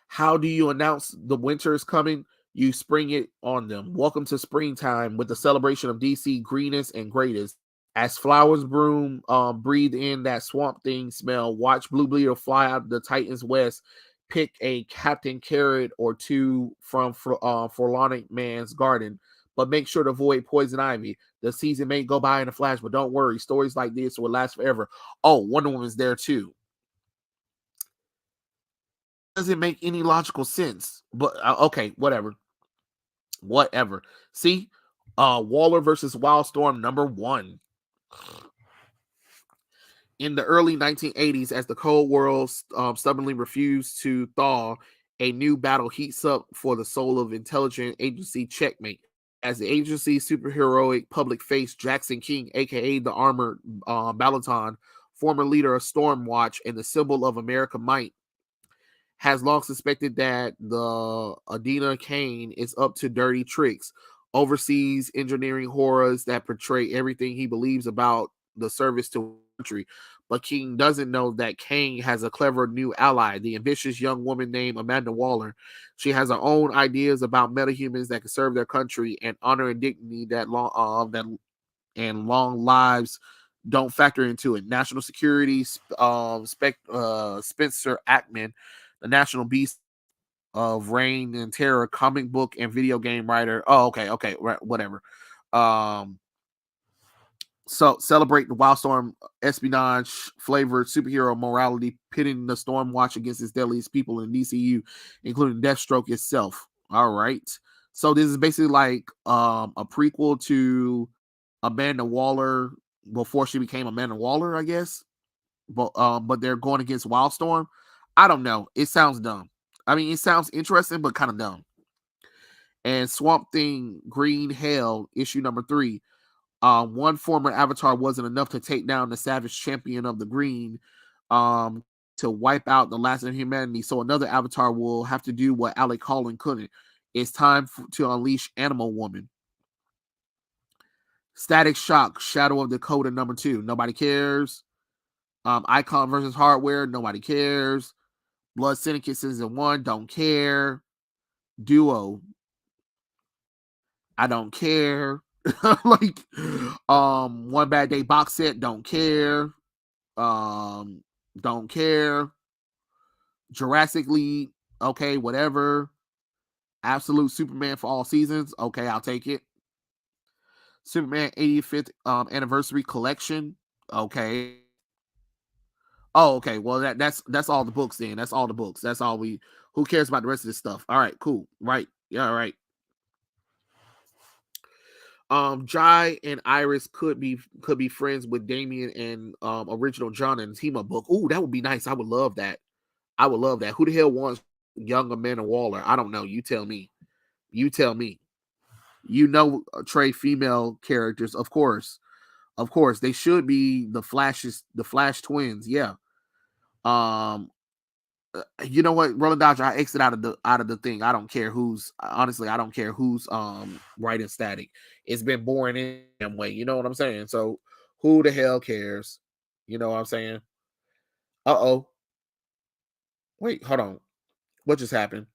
How do you announce the winter is coming? You spring it on them. Welcome to springtime with the celebration of DC greenest and greatest. As flowers breathe in that Swamp Thing smell. Watch Blue Beetle fly out of the Titans West. Pick a Captain Carrot or two from Forlorn Man's garden, but make sure to avoid Poison Ivy. The season may go by in a flash, but don't worry. Stories like this will last forever. Oh, Wonder Woman's there too. Doesn't make any logical sense, but okay, whatever. See, Waller versus Wildstorm #1. In the early 1980s, as the Cold War stubbornly refused to thaw, a new battle heats up for the soul of intelligent agency Checkmate. As the agency's superheroic public face, Jackson King, aka the Armored Balaton, former leader of Stormwatch and the symbol of American might, has long suspected that the Adina Kane is up to dirty tricks, overseas engineering horrors that portray everything he believes about the service to country. But King doesn't know that Kane has a clever new ally, the ambitious young woman named Amanda Waller. She has her own ideas about metahumans that can serve their country and honor and dignity that long lives don't factor into it. National security, Spencer Ackman, the national beast of Reign and Terror, comic book and video game writer. Oh, okay, right, whatever. So celebrate the Wildstorm espionage flavored superhero morality, pitting the Stormwatch against its deadliest people in DCU, including Deathstroke itself. All right. So this is basically like a prequel to Amanda Waller before she became Amanda Waller, I guess. But they're going against Wildstorm. I don't know. It sounds dumb. I mean, it sounds interesting, but kind of dumb. And Swamp Thing Green Hell, issue number 3. One former avatar wasn't enough to take down the savage champion of the green, to wipe out the last of humanity. So another avatar will have to do what Alec Holland couldn't. It's time to unleash Animal Woman. Static Shock, Shadow of Dakota number 2. Nobody cares. Icon versus Hardware. Nobody cares. Blood Syndicate season 1. Don't care. Duo. I don't care. Like One Bad Day box set, don't care. Don't care. Jurassic League, okay, whatever. Absolute Superman for all seasons, okay, I'll take it. Superman 85th anniversary collection, okay. Oh, okay. Well, that's all the books then. That's all the books. That's all we. Who cares about the rest of this stuff? All right, cool. Right. Yeah, all right. Jai and Iris could be friends with Damian and original John and Hema book. Ooh, that would be nice. I would love that. I would love that. Who the hell wants young Amanda Waller? I don't know. You tell me. You tell me. You know, Trey female characters, of course. Of course, they should be the Flash twins. Yeah. You know what, Roland Dodger, I exit out of the thing. I don't care who's writing Static. It's been boring in some way. You know what I'm saying? So who the hell cares? You know what I'm saying? Uh-oh. Wait, hold on. What just happened?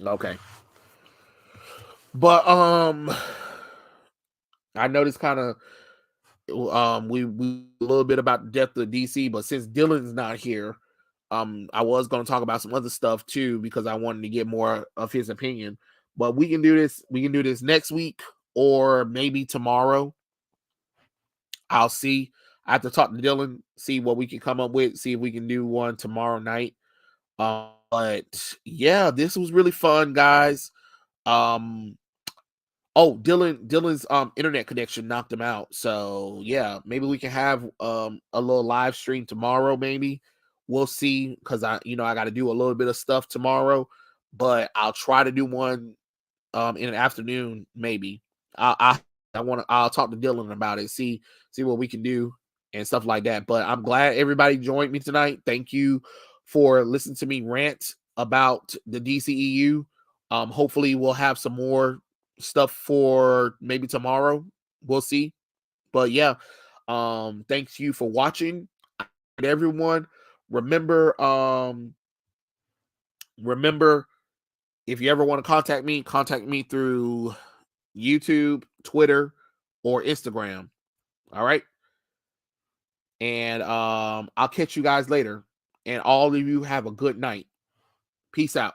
Okay. But I know this kind of we a little bit about the death of DC, but since Dylan's not here, I was going to talk about some other stuff too because I wanted to get more of his opinion. But we can do this. We can do this next week or maybe tomorrow. I'll see. I have to talk to Dylan, see what we can come up with, see if we can do one tomorrow night. But yeah, this was really fun, guys. Oh, Dylan's internet connection knocked him out. So yeah, maybe we can have a little live stream tomorrow. Maybe we'll see, because I got to do a little bit of stuff tomorrow, but I'll try to do one in an afternoon. Maybe I'll talk to Dylan about it, see what we can do and stuff like that. But I'm glad everybody joined me tonight. Thank you for listening to me rant about the DCEU. Hopefully we'll have some more stuff for maybe tomorrow. We'll see. But yeah, thanks you for watching, everyone. Remember if you ever want to contact me through YouTube, Twitter, or Instagram. All right. And I'll catch you guys later. And all of you have a good night. Peace out.